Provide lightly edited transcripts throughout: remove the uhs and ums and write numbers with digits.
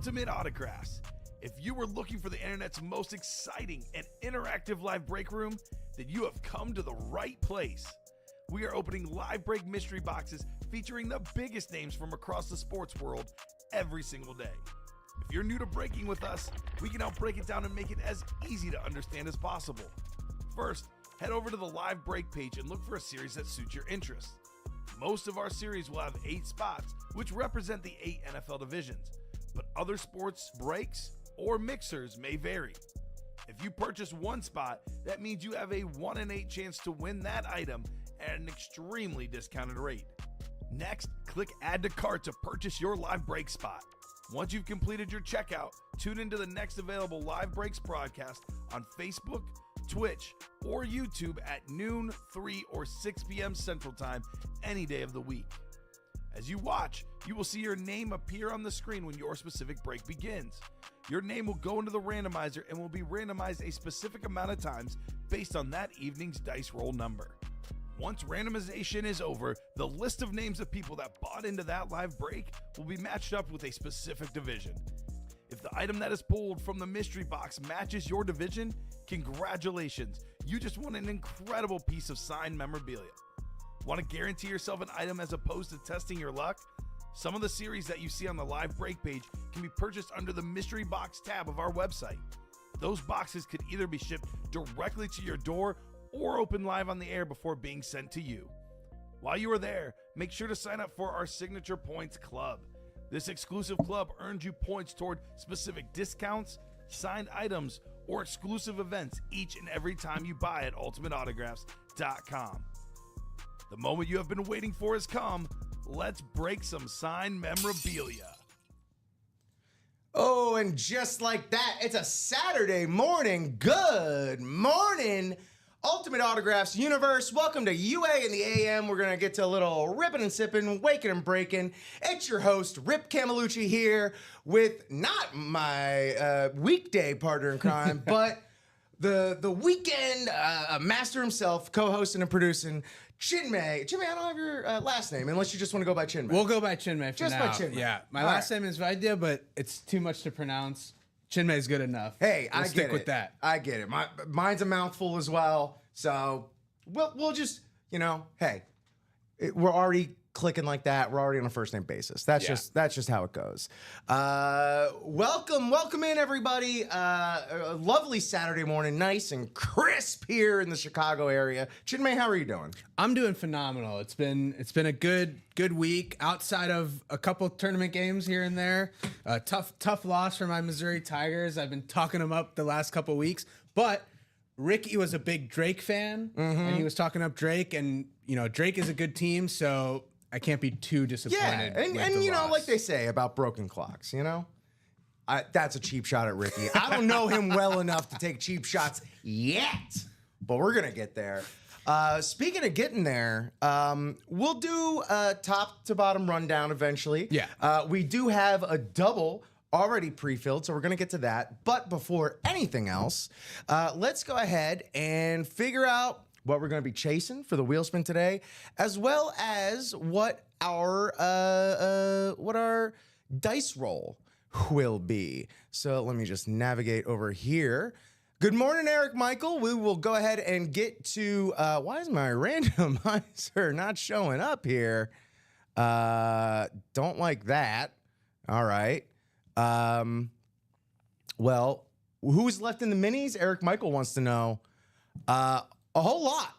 Ultimate Autographs. If you were looking for the internet's most exciting and interactive live break room, then you have come to the right place. We are opening live break mystery boxes featuring the biggest names from across the sports world every single day. If you're new to breaking with us, we can help break it down and make it as easy to understand as possible. First, head over to the live break page and look for a series that suits your interests. Most of our series will have 8 spots, which represent the 8 NFL divisions, but other sports breaks or mixers may vary. If you purchase one spot, that means you have a 1 in 8 chance to win that item at an extremely discounted rate. Next, click Add to Cart to purchase your live break spot. Once you've completed your checkout, tune into the next available live breaks broadcast on Facebook, Twitch, or YouTube at noon, 3, or 6 p.m. Central Time any day of the week. As you watch, you will see your name appear on the screen when your specific break begins. Your name will go into the randomizer and will be randomized a specific amount of times based on that evening's dice roll number. Once randomization is over, the list of names of people that bought into that live break will be matched up with a specific division. If the item that is pulled from the mystery box matches your division, congratulations, you just won an incredible piece of signed memorabilia. Want to guarantee yourself an item as opposed to testing your luck? Some of the series that you see on the live break page can be purchased under the mystery box tab of our website. Those boxes could either be shipped directly to your door or open live on the air before being sent to you. While you are there, make sure to sign up for our Signature Points Club. This exclusive club earns you points toward specific discounts, signed items, or exclusive events each and every time you buy at ultimateautographs.com. The moment you have been waiting for has come. Let's break some signed memorabilia. Oh, and just like that, it's a Saturday morning. Good morning, Ultimate Autographs universe. Welcome to UA in the AM. We're going to get to a little ripping and sipping, waking and breaking. It's your host, Rip Camelucci, here with not my weekday partner in crime, but the weekend master himself, co-hosting and producing, Chinmay. Chinmay, I don't have your last name, unless you just want to go by Chinmay. We'll go by Chinmay for just now. by Chinmay. Yeah, my last name is Vaidya, but it's too much to pronounce. Chinmay is good enough. Hey, we'll I stick get with it. that. I get it. Mine's a mouthful as well. So we'll just, hey, we're already clicking like that. We're already on a first name basis. That's just how it goes. Welcome in everybody. A lovely Saturday morning, nice and crisp here in the Chicago area. Chinmay, how are you doing? I'm doing phenomenal. It's been a good week outside of a couple tournament games here and there. Tough loss for my Missouri Tigers. I've been talking them up the last couple weeks, but Ricky was a big Drake fan, and he was talking up Drake, and Drake is a good team, so I can't be too disappointed. Yeah, and like they say about broken clocks, that's a cheap shot at Ricky. I don't know him well enough to take cheap shots yet, but we're gonna get there. Speaking of getting there, we'll do a top to bottom rundown eventually. Yeah. We do have a double already pre-filled, so we're going to get to that. But before anything else, let's go ahead and figure out what we're going to be chasing for the wheel spin today, as well as what our dice roll will be. So let me just navigate over here. Good morning, Eric Michael. We will go ahead and get to, why is my randomizer not showing up here? Don't like that. All right. Well, who's left in the minis? Eric Michael wants to know. A whole lot,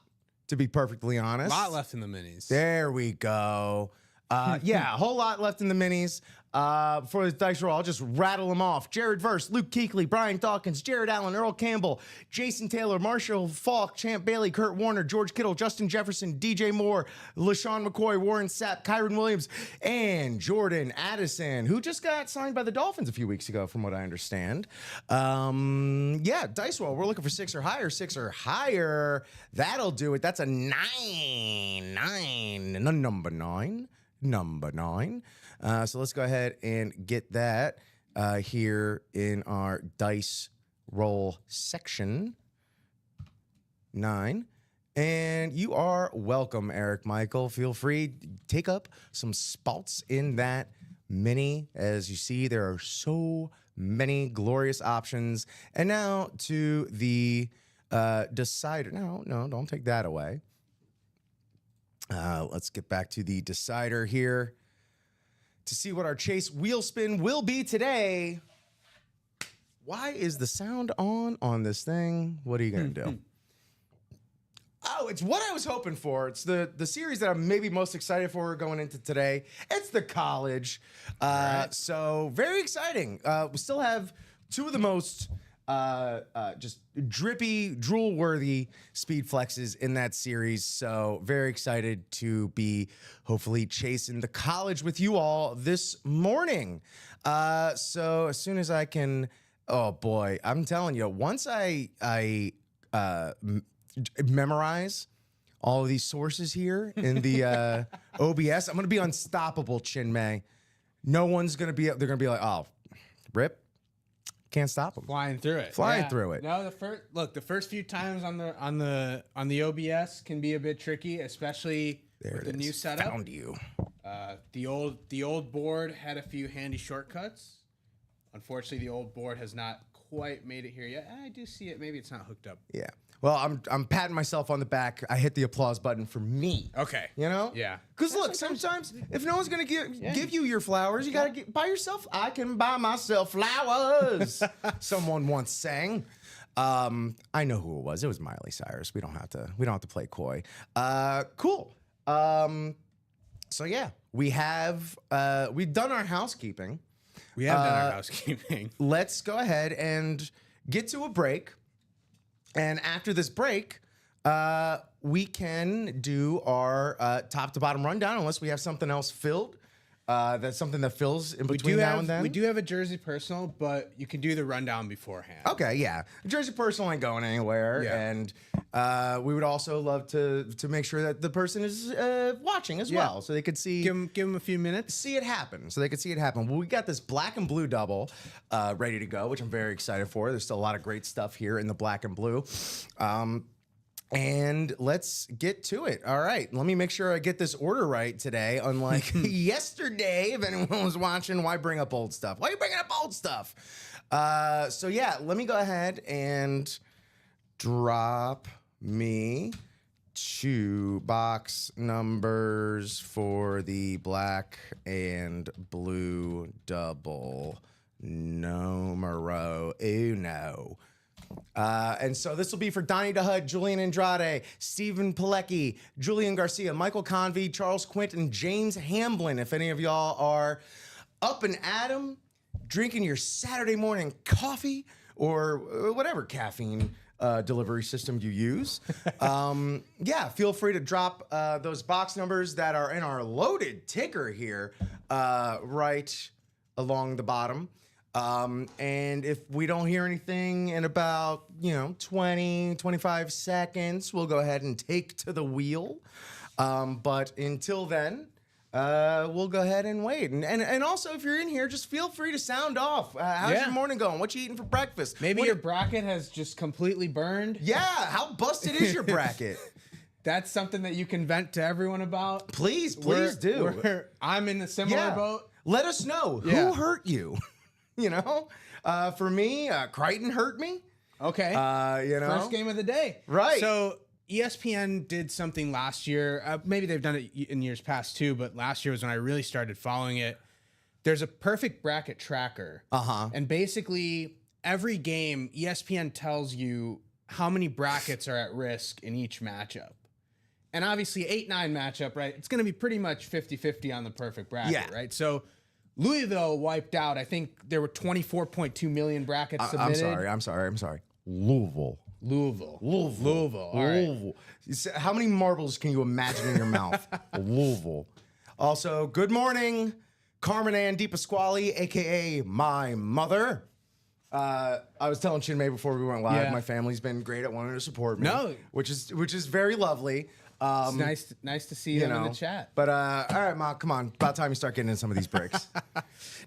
to be perfectly honest. A lot left in the minis. There we go. Yeah, a whole lot left in the minis. For the dice roll, I'll just rattle them off. Jared Verse, Luke Kuechly, Brian Dawkins, Jared Allen, Earl Campbell, Jason Taylor, Marshall Falk, Champ Bailey, Kurt Warner, George Kittle, Justin Jefferson, DJ Moore, LaShawn McCoy, Warren Sapp, Kyron Williams, and Jordan Addison, who just got signed by the Dolphins a few weeks ago, from what I understand. Yeah, dice roll. We're looking for 6 or higher. 6 or higher. That'll do it. That's a 9. Number 9. So let's go ahead and get that here in our dice roll section. 9. And you are welcome, Eric Michael. Feel free to take up some spots in that Mini. As you see, there are so many glorious options. And now to the decider. No, don't take that away. Let's get back to the decider here to see what our Chase wheel spin will be today. Why is the sound on this thing? What are you going to do? Oh, it's what I was hoping for. It's the series that I'm maybe most excited for going into today. It's the college. So very exciting. We still have two of the most just drippy, drool-worthy speed flexes in that series. So very excited to be hopefully chasing the college with you all this morning. So as soon as I can, oh boy, I'm telling you, once I memorize all of these sources here in the OBS, I'm going to be unstoppable, Chinmay. No one's going to be, they're going to be like, oh, Rip. Can't stop them. Flying through it. Through it. No, the first few times on the OBS can be a bit tricky, especially with the new setup. Found you. The old board had a few handy shortcuts. Unfortunately, the old board has not quite made it here yet. I do see it. Maybe it's not hooked up. Yeah. Well, I'm patting myself on the back. I hit the applause button for me. Okay. You know? Yeah. Because look, sometimes if no one's gonna give you your flowers, you gotta buy yourself. I can buy myself flowers. Someone once sang. I know who it was. It was Miley Cyrus. We don't have to play coy. Cool. So yeah, we've done our housekeeping. We have done our housekeeping. Let's go ahead and get to a break. And after this break, we can do our top to bottom rundown, unless we have something else filled. That's something that fills in between now and then. We do have a Jersey personal, but you can do the rundown beforehand. Okay, yeah. Jersey personal ain't going anywhere. Yeah. And we would also love to make sure that the person is watching as well, so they could see. Give them a few minutes. See it happen, so they could see it happen. Well, we got this black and blue double ready to go, which I'm very excited for. There's still a lot of great stuff here in the black and blue. And let's get to it. All right, let me make sure I get this order right today. Unlike yesterday, if anyone was watching, why bring up old stuff? Why are you bringing up old stuff? So yeah, let me go ahead and drop me 2 box numbers for the black and blue double numero uno. And so this will be for Donnie DeHud, Julian Andrade, Stephen Pilecki, Julian Garcia, Michael Convey, Charles Quint, and James Hamblin. If any of y'all are up and at 'em, drinking your Saturday morning coffee or whatever caffeine delivery system you use, yeah, feel free to drop those box numbers that are in our loaded ticker here right along the bottom. And if we don't hear anything in about, 20, 25 seconds, we'll go ahead and take to the wheel. But until then, we'll go ahead and wait. And also, if you're in here, just feel free to sound off. How's your morning going? What you eating for breakfast? Maybe your bracket has just completely burned. Yeah, how busted is your bracket? That's something that you can vent to everyone about. Please do. I'm in a similar boat. Let us know who hurt you. For me, Crichton hurt me. Okay. First game of the day. Right. So ESPN did something last year. Maybe they've done it in years past too, but last year was when I really started following it. There's a perfect bracket tracker. And basically every game, ESPN tells you how many brackets are at risk in each matchup. And obviously 8-9 matchup, right? It's going to be pretty much 50-50 on the perfect bracket, right? So Louisville wiped out. I think there were 24.2 million brackets submitted. I'm sorry. Louisville. All right. How many marbles can you imagine in your mouth? Louisville. Also, good morning, Carmen Ann DiPasquale, a.k.a. my mother. I was telling Chinmay before we went live, my family's been great at wanting to support me. Which is very lovely. It's nice to see them in the chat. But all right, Ma, come on. About time you start getting in some of these breaks.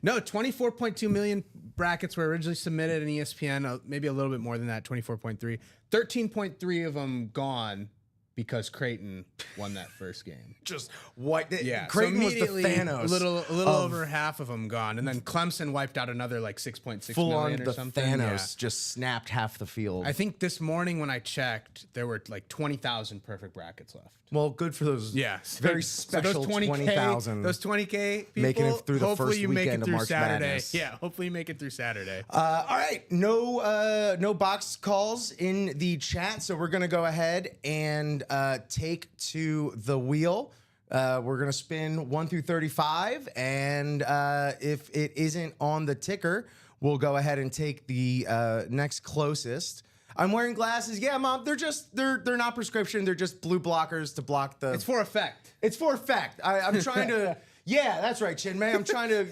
No, 24.2 million brackets were originally submitted in ESPN. Maybe a little bit more than that, 24.3. 13.3 of them gone because Creighton won that first game. Just what? Yeah, Creighton so was the immediately Thanos. a little over half of them gone, and then Clemson wiped out another like 6.6 full on million or the something. Thanos just snapped half the field. I think this morning when I checked, there were like 20,000 perfect brackets left. Well, good for those very So special 20,000. Those 20K people, making it through the hopefully first you make weekend it of through March Saturday. Madness. Yeah, hopefully you make it through Saturday. All right, no box calls in the chat, so we're gonna go ahead and take to the wheel. We're gonna spin 1 through 35, and if it isn't on the ticker, we'll go ahead and take the next closest. I'm wearing glasses. Yeah, Mom, they're not prescription. They're just blue blockers to block the. It's for effect. It's for effect. I'm trying to. Yeah, that's right, Chinmay. I'm trying to,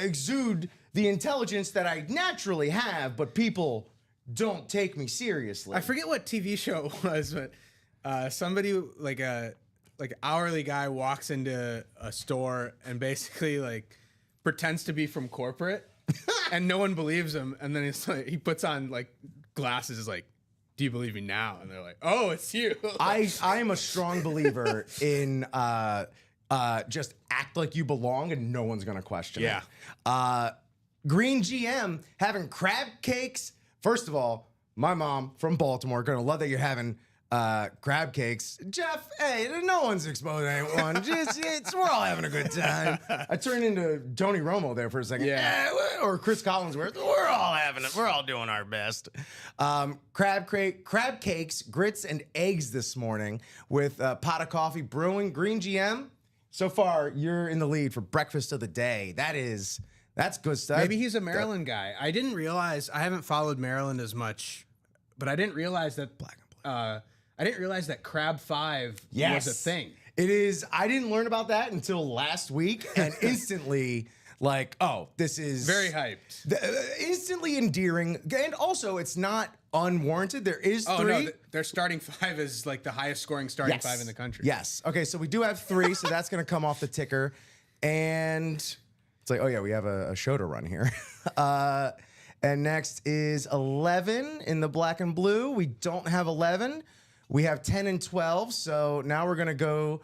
exude the intelligence that I naturally have, but people don't take me seriously. I forget what TV show it was, but somebody like a hourly guy walks into a store and basically like pretends to be from corporate, and no one believes him. And then it's like he puts on like glasses, is like, "Do you believe me now?" And they're like, "Oh, it's you." I am a strong believer in just act like you belong and no one's gonna question Yeah. it. Green GM having crab cakes. First of all, my mom from Baltimore gonna love that you're having crab cakes. Jeff, hey, no one's exposing anyone. We're all having a good time. I turned into Tony Romo there for a second. Yeah. Or Chris Collinsworth. We're all having it. We're all doing our best. Crab cakes, grits, and eggs this morning with pot of coffee brewing. Green GM. So far, you're in the lead for breakfast of the day. That's good stuff. Maybe he's a Maryland guy. I didn't realize. I haven't followed Maryland as much, but I didn't realize that. I didn't realize that Crab 5 was a thing. It is. I didn't learn about that until last week, and instantly, like, oh, this is Very hyped. Instantly endearing, and also it's not unwarranted. There is Oh three. no, their starting 5 is like the highest scoring starting 5 in the country. Yes. Okay, so we do have 3, so that's going to come off the ticker, and it's like, oh yeah, we have a show to run here. And next is 11 in the black and blue. We don't have 11. We have 10 and 12. So now we're going to go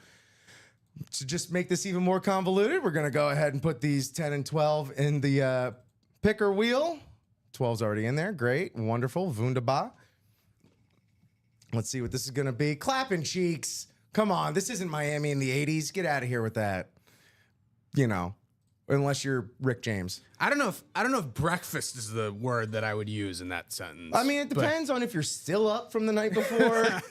to just make this even more convoluted. We're going to go ahead and put these 10 and 12 in the picker wheel. 12's already in there. Great. Wonderful. Wunderbar. Let's see what this is going to be. Clapping cheeks. Come on. This isn't Miami in the 80s. Get out of here with that. Unless you're Rick James. I don't know if breakfast is the word that I would use in that sentence. I mean, it depends on if you're still up from the night before. 10.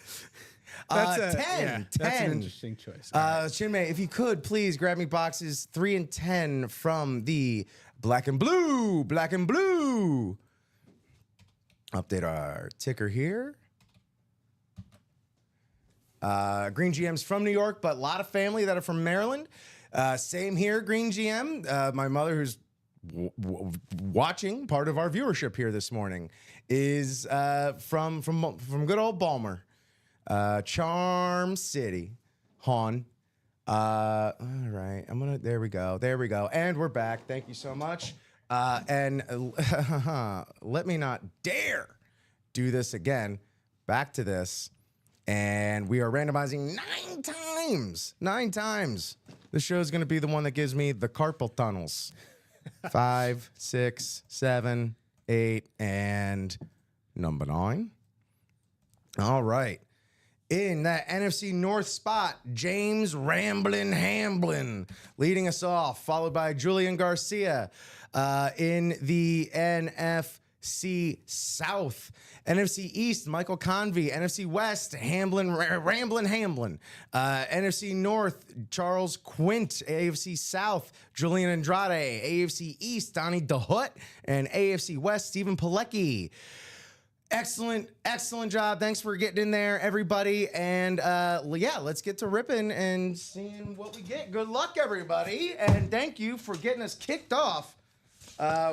That's an interesting choice. Chinmay, if you could, please grab me boxes 3 and 10 from the black and blue. Black and blue. Update our ticker here. Green GM's from New York, but a lot of family that are from Maryland. Same here, Green GM. My mother, who's watching part of our viewership here this morning, is from good old Balmer, Charm City, Hon. All right, there we go, and we're back. Thank you so much. And let me not dare do this again. Back to this. And we are randomizing 9 times. 9 times. This show is going to be the one that gives me the carpal tunnels. 5, 6, 7, 8, and number 9. All right. In that NFC North spot, James Ramblin' Hamblin leading us off, followed by Julian Garcia. In the NFC South, NFC East, Michael Convey. NFC West, Ramblin' Hamblin. NFC North, Charles Quint. AFC South, Julian Andrade. AFC East, Donnie DeHut. And AFC West, Stephen Pilecki. Excellent job. Thanks for getting in there, everybody. And let's get to ripping and seeing what we get. Good luck, everybody. And thank you for getting us kicked off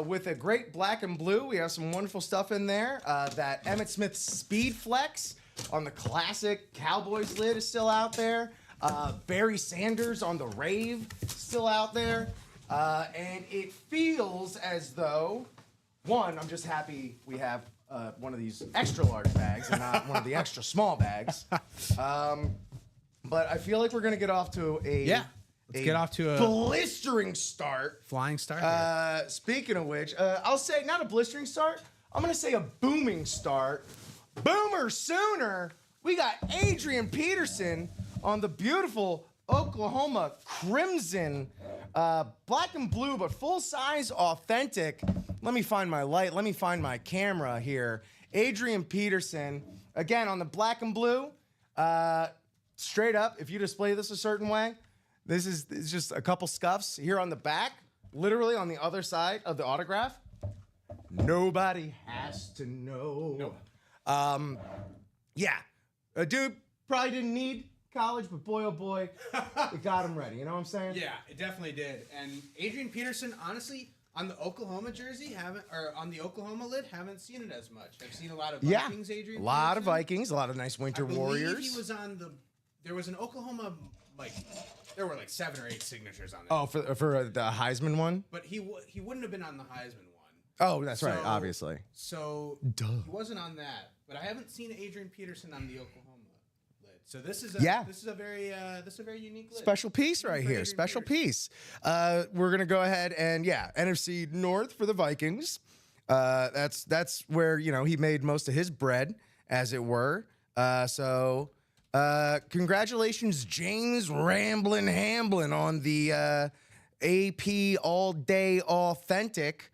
with a great black and blue. We have some wonderful stuff in there. That Emmitt Smith Speed Flex on the classic Cowboys lid is still out there. Barry Sanders on the Rave still out there. And it feels as though, one, I'm just happy we have one of these extra large bags and not one of the extra small bags. But I feel like we're gonna get off to let's get off to a blistering start. flying start. Here. Speaking of which, I'll say not a blistering start. I'm gonna say a booming start. Boomer sooner. We got Adrian Peterson on the beautiful Oklahoma Crimson, black and blue, but full size, authentic. Let me find my light. Let me find my camera here. Adrian Peterson, again on the black and blue. Straight up, if you display this a certain way, this is it's just a couple scuffs here on the back, literally on the other side of the autograph. Nobody has to know. Nope. Yeah, a dude probably didn't need college, but boy, oh boy, it got him ready. You know what I'm saying? Yeah, it definitely did. And Adrian Peterson, honestly, on the Oklahoma jersey, on the Oklahoma lid, haven't seen it as much. I've seen a lot of Vikings. Adrian, a lot of Peterson. Vikings, a lot of nice Winter I believe Warriors. He was on the. There was an Oklahoma there were like 7 or 8 signatures on there. Oh, for the Heisman one? But he wouldn't have been on the Heisman one. Oh, that's right, So- obviously. So Duh. he wasn't on that. But I haven't seen Adrian Peterson on the Oklahoma lid. So this is a very unique lid. Special piece right For here. Adrian Special Peterson. piece. We're gonna go ahead and NFC North for the Vikings. That's where he made most of his bread, as it were. Congratulations, James Ramblin' Hamblin on the AP All Day Authentic.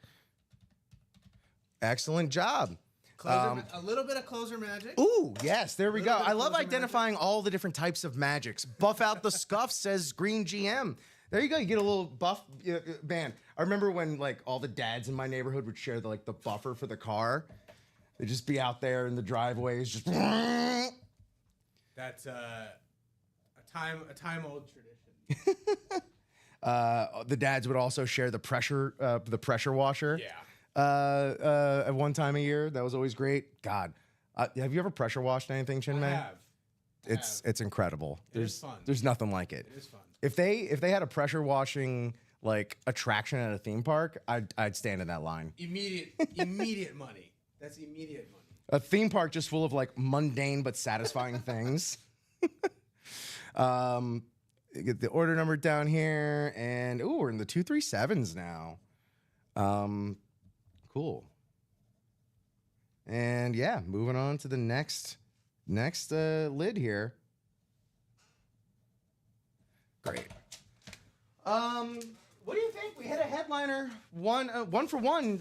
Excellent job. A little bit of closer magic. Ooh, yes, there we go. Little bit I of love closer identifying all the different types of magics. Buff out the scuff, says Green GM. There you go. You get a little buff. Man, I remember when like all the dads in my neighborhood would share the buffer for the car. They'd just be out there in the driveways, just. That's a time old tradition. The dads would also share the pressure washer. Yeah. At one time a year, that was always great. God, have you ever pressure washed anything, Chin I Man? have. It's incredible. is fun. There's nothing like it. It is fun. If they had a pressure washing attraction at a theme park, I'd stand in that line. Immediate money. That's immediate money. A theme park just full of mundane but satisfying things. Get the order number down here, and we're in the 237s now. Cool. And yeah, moving on to the next lid here. Great. What do you think? We hit a headliner, one for one.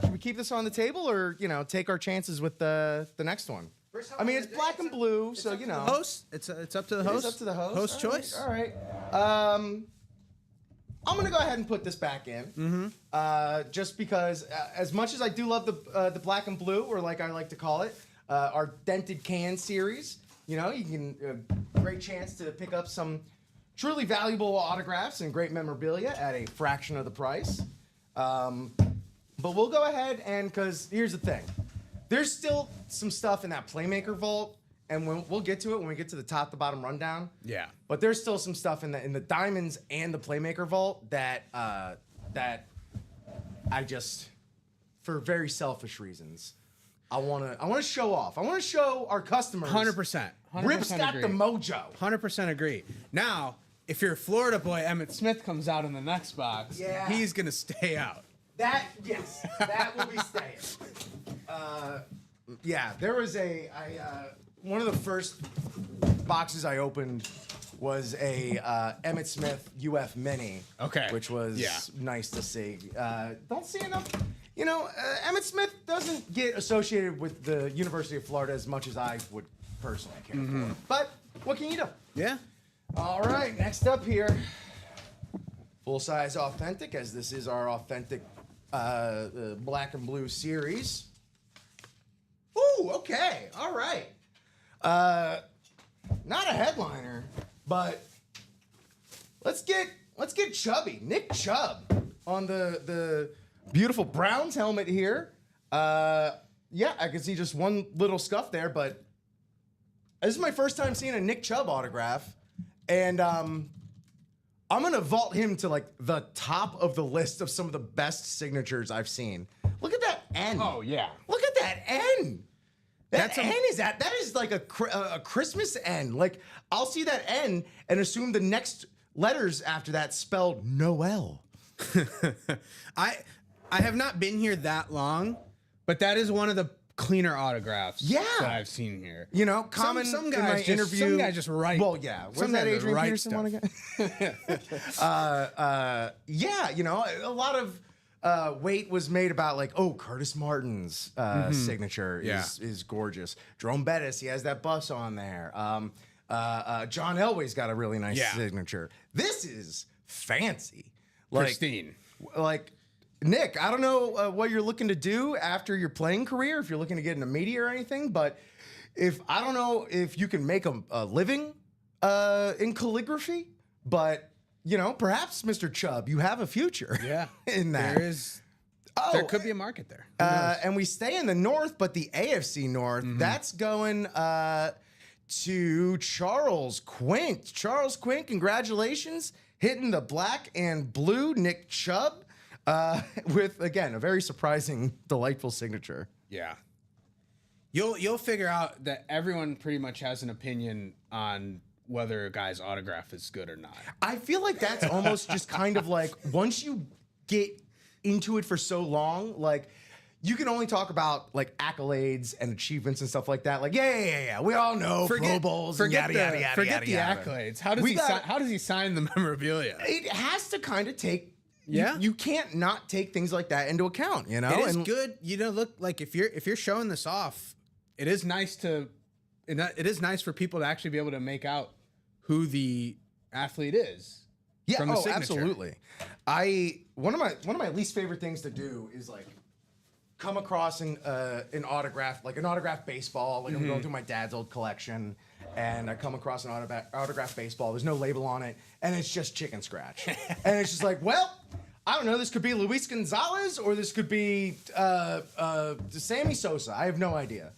Should we keep this on the table, or take our chances with the next one? I mean, it's black and blue, so Host. It's up to the host. It's up to the host. Host choice. All right. I'm gonna go ahead and put this back in, just because, as much as I do love the black and blue, or like I like to call it, our dented can series. You can great chance to pick up some truly valuable autographs and great memorabilia at a fraction of the price. But we'll go ahead and, because here's the thing, there's still some stuff in that Playmaker vault, and we'll get to it when we get to the top to bottom rundown. Yeah. But there's still some stuff in the diamonds and the Playmaker vault that I just, for very selfish reasons, I want to show off. I want to show our customers. 100%. Rip's got the mojo. 100% agree. Now, if your Florida boy Emmitt Smith comes out in the next box, he's gonna stay out. That will be staying. There was one of the first boxes I opened was a Emmitt Smith UF Mini. Okay. Which was nice to see. Don't see enough. Emmitt Smith doesn't get associated with the University of Florida as much as I would personally care for. But what can you do? Yeah. All right, next up here, full-size authentic, as this is our authentic black and blue series. Ooh, okay, all right. Not a headliner, but let's get chubby. Nick Chubb on the beautiful Browns helmet here. I can see just one little scuff there, but this is my first time seeing a Nick Chubb autograph. And I'm gonna vault him to the top of the list of some of the best signatures I've seen. Look at that N. Oh yeah. Look at that N. That N is that is like a Christmas N. Like I'll see that N and assume the next letters after that spelled Noel. I have not been here that long, but that is one of the cleaner autographs that I've seen here. You know, common some in my guys interview. Some guys just write. Well, yeah. Where's that Adrian Peterson one again? Yeah, you know, a lot of weight was made about like, oh, Curtis Martin's signature is gorgeous. Jerome Bettis, he has that bus on there. John Elway's got a really nice signature. This is fancy. Pristine. Like, Nick, I don't know what you're looking to do after your playing career, if you're looking to get into media or anything, but I don't know if you can make a living in calligraphy, but, you know, perhaps, Mr. Chubb, you have a future in that. There could be a market there. And we stay in the North, but the AFC North, that's going to Charles Quint. Charles Quint, congratulations, hitting the black and blue Nick Chubb. With, again, a very surprising, delightful signature. Yeah. You'll figure out that everyone pretty much has an opinion on whether a guy's autograph is good or not. I feel like that's almost just kind of like, once you get into it for so long, like, you can only talk about, like, accolades and achievements and stuff like that. Like, yeah. We all know Pro Bowls and yada, yada, yada, Forget yada, the accolades. How does he sign the memorabilia? It has to kind of take... You can't not take things like that into account, you know? It is good. You know, look, like if you're showing this off, it is nice for people to actually be able to make out who the athlete is. Yeah, from the signature. Absolutely. One of my least favorite things to do is like come across an autograph, like an autographed baseball. Like I'm going through my dad's old collection, and I come across an autographed baseball. There's no label on it, and it's just chicken scratch. And it's just like, well, I don't know. This could be Luis Gonzalez, or this could be Sammy Sosa. I have no idea.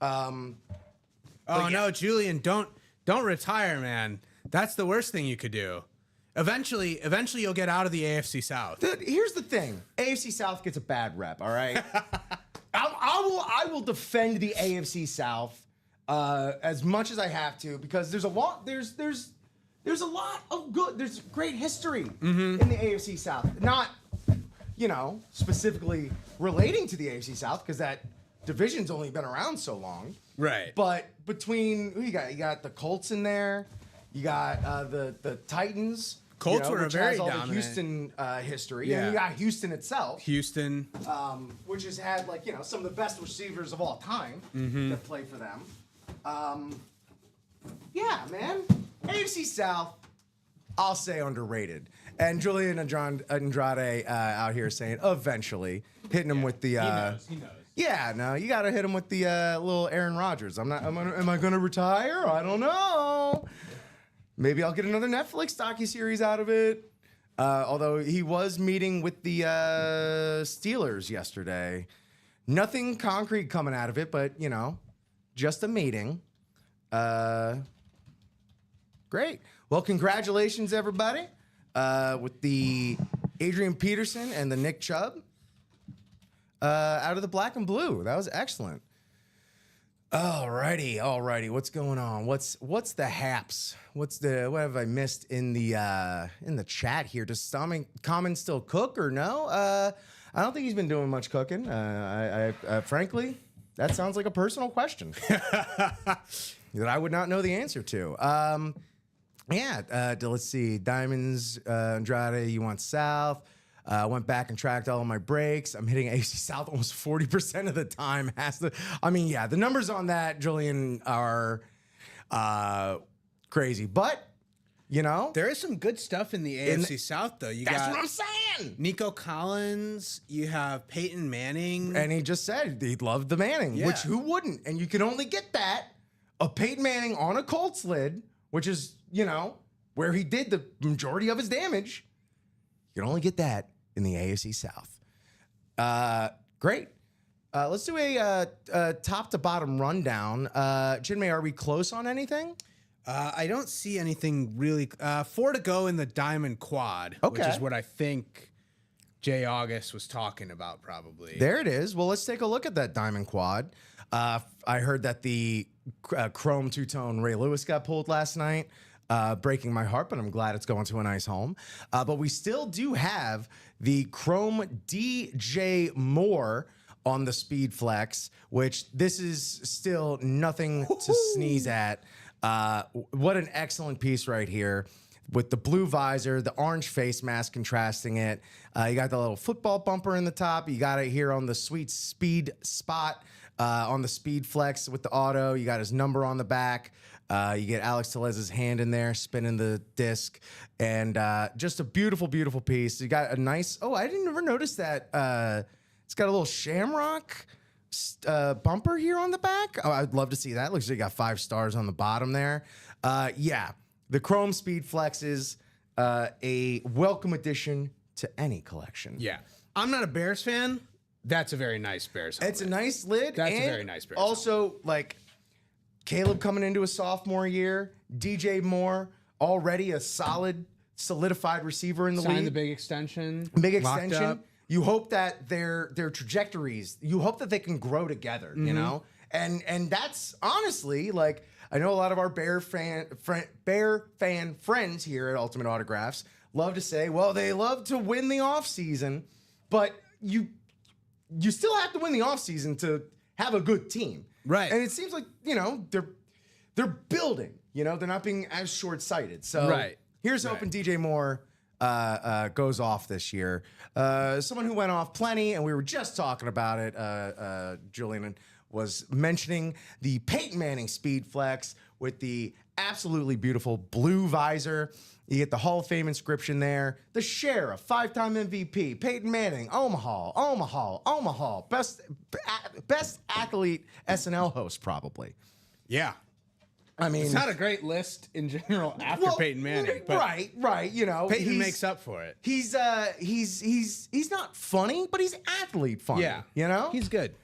No, Julian, don't retire, man. That's the worst thing you could do. Eventually you'll get out of the AFC South. Dude, here's the thing. AFC South gets a bad rep, all right? I will defend the AFC South as much as I have to, because there's a lot of good, there's great history in the AFC South. Not, you know, specifically relating to the AFC South, because that division's only been around so long. Right. But between, who you got? You got the Colts in there. You got the Titans. Colts were which very has all dominant. the Houston history. Yeah. And you got Houston itself. Houston. Which has had, like, you know, some of the best receivers of all time that play for them. Yeah, man. AFC South, I'll say underrated. And Julian Andrade out here saying eventually, hitting him with the... He knows. Yeah, no, you got to hit him with the little Aaron Rodgers. Am I going to retire? I don't know. Maybe I'll get another Netflix docuseries out of it. Although he was meeting with the Steelers yesterday. Nothing concrete coming out of it, but, you know, just a meeting. Great. Well, congratulations, everybody, with the Adrian Peterson and the Nick Chubb out of the black and blue. That was excellent. Alrighty. What's going on? What's the haps? What have I missed in the chat here? Does Common still cook or no? I don't think he's been doing much cooking. I frankly, that sounds like a personal question that I would not know the answer to. Let's see. Diamonds, Andrade, you want South. Went back and tracked all of my breaks. I'm hitting AFC South almost 40% of the time. The numbers on that, Julian, are crazy. But, you know. There is some good stuff in the AFC South, though. That's what I'm saying. Nico Collins. You have Peyton Manning. And he just said he loved the Manning, which who wouldn't? And you can only get that, a Peyton Manning on a Colts lid, which is, you know, where he did the majority of his damage. You can only get that in the AFC South. Great. Let's do a top to bottom rundown. Chinmay, are we close on anything? I don't see anything really. 4 to go in the Diamond Quad, which is what I think Jay August was talking about probably. There it is. Well, let's take a look at that diamond quad. I heard that the chrome two-tone Ray Lewis got pulled last night, breaking my heart, but I'm glad it's going to a nice home. But we still do have the chrome DJ Moore on the Speed Flex, which this is still nothing to sneeze at. What an excellent piece right here. With the blue visor, the orange face mask contrasting it. You got the little football bumper in the top. You got it here on the sweet speed spot on the Speed Flex with the auto. You got his number on the back. You get Alex Tellez's hand in there spinning the disc. And just a beautiful, beautiful piece. You got a nice... Oh, I didn't ever notice that. It's got a little shamrock bumper here on the back. Oh, I'd love to see that. Looks like you got 5 stars on the bottom there. Yeah. The Chrome Speed Flex is a welcome addition to any collection. Yeah. I'm not a Bears fan. That's a very nice Bears helmet. It's a nice lid. That's and a very nice Bears also, like, Caleb coming into a sophomore year, DJ Moore, already a solid, solidified receiver in the Signed league. the big extension. Big locked extension. up. You hope that their trajectories, you hope that they can grow together, you know? And that's honestly, like, I know a lot of our Bear fan friends here at Ultimate Autographs love to say, well, they love to win the offseason, but you still have to win the offseason to have a good team. Right. And it seems like, you know, they're building, you know, they're not being as short-sighted. So Right. here's hoping DJ Moore goes off this year. Someone who went off plenty, and we were just talking about it, Julian was mentioning the Peyton Manning Speed Flex with the absolutely beautiful blue visor. You get the Hall of Fame inscription there. The Sheriff, 5-time MVP, Peyton Manning, Omaha, best athlete SNL host probably. Yeah. I mean, It's not a great list in general after well, Peyton Manning, but right. You know, Peyton makes up for it. He's not funny, but he's athlete funny. Yeah. You know, He's good.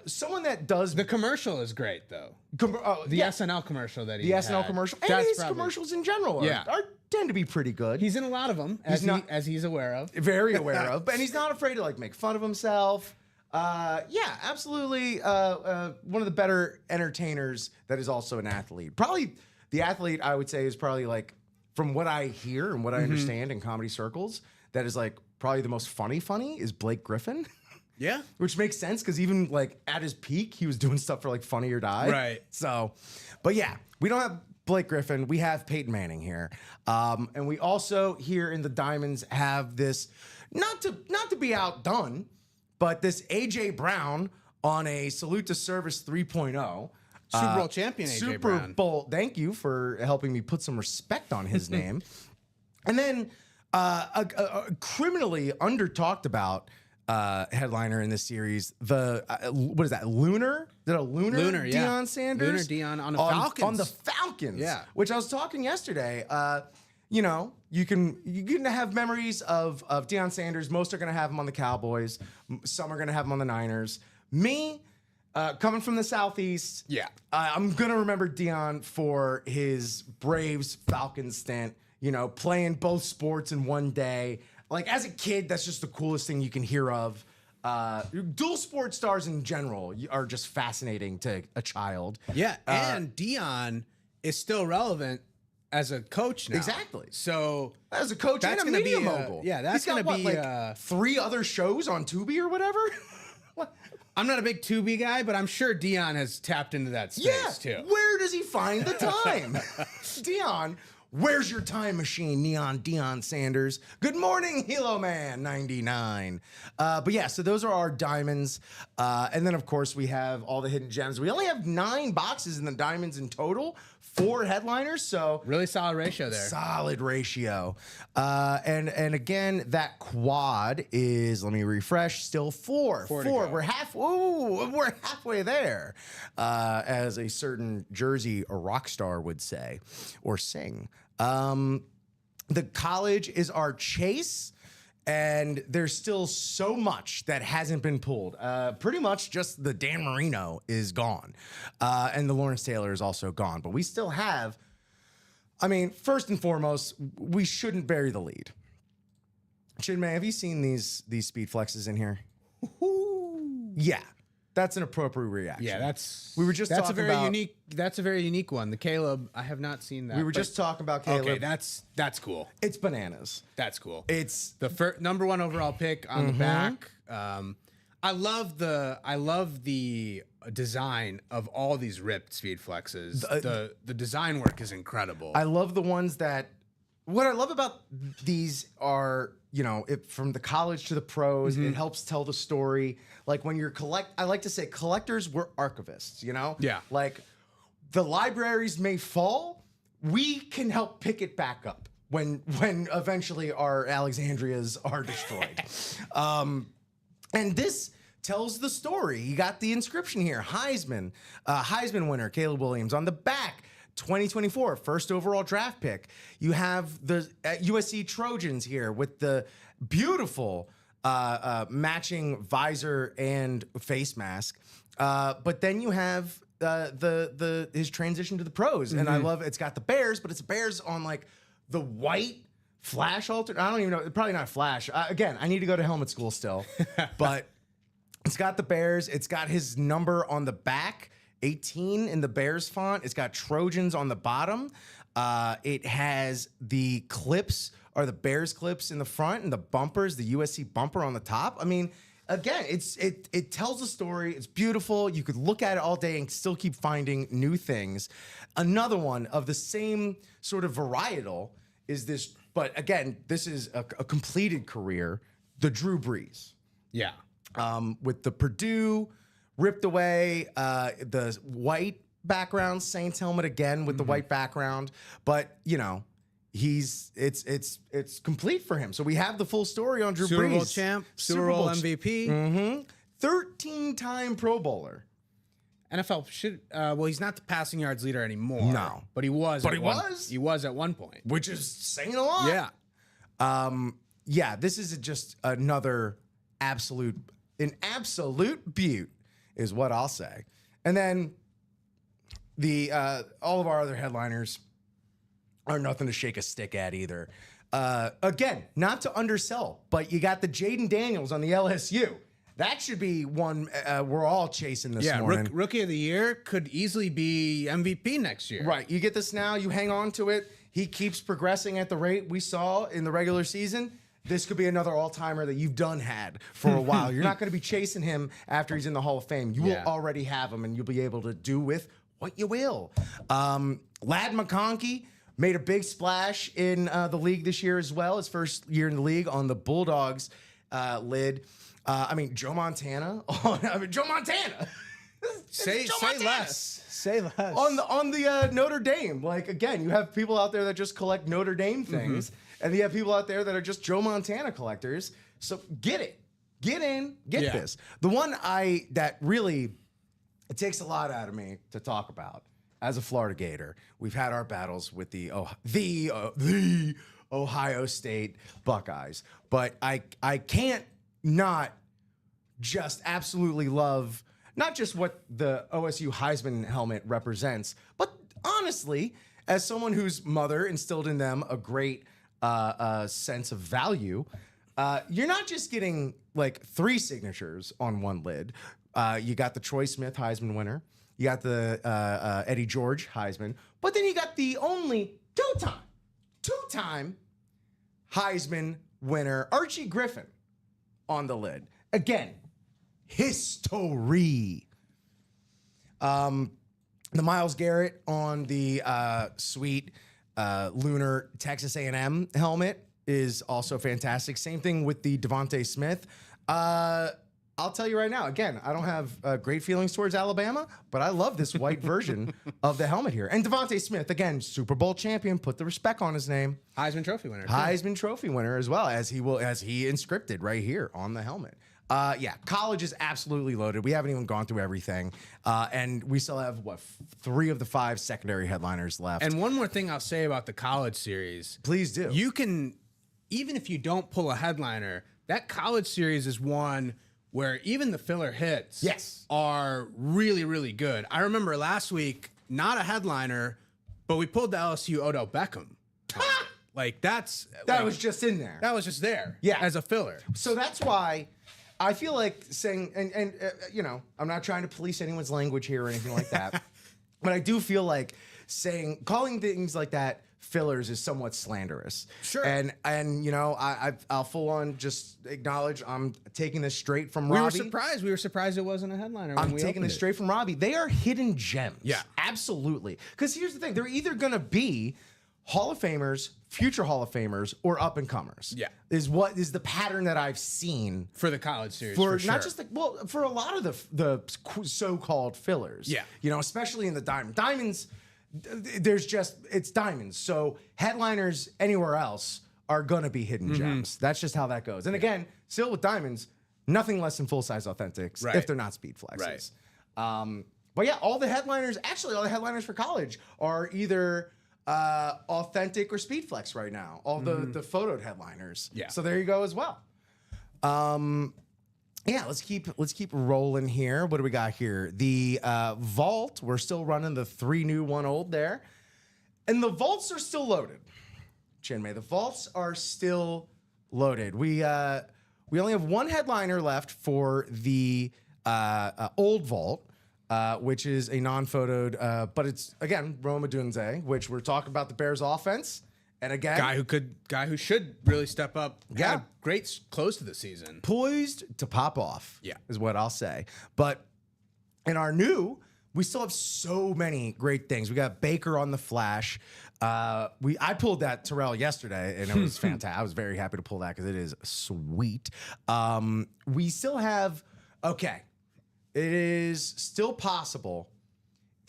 someone that does The commercial is great, though. The yeah, SNL commercial that he the had. SNL commercial, and That's his probably- commercials in general are tend to be pretty good. He's in a lot of them, as he's aware of. Very aware of, and he's not afraid to like make fun of himself. Yeah, absolutely. One of the better entertainers that is also an athlete. Probably the athlete I would say is probably like, from what I hear and what I understand in comedy circles, that is like probably the most funny is Blake Griffin. Yeah. Which makes sense because even like at his peak, he was doing stuff for like Funny or Die. Right. So, but yeah, we don't have Blake Griffin. We have Peyton Manning here. And we also here in the Diamonds have this, not to be outdone, but this AJ Brown on a Salute to Service 3.0. Super Bowl champion AJ Super Brown. Bowl. Thank you for helping me put some respect on his name. And then a criminally under talked about headliner in this series, the what is that? Lunar? Did a Lunar yeah. Deion Sanders? Lunar Deion on the Falcons. On the Falcons. Yeah. Which I was talking yesterday. You know, you can have memories of Deion Sanders. Most are going to have him on the Cowboys. Some are going to have him on the Niners. Me, coming from the Southeast, Yeah. I'm going to remember Deion for his Braves Falcons stint, you know, playing both sports in one day. Like, as a kid, that's just the coolest thing you can hear of. Dual sport stars in general are just fascinating to a child. Yeah, and Deion is still relevant as a coach now. Exactly. So As a coach That's and a gonna media be, mogul. yeah, that's He's got, gonna what, be, like 3 other shows on Tubi or whatever? I'm not a big Tubi guy, but I'm sure Deion has tapped into that space too. Where does he find the time? Deion, where's your time machine, Neon Deion Sanders? Good morning, Hilo Man 99. But yeah, so those are our diamonds. And then, of course, we have all the hidden gems. We only have 9 boxes in the diamonds in total, 4 headliners. So Really solid ratio there. solid ratio. And again, that quad is, let me refresh, still 4. Four to go. We're halfway there, as a certain Jersey rock star would say or sing. The college is our chase. And there's still so much that hasn't been pulled. Pretty much just the Dan Marino is gone. And the Lawrence Taylor is also gone. But we still have, I mean, first and foremost, we shouldn't bury the lead. Chinmay, have you seen these speed flexes in here? Yeah, that's an appropriate reaction. Yeah, that's We were just that's talking a very about- unique. That's a very unique one. The Caleb, I have not seen that. We were but- just talking about Caleb. Okay, that's cool. It's bananas. That's cool. It's The number 1 overall pick on the back. I love the design of all these ripped speed flexes. The design work is incredible. I love the ones that. What I love about these are, from the college to the pros, it helps tell the story. Like when you're I like to say collectors were archivists, Yeah. Like the libraries may fall, we can help pick it back up when eventually our Alexandrias are destroyed. And this tells the story. You got the inscription here, Heisman winner, Caleb Williams on the back. 2024 first overall draft pick. You have the USC Trojans here with the beautiful matching visor and face mask. But then you have his transition to the pros, and I love it's got the Bears, but it's Bears on like the white flash alter. I don't even know. Probably not flash. Again, I need to go to helmet school still, but it's got the Bears. It's got his number on the back. 18 in the Bears font. It's got Trojans on the bottom. It has the clips, or the Bears clips in the front, and the bumpers, the USC bumper on the top. I mean, again, it tells a story. It's beautiful. You could look at it all day and still keep finding new things. Another one of the same sort of varietal is this, but again, this is a completed career, the Drew Brees. yeah. With the Purdue ripped away, the white background, Saints helmet again with the white background, but it's complete for him. So we have the full story on Drew Super Brees. Bowl champ, Super Bowl MVP. 13-time Pro Bowler. NFL should he's not the passing yards leader anymore. No. But he was. But at he one- was? He was at one point. Which is saying a lot. Yeah. This is just another absolute beaut is what I'll say. And then the all of our other headliners are nothing to shake a stick at either. Again, not to undersell, but you got the Jaden Daniels on the LSU. That should be one we're all chasing this morning. Rookie of the year could easily be MVP next year. Right. You get this now, you hang on to it. He keeps progressing at the rate we saw in the regular season. This could be another all-timer that you've had for a while. You're not going to be chasing him after he's in the Hall of Fame. You will already have him, and you'll be able to do with what you will. Ladd McConkey made a big splash in the league this year as well. His first year in the league on the Bulldogs lid. Joe Montana. Joe Montana. Say Montana. less. Say less. On the Notre Dame. Like, again, you have people out there that just collect Notre Dame things, and you have people out there that are just Joe Montana collectors. So get it. Get in. Get this. The one that really, it takes a lot out of me to talk about as a Florida Gator. We've had our battles with the Ohio State Buckeyes, but I can't not just absolutely love not just what the OSU Heisman helmet represents, but honestly, as someone whose mother instilled in them a great sense of value, you're not just getting like 3 signatures on one lid. You got the Troy Smith Heisman winner. You got the Eddie George Heisman. But then you got the only two-time Heisman winner, Archie Griffin, on the lid. Again, history. The Myles Garrett on the sweet lunar Texas A&M helmet is also fantastic. Same thing with the Devontae Smith. I'll tell you right now, again, I don't have great feelings towards Alabama, but I love this white version of the helmet here. And Devontae Smith, again, Super Bowl champion, put the respect on his name. Heisman Trophy winner. Heisman Trophy winner as well, as he inscripted right here on the helmet. College is absolutely loaded. We haven't even gone through everything. And we still have, 3 of the 5 secondary headliners left. And one more thing I'll say about the college series. Please do. You can, even if you don't pull a headliner, that college series is one where even the filler hits are really, really good. I remember last week, not a headliner, but we pulled the LSU Odell Beckham. Like that was just in there. That was just there. Yeah. As a filler. So that's why I feel like saying, and you know, I'm not trying to police anyone's language here or anything like that, but I do feel like calling things like that fillers is somewhat slanderous. Sure. And you know, I'll full on just acknowledge I'm taking this straight from Robbie. We were surprised it wasn't a headliner. When I'm taking this straight from Robbie. They are hidden gems. Yeah. Absolutely. Because here's the thing. They're either going to be Hall of Famers, future Hall of Famers, or up and comers. Yeah. Is what is the pattern that I've seen for the college series. for For not sure. just for a lot of the so-called fillers. Yeah. You know, especially in the diamonds, it's diamonds. So headliners anywhere else are gonna be hidden gems. That's just how that goes. And again, still with diamonds, nothing less than full-size authentics Right. if they're not speed flexes. But yeah, all the headliners for college are either authentic or speed flex right now. All the photoed headliners. Yeah. So there you go as well. Yeah, let's keep rolling here. What do we got here? The vault. We're still running the 3 new, 1 old there, and the vaults are still loaded. Chinmay, the vaults are still loaded. We only have 1 headliner left for the old vault, which is a non-photoed, but it's again Rome Odunze, which we're talking about the Bears offense. And again, guy who should really step up. Yeah. Had a great close to the season. poised to pop off. Yeah. Is what I'll say. But in our new, we still have so many great things. We got Baker on the flash. I pulled that Terrell yesterday, and it was fantastic. I was very happy to pull that because it is sweet. We still have it is still possible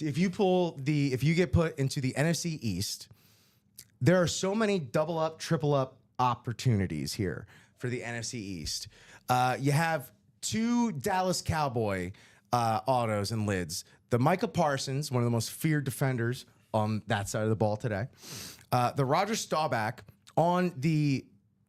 if you get put into the NFC East. There are so many double up, triple up opportunities here for the NFC East. You have 2 Dallas Cowboy autos and lids. The Micah Parsons, one of the most feared defenders on that side of the ball today. The Roger Staubach on the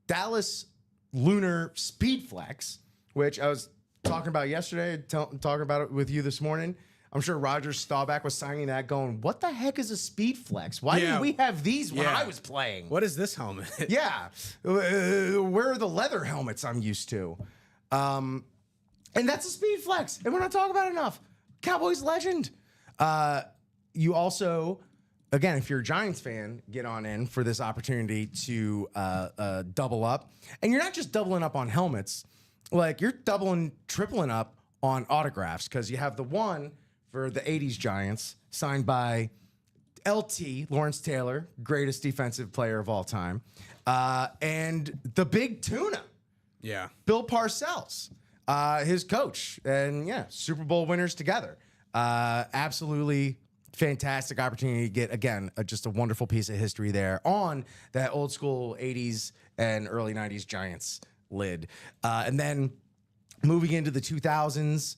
Dallas Lunar Speed Flex, which I was talking about yesterday, talking about it with you this morning. I'm sure Roger Staubach was signing that going, what the heck is a speed flex? Why didn't we have these when I was playing? What is this helmet? Yeah. Where are the leather helmets I'm used to? And that's a speed flex. And we're not talking about it enough. Cowboys legend. You also, again, if you're a Giants fan, get on in for this opportunity to double up. And you're not just doubling up on helmets. Like, you're tripling up on autographs because you have the one for the 80s Giants, signed by LT, Lawrence Taylor, greatest defensive player of all time, and the big tuna, Yeah. Bill Parcells, his coach, and yeah, Super Bowl winners together. Absolutely fantastic opportunity to get, again, just a wonderful piece of history there on that old school 80s and early 90s Giants lid. And then moving into the 2000s,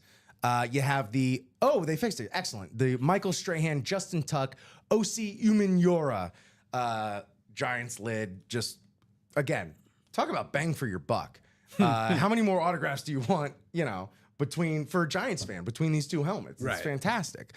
you have they fixed it. Excellent. The Michael Strahan, Justin Tuck, O.C. Umenyiora Giants lid. Just, again, talk about bang for your buck. How many more autographs do you want, for a Giants fan, between these 2 helmets? It's Right. fantastic.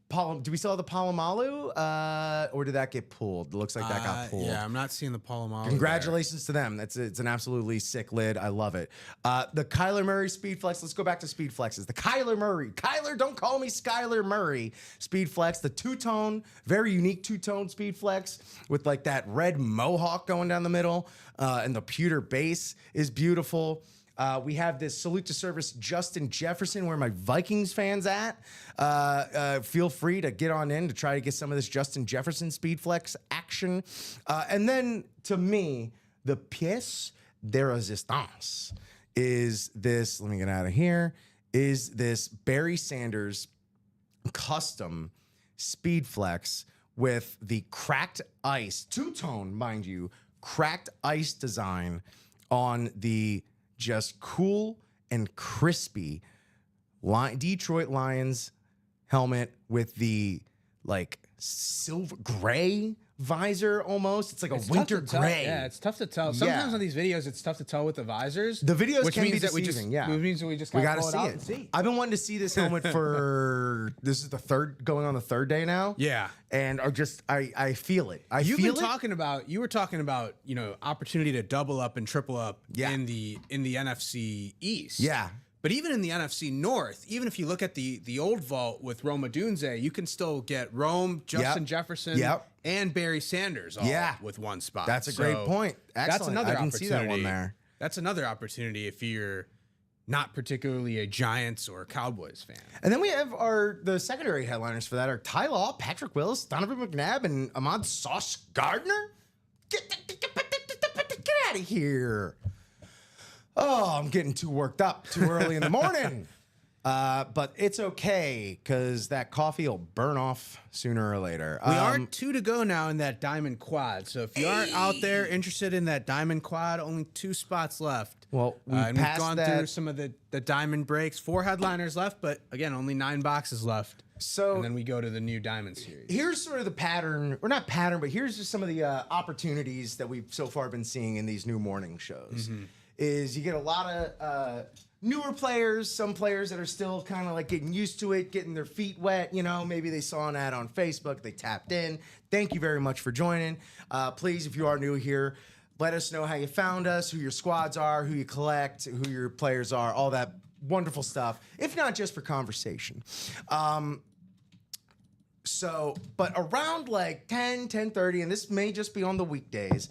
Do we still have the Palomalu, or did that get pulled? It looks like that got pulled. Yeah, I'm not seeing the Palomalo. Congratulations to them. It's an absolutely sick lid. I love it. The Kyler Murray Speed Flex. Let's go back to Speed Flexes. The Kyler Murray. Kyler, don't call me Skyler Murray. Speed Flex. The two-tone, very unique two-tone Speed Flex with like that red mohawk going down the middle. And the pewter base is beautiful. We have this salute to service Justin Jefferson. Where are my Vikings fans at? Feel free to get on in to try to get some of this Justin Jefferson Speed Flex action. And then, to me, the pièce de résistance is this. Let me get out of here. Is this Barry Sanders custom Speed Flex with the cracked ice, two-tone, mind you, cracked ice design on the just cool and crispy Detroit Lions helmet with the like silver gray visor almost. It's like It's a winter tough to tell. gray. Yeah, it's tough to tell. Sometimes on these videos, it's tough to tell with the visors. The videos which can means be that deceiving, yeah. Which means that we just We gotta got to pull see it out it. and see. I've been wanting to see this helmet for this is the third going on the third day now. Yeah. And I feel it. You were feel talking about, opportunity to double up and triple up Yeah. in the NFC East. Yeah. But even in the NFC North, even if you look at the old vault with Rome Odunze, you can still get Rome, Justin Jefferson, Yep. and Barry Sanders all with one spot. That's a great point. That's Excellent. another I didn't opportunity. see that one there. That's another opportunity if you're not particularly a Giants or Cowboys fan. And then we have the secondary headliners for that are Ty Law, Patrick Willis, Donovan McNabb, and Ahmad Sauce Gardner. Get out of here. Oh, I'm getting too worked up too early in the morning. But it's okay because that coffee will burn off sooner or later. We are 2 to go now in that Diamond Quad. So if you aren't out there interested in that Diamond Quad, only 2 spots left. Well, and we've passed gone that. through some of the Diamond breaks. 4 headliners left, but again, only 9 boxes left. So And then we go to the new Diamond series. here's sort of the pattern, or not pattern, but here's just some of the opportunities that we've so far been seeing in these new morning shows. Is you get a lot of newer players, some players that are still kind of like getting used to it, getting their feet wet. Maybe they saw an ad on Facebook, they tapped in. Thank you very much for joining. Please, if you are new here, let us know how you found us, who your squads are, who you collect, who your players are, all that wonderful stuff, if not just for conversation. But around like 10:30, and this may just be on the weekdays,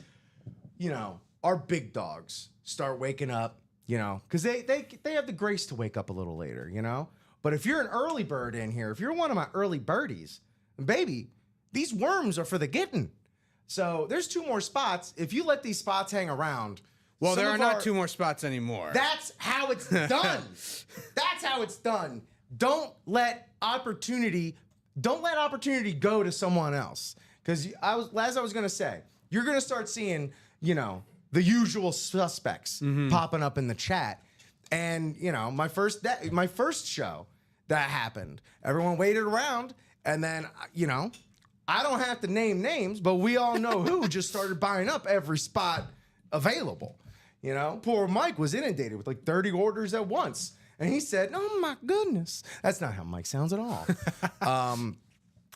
our big dogs start waking up, because they have the grace to wake up a little later, But if you're an early bird in here, if you're one of my early birdies, baby, these worms are for the getting. So there's 2 more spots. If you let these spots hang around, Well, some there are of not 2 more spots anymore. That's how it's done. That's how it's done. Don't let opportunity go to someone else. Because as I was gonna say, you're gonna start seeing, the usual suspects popping up in the chat. And my first show that happened, everyone waited around, and then I don't have to name names, but we all know who just started buying up every spot available. Poor Mike was inundated with like 30 orders at once. And he said, "Oh my goodness." That's not how Mike sounds at all.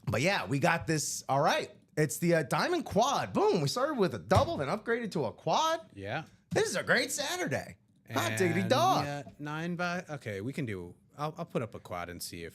But yeah, we got this. All right. It's the Diamond Quad. Boom. We started with a double, then upgraded to a quad. Yeah. This is a great Saturday. Hot diggity And, dog. yeah, 9 by. Okay, we can do. I'll put up a quad and see if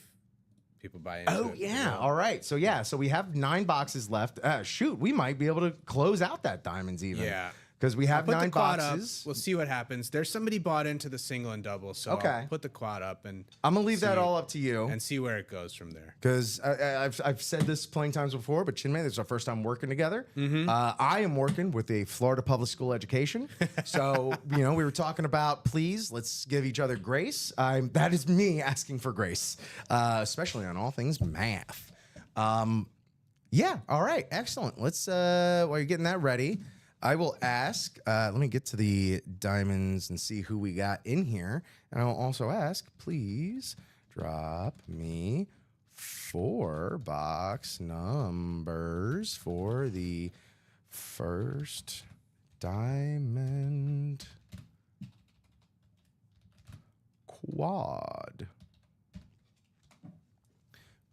people buy into it. Oh, yeah. All right. So we have 9 boxes left. Shoot, we might be able to close out that diamonds even. Yeah. Because we have Put 9 the quad boxes. up. We'll see what happens. There's somebody bought into the single and double, so Okay. I'll put the quad up and I'm going to leave that see- all up to you. and see where it goes from there. Because I've said this plenty times before, but Chinmay, this is our first time working together. I am working with a Florida public school education. So, we were talking about, please, let's give each other grace. That is me asking for grace, especially on all things math. Yeah, all right, excellent. Let's, while you're getting that ready, I will ask, let me get to the diamonds and see who we got in here. And I will also ask, please drop me 4 box numbers for the first diamond quad.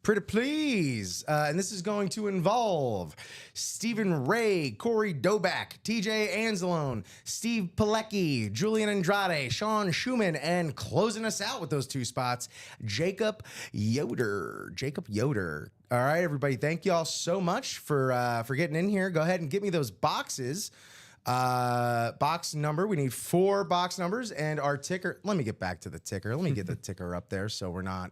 Pretty please. And this is going to involve Stephen Ray, Corey Doback, TJ Anzalone, Steve Pilecki, Julian Andrade, Sean Schumann, and closing us out with those 2 spots, Jacob Yoder. All right, everybody. Thank y'all so much for getting in here. Go ahead and get me those boxes. Box number. We need 4 box numbers and our ticker. Let me get back to the ticker. Let me get the ticker up there so we're not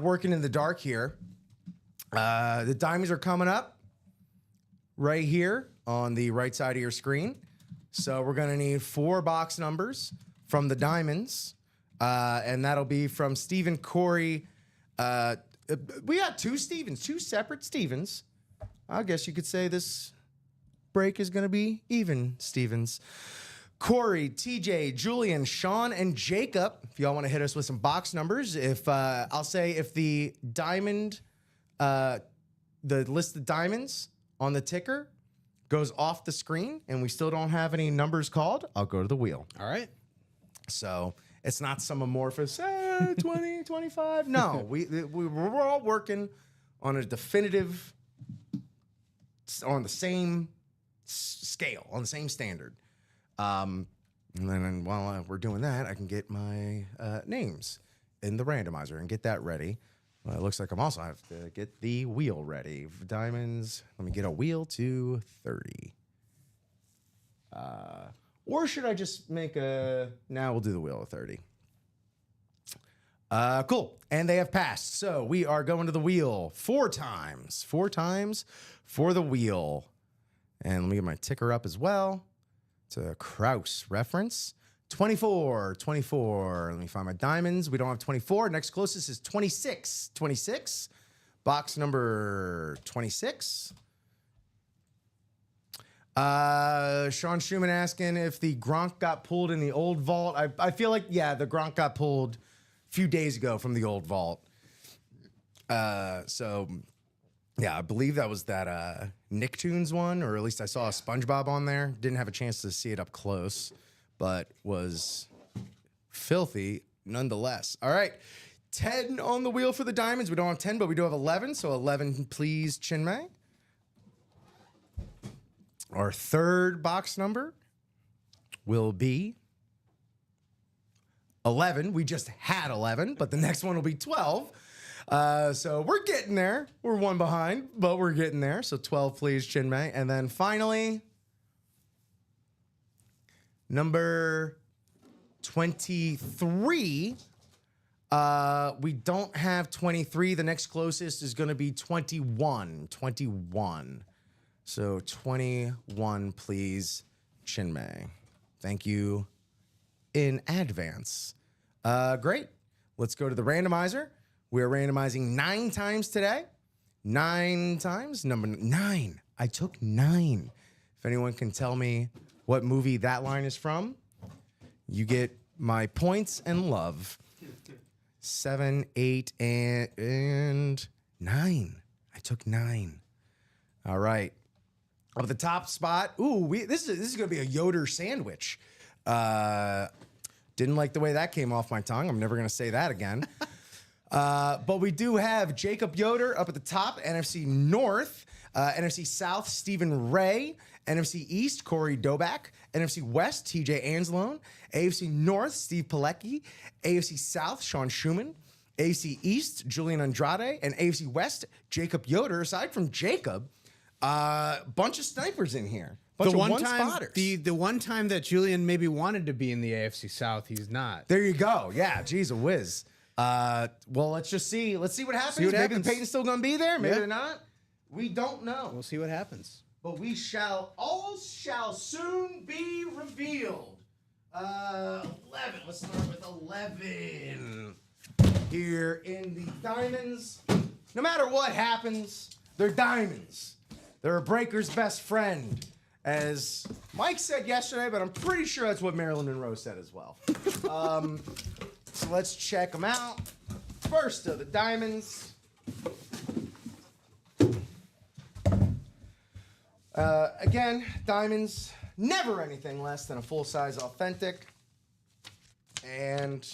working in the dark here. The diamonds are coming up right here on the right side of your screen. So we're going to need 4 box numbers from the diamonds. And that'll be from Stephen, Corey. We got 2 Stevens, 2 separate Stevens. I guess you could say this break is going to be even Stevens. Corey, TJ, Julian, Sean, and Jacob. If y'all want to hit us with some box numbers, if I'll say if the diamond the list of diamonds on the ticker goes off the screen and we still don't have any numbers called, I'll go to the wheel. All right. So it's not some amorphous 20, 25. No, we're all working on a definitive, on the same scale, on the same standard. And then while we're doing that, I can get my names in the randomizer and get that ready. Well, it looks like I'm also have to get the wheel ready. Diamonds, let me get a wheel to 30. Or should I just make a... Now we'll do the wheel of 30. Cool. And they have passed. So we are going to the wheel 4 times. 4 times for the wheel. And let me get my ticker up as well. It's a Kraus reference. 24. Let me find my diamonds. We don't have 24. Next closest is 26. 26. Box number 26. Sean Schumann asking if the Gronk got pulled in the old vault. I feel like, yeah, the Gronk got pulled a few days ago from the old vault. So, yeah, I believe that was that Nicktoons one, or at least I saw a SpongeBob on there. Didn't have a chance to see it up close, but was filthy nonetheless. All right, 10 on the wheel for the diamonds. We don't have 10, but we do have 11. So 11, please, Chinmay. Our third box number will be 11. We just had 11, but the next one will be 12. So we're getting there. We're one behind, but we're getting there. So 12, please, Chinmay. And then finally, number 23. We don't have 23. The next closest is going to be 21. 21. So 21, please, Chinmay. Thank you in advance. Great. Let's go to the randomizer. We're randomizing 9 times today. 9 times. Number 9. I took 9. If anyone can tell me what movie that line is from, you get my points and love. 7, 8, and 9. I took 9. All right. Up at the top spot. Ooh, this is going to be a Yoder sandwich. Didn't like the way that came off my tongue. I'm never going to say that again. But we do have Jacob Yoder up at the top, NFC North, NFC South, Stephen Ray, NFC East, Corey Doback, NFC West, TJ Anslone, AFC North, Steve Pilecki, AFC South, Sean Schumann, AFC East, Julian Andrade, and AFC West, Jacob Yoder. Aside from Jacob, bunch of snipers in here. Bunch of one-spotters. The one time that Julian maybe wanted to be in the AFC South, he's not. There you go. Yeah, geez, a whiz. Well, let's just see. Let's see what happens. Maybe the Peyton's still going to be there. Maybe they're not. We don't know. We'll see what happens. But all shall soon be revealed. 11. Let's start with 11. Here in the diamonds. No matter what happens, they're diamonds. They're a breaker's best friend. As Mike said yesterday, but I'm pretty sure that's what Marilyn Monroe said as well. So let's check them out. First of the diamonds. Again, diamonds, never anything less than a full-size authentic. And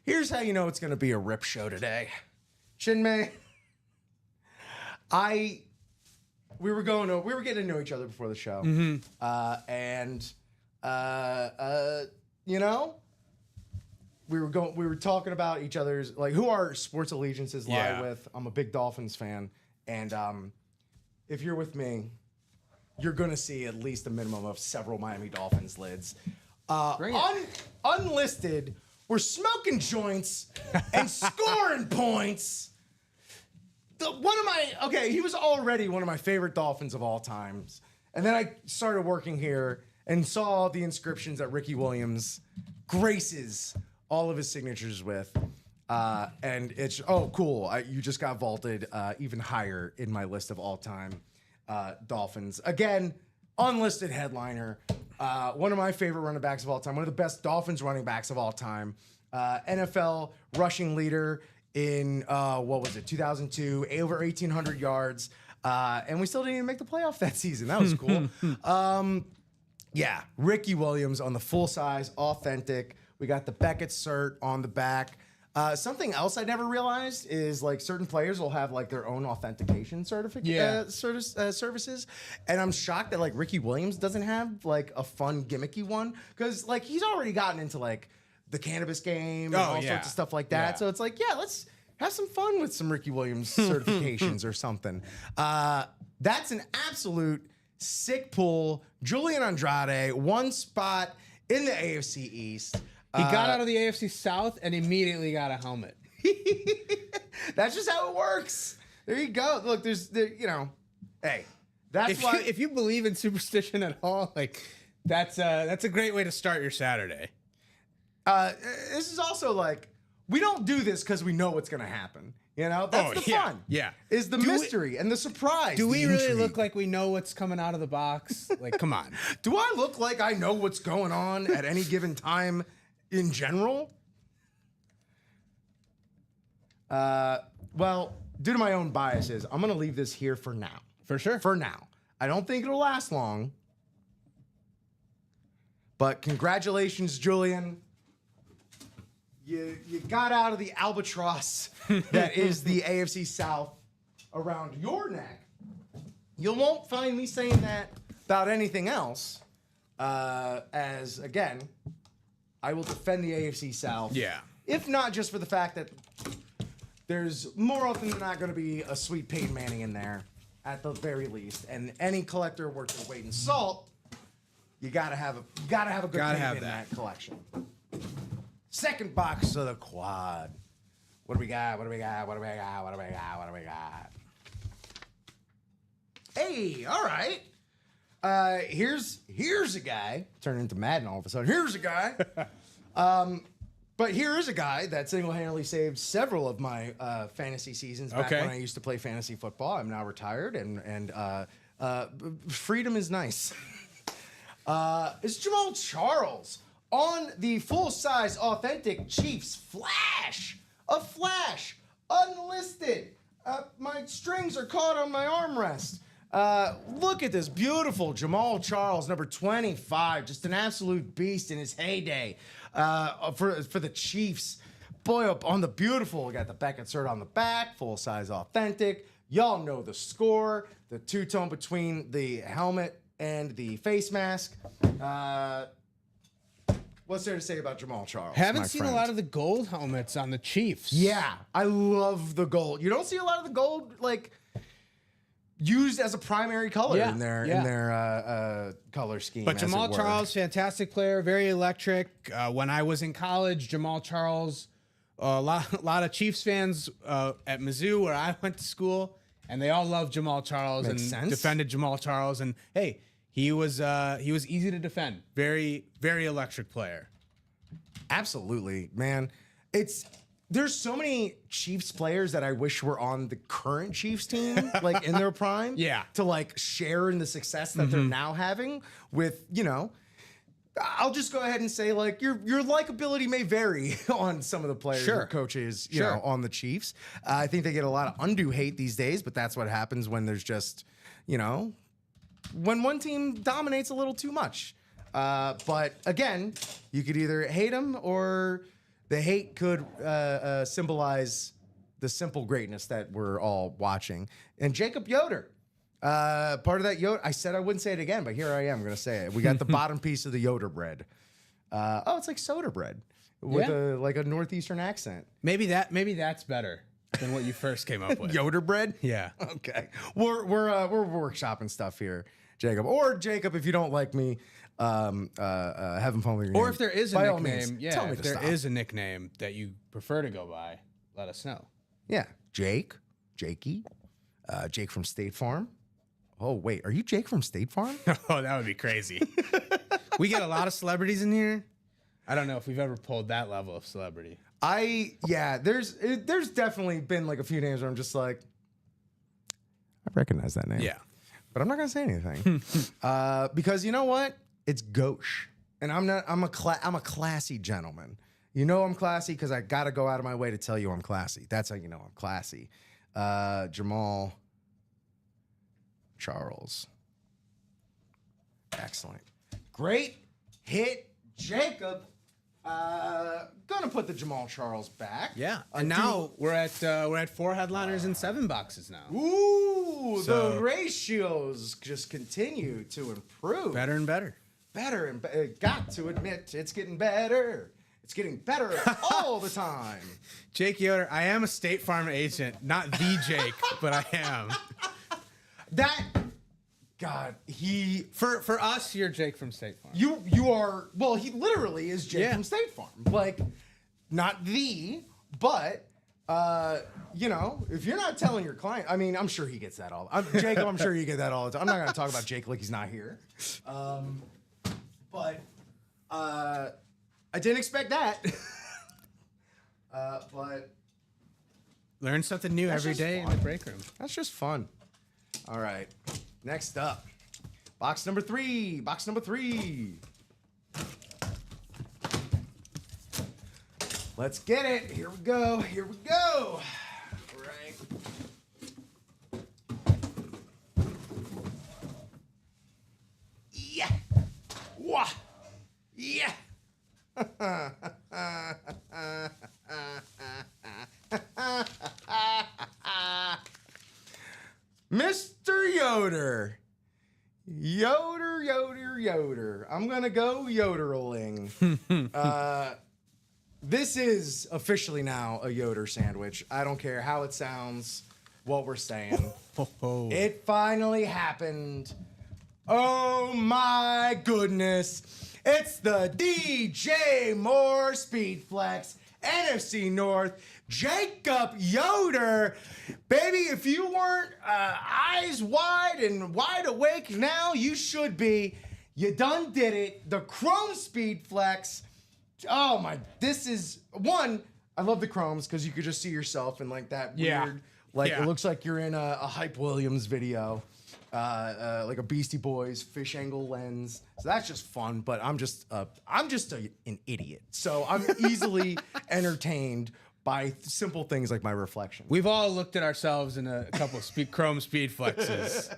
here's how you know it's going to be a rip show today. Chinmay, we were getting to know each other before the show. Mm-hmm. We were talking about each other's, like, who our sports allegiances lie with. I'm a big Dolphins fan. And if you're with me, you're going to see at least a minimum of several Miami Dolphins lids. Unlisted, we're smoking joints and scoring points. He was already one of my favorite Dolphins of all times. And then I started working here and saw the inscriptions that Ricky Williams graces all of his signatures with. And it's, cool. You just got vaulted even higher in my list of all-time Dolphins. Again, unlisted headliner. One of my favorite running backs of all time. One of the best Dolphins running backs of all time. NFL rushing leader in what was it, 2002, over 1,800 yards, and we still didn't even make the playoff that season. That was cool. Yeah, Ricky Williams on the full size, authentic. We got the Beckett cert on the back. Something else I never realized is like certain players will have like their own authentication services, and I'm shocked that like Ricky Williams doesn't have like a fun gimmicky one because like he's already gotten into like the cannabis game and all sorts of stuff like that. Yeah. So it's like, yeah, let's have some fun with some Ricky Williams certifications or something. That's an absolute sick pull. Julian Andrade, one spot in the AFC East. He got out of the AFC South and immediately got a helmet. That's just how it works. There you go. Look, hey, that's why. If you believe in superstition at all, like that's a great way to start your Saturday. This is also like we don't do this because we know what's going to happen. You know, that's the fun. Yeah, is the mystery and the surprise. Do we the really intrigue. look like we know what's coming out of the box? Like, come on. Do I look like I know what's going on at any given time in general? Well, due to my own biases, I'm going to leave this here for now. For sure. For now. I don't think it'll last long. But congratulations, Julian. You got out of the albatross that is the AFC South around your neck. You won't find me saying that about anything else. As, again, I will defend the AFC South. Yeah. If not just for the fact that there's more often than not going to be a sweet Peyton Manning in there, at the very least. And any collector worth their weight in salt, you gotta have a good Peyton in that collection. Second box of the quad. What do we got? Hey, all right. Here's a guy. Turned into Madden all of a sudden. Here's a guy. But here is a guy that single-handedly saved several of my fantasy seasons back when I used to play fantasy football. I'm now retired, and freedom is nice. It's Jamal Charles on the full-size, authentic Chiefs Flash. A Flash, unlisted. My strings are caught on my armrest. Look at this beautiful Jamal Charles, number 25, just an absolute beast in his heyday for the Chiefs. Boy, up on the beautiful, we got the Beckett cert on the back, full-size authentic. Y'all know the score, the two-tone between the helmet and the face mask. What's there to say about Jamal Charles? Haven't seen a lot of the gold helmets on the Chiefs. Yeah, I love the gold. You don't see a lot of the gold, like, used as a primary color in their color scheme. But Jamal Charles, fantastic player, very electric. When I was in college, Jamal Charles, a lot of Chiefs fans at Mizzou, where I went to school, and they all loved Jamal Charles defended Jamal Charles. And hey, he was easy to defend. Very, very electric player. Absolutely, man. There's so many Chiefs players that I wish were on the current Chiefs team, like in their prime. Yeah. To like share in the success that they're now having with, I'll just go ahead and say like your likability may vary on some of the players or coaches, you know, on the Chiefs. I think they get a lot of undue hate these days, but that's what happens when there's just, when one team dominates a little too much. But again, you could either hate them or the hate could symbolize the simple greatness that we're all watching. And Jacob Yoder, part of that Yoder, I said I wouldn't say it again, but here I am going to say it. We got the bottom piece of the Yoder bread. It's like soda bread with a northeastern accent. Maybe that's better than what you first came up with. Yoder bread? Yeah. Okay. We're workshopping stuff here, Jacob. Or Jacob, if you don't like me, have him phone me your name. Or if there is a By all means, nickname, tell me if to there stop. is a nickname that you prefer to go by, let us know. Yeah. Jakey, Jake from State Farm. Oh, wait, are you Jake from State Farm? Oh, that would be crazy. We get a lot of celebrities in here. I don't know if we've ever pulled that level of celebrity. There's definitely been like a few names where I'm just like, I recognize that name. Yeah. But I'm not gonna say anything because you know what? It's gauche, and I'm a classy gentleman. You know I'm classy because I got to go out of my way to tell you I'm classy. That's how you know I'm classy. Jamal Charles. Excellent. Great hit, Jacob. Gonna put the Jamal Charles back. Yeah, and now we're at 4 headliners and 7 boxes now. Ooh, So- the ratios just continue to improve. Better and better. Better and got to admit, it's getting better. It's getting better all the time. Jake Yoder, I am a State Farm agent, not the Jake, but I am. God, For us, you're Jake from State Farm. you are, well, he literally is Jake Yeah. from State Farm. Like, not but, you know, if you're not telling your client, I mean, I'm sure he gets that all. Jacob, I'm sure you get that all the time. I'm not going to talk about Jake like he's not here. But I didn't expect that. But Learn something new every just day in fun. the break room. that's just fun. All right. Next up, box number 3. Box number 3. Let's get it. Here we go. Here we go. All right. Yeah. Wah. Yeah. Mr. Yoder. Yoder. I'm going to go yodeling. This is officially now a Yoder sandwich. I don't care how it sounds, what we're saying. It finally happened. Oh my goodness. It's the DJ Moore Speedflex NFC North Jacob Yoder. Baby, if you weren't eyes wide and wide awake now, you should be. You done did it. The Chrome Speedflex. Oh my, this is one. I love the chromes because you could just see yourself in like that weird, it looks like you're in a Hype Williams video, like a Beastie Boys fish angle lens. So that's just fun. But I'm just an idiot. So I'm easily entertained by simple things like my reflection. We've all looked at ourselves in a couple of Chrome Speed Flexes.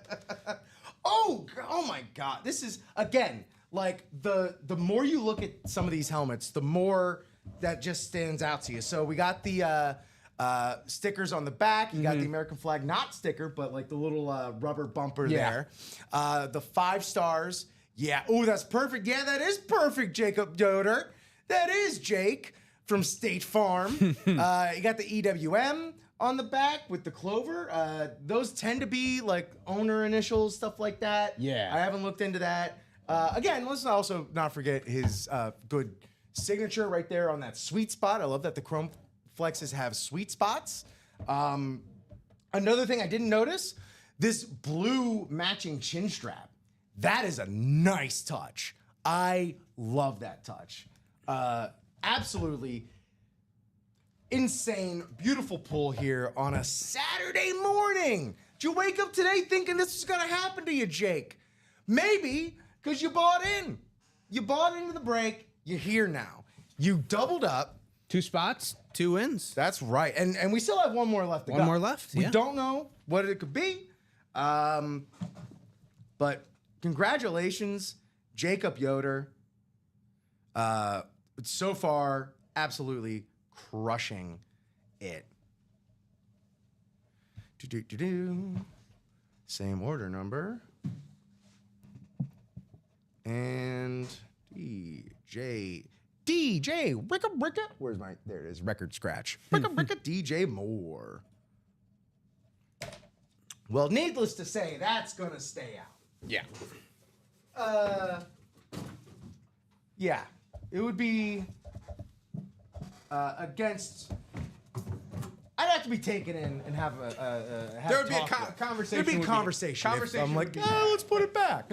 Oh my God. This is, again, like the more you look at some of these helmets, the more that just stands out to you. So we got the stickers on the back. You got the American flag, not sticker, but like the little rubber bumper there. The 5 stars. Yeah. Oh, that's perfect. Yeah, that is perfect, Jacob Yoder. That is Jake from State Farm. You got the EWM on the back with the clover. Those tend to be like owner initials, stuff like that. Yeah. I haven't looked into that. Again, let's also not forget his good signature right there on that sweet spot. I love that the Chrome Flexes have sweet spots. Another thing I didn't notice, this blue matching chin strap. That is a nice touch. I love that touch. Absolutely insane, beautiful pull here on a Saturday morning. Did you wake up today thinking this was gonna happen to you, Jake? Maybe, because you bought in. You bought into the break. You're here now. You doubled up. 2 spots, 2 wins. That's right. And we still have one more left to go. One more left, We yeah. don't know what it could be. But congratulations, Jacob Yoder. So far, absolutely crushing it. Same order number. And DJ Ricka. Where's my, there it is, record scratch. Ricka DJ Moore. Well, needless to say, that's gonna stay out. Yeah. Yeah, it would be against. I'd have to be taken in and have a. There would be a conversation. There'd be a would conversation. Conversation. I'm like, would be yeah, let's put it back.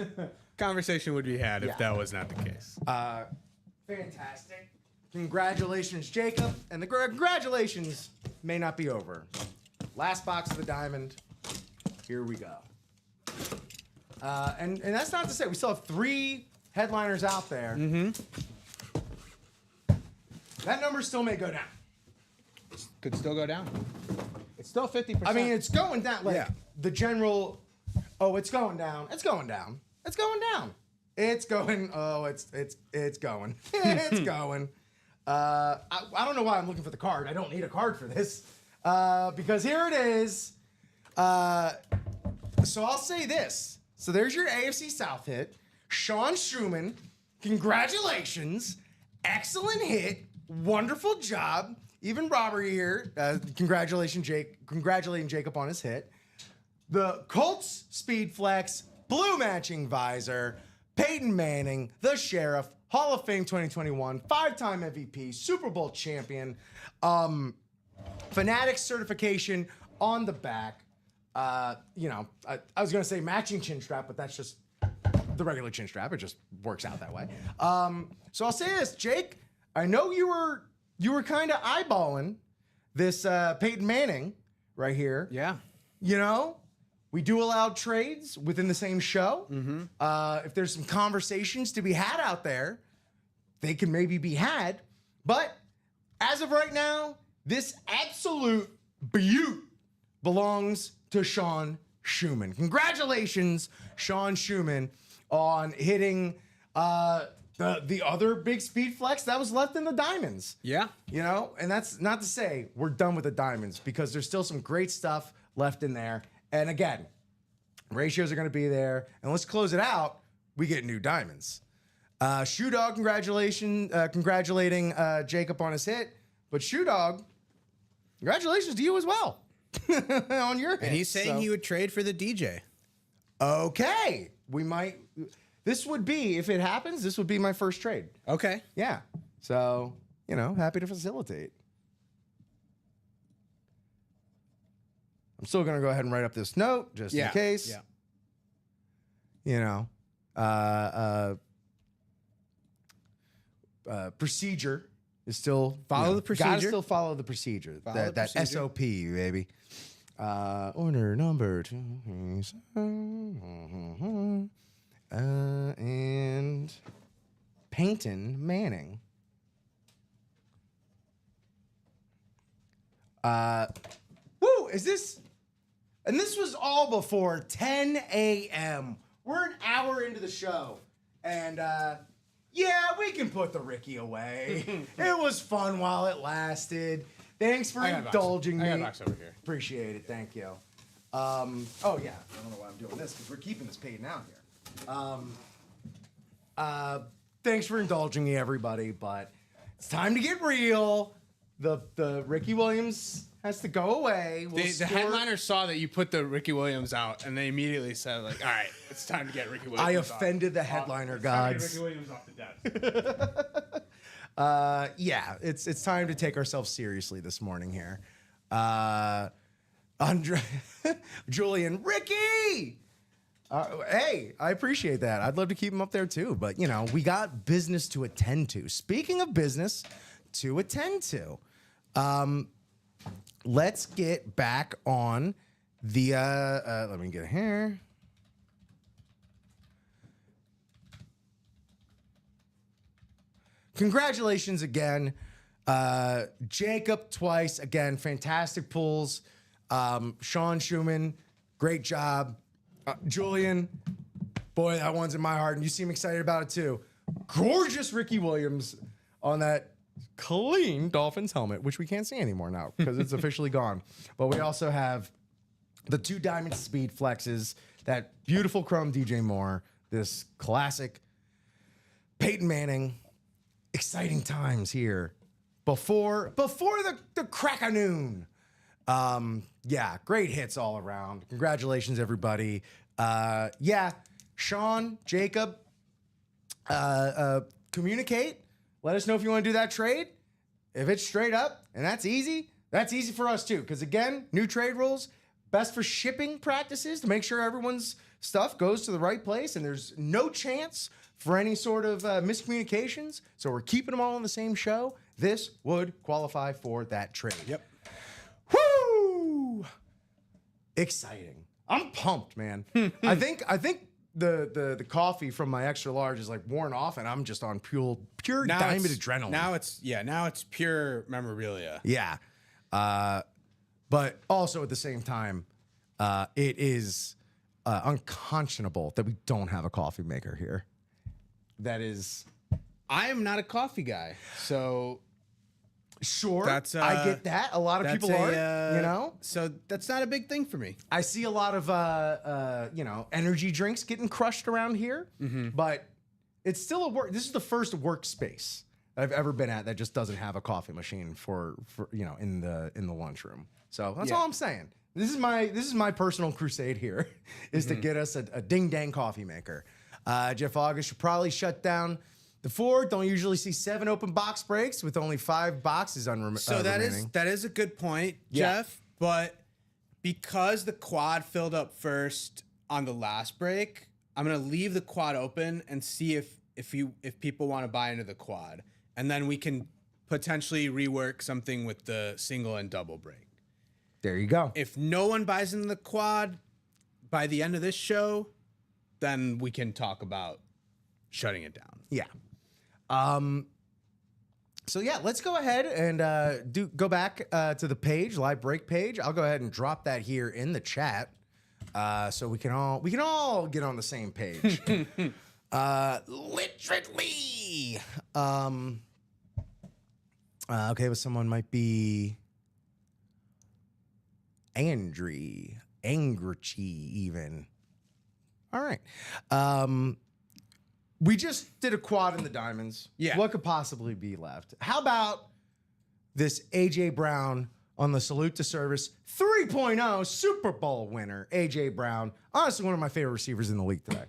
Conversation would be had Yeah. if that was not the case. Fantastic. Congratulations, Jacob. And the congratulations may not be over. Last box of the diamond. Here we go. And that's not to say we still have 3 headliners out there. that number still may go down. Could still go down. It's still 50%. I mean, it's going down. Like Yeah. the general. Oh, it's going down. It's going down. It's going down. It's going. Oh, it's going. It's going. I don't know why I'm looking for the card. I don't need a card for this because here it is. So I'll say this. So there's your AFC South hit. Sean Schumann, congratulations. Excellent hit. Wonderful job. Even Robert here, congratulating Jacob on his hit. The Colts Speed Flex, blue matching visor, Peyton Manning, the Sheriff, Hall of Fame 2021, 5-time MVP, Super Bowl champion, Fanatics certification on the back. I was going to say matching chin strap, but that's just the regular chin strap. It just works out that way. So I'll say this, Jake, I know you were kind of eyeballing this Peyton Manning right here. Yeah. You know, we do allow trades within the same show. If there's some conversations to be had out there, they can maybe be had. But as of right now, this absolute beaut belongs to Sean Schumann. Congratulations, Sean Schumann, on hitting the other big speed flex that was left in the diamonds. Yeah. You know, and that's not to say we're done with the diamonds because there's still some great stuff left in there. And again, ratios are going to be there. And let's close it out. We get new diamonds. Shoe Dog, congratulating Jacob on his hit. But Shoe Dog, congratulations to you as well on your hit. And he's saying he would trade for the DJ. Okay. We might. This would be, if it happens, this would be my first trade. Okay. Yeah. So, happy to facilitate. I'm still going to go ahead and write up this note just in case. Yeah. Procedure is still Follow the procedure. Gotta still follow the procedure. That SOP, baby. Order number 2. And Peyton Manning. Woo! Is this? And this was all before 10 a.m. We're an hour into the show, and yeah, we can put the Ricky away. It was fun while it lasted. Thanks for indulging me. I got a box over here. Appreciate it. Thank you. Oh yeah, I don't know why I'm doing this because we're keeping this Peyton out here. Thanks for indulging me, everybody. But it's time to get real. The Ricky Williams has to go away. The headliner saw that you put the Ricky Williams out, and they immediately said, like, all right, it's time to get Ricky Williams I offended the headliner gods. Ricky Williams off the desk. Yeah, it's time to take ourselves seriously this morning here. Julian, Ricky! Hey, I appreciate that. I'd love to keep him up there too, but we got business to attend to. Speaking of business to attend to, let's get back on the. Let me get it here. Congratulations again, Jacob twice again. Fantastic pulls. Sean Schumann, great job. Julian, boy, that one's in my heart, and you seem excited about it too. Gorgeous Ricky Williams on that clean Dolphins helmet, which we can't see anymore now because it's officially gone. But we also have the 2 diamond speed flexes, that beautiful chrome DJ Moore, this classic Peyton Manning. Exciting times here before the crack of noon. Yeah, great hits all around. Congratulations, everybody. Yeah, Sean, Jacob, communicate. Let us know if you want to do that trade. If it's straight up and that's easy for us too. Because again, new trade rules, best for shipping practices to make sure everyone's stuff goes to the right place and there's no chance for any sort of miscommunications. So we're keeping them all on the same show. This would qualify for that trade. Yep. Woo! Exciting. I'm pumped, man. I think the coffee from my extra large is like worn off, and I'm just on pure diamond adrenaline. Now it's pure memorabilia. Yeah. But also at the same time, it is unconscionable that we don't have a coffee maker here. That is... I am not a coffee guy, so Sure, that's I get that. A lot of people are, you know? So that's not a big thing for me. I see a lot of, energy drinks getting crushed around here, but it's still a work. This is the first workspace I've ever been at that just doesn't have a coffee machine for in the lunchroom. So that's all I'm saying. This is my personal crusade here, is to get us a ding dang coffee maker. Jeff August should probably shut down the Ford. Don't usually see 7 open box breaks with only 5 boxes remaining. So that is a good point, Jeff. But because the quad filled up first on the last break, I'm gonna leave the quad open and see if people want to buy into the quad, and then we can potentially rework something with the single and double break. There you go. If no one buys into the quad by the end of this show, then we can talk about shutting it down. Yeah. So yeah, let's go ahead and go back to the page, live break page. I'll go ahead and drop that here in the chat, so we can all get on the same page. Literally. Okay, but someone might be Angry even. All right. We just did a quad in the diamonds. Yeah. What could possibly be left? How about this A.J. Brown on the Salute to Service 3.0 Super Bowl winner, A.J. Brown. Honestly, one of my favorite receivers in the league today.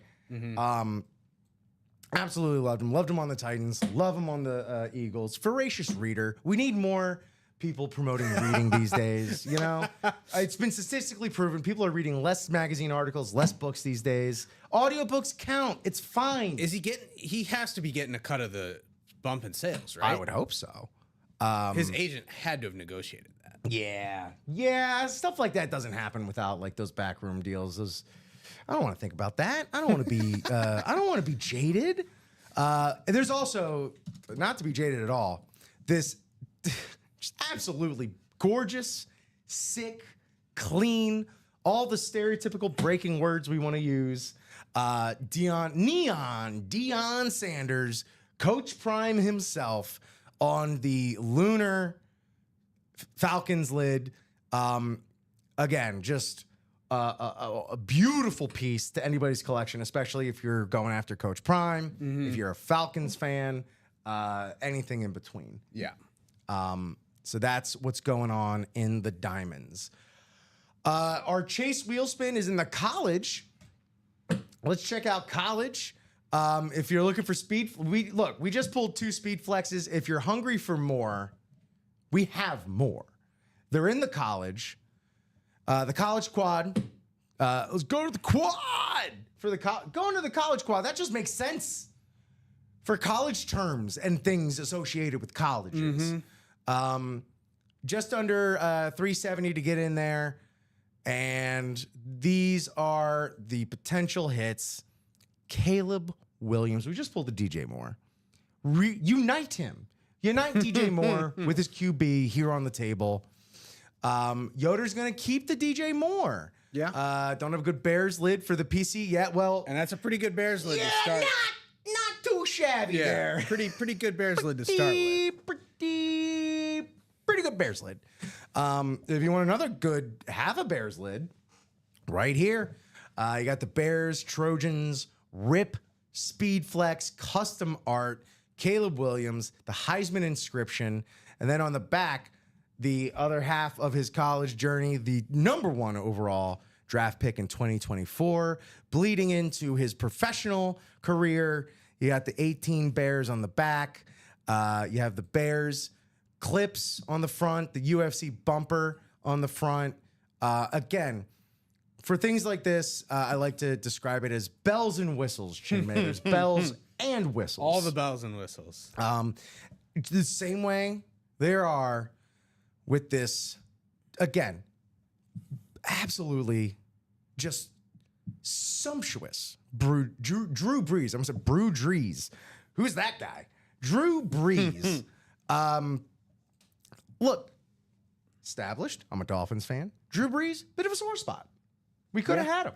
Absolutely loved him. Loved him on the Titans. Love him on the Eagles. Voracious reader. We need more people promoting reading these days, you know? It's been statistically proven. People are reading less magazine articles, less books these days. Audiobooks count. It's fine. He has to be getting a cut of the bump in sales, right? I would hope so. His agent had to have negotiated that. Yeah, stuff like that doesn't happen without like those backroom deals. I don't want to think about that. I don't want to be jaded. And there's also, not to be jaded at all, this just absolutely gorgeous, sick, clean, all the stereotypical breaking words we want to use. Deion Sanders, Coach Prime himself, on the Lunar Falcons lid. Again, just a beautiful piece to anybody's collection, especially if you're going after Coach Prime, if you're a Falcons fan, anything in between. Yeah. So that's what's going on in the diamonds. Our Chase Wheelspin is in the college. Let's check out college. If you're looking for speed, we just pulled 2 speed flexes. If you're hungry for more, we have more. They're in the college. The college quad. Let's go to the quad for going to the college quad. That just makes sense for college terms and things associated with colleges. Just under 370 to get in there. And these are the potential hits. Caleb Williams. We just pulled the DJ Moore. Unite him. Unite DJ Moore with his QB here on the table. Yoder's going to keep the DJ Moore. Yeah. Don't have a good Bears lid for the PC yet. Well, And that's a pretty good Bears lid to yeah, start. not too shabby there. Pretty good Bears lid to start with. Pretty good Bears lid. If you want another good have a Bears lid, right here, you got the Bears Trojans Rip Speed Flex custom art, Caleb Williams, the Heisman inscription, and then on the back, the other half of his college journey, the #1 overall draft pick in 2024, bleeding into his professional career. You got the 18 Bears on the back. You have the Bears clips on the front, the UFC bumper on the front. Again, for things like this, I like to describe it as bells and whistles, Chin There's bells and whistles. All the bells and whistles. The same way there are with this, again, absolutely just sumptuous Drew Brees. I'm gonna say Brew Drees. Who's that guy? Drew Brees. Look, established. I'm a Dolphins fan. Drew Brees, bit of a sore spot. We could have had him.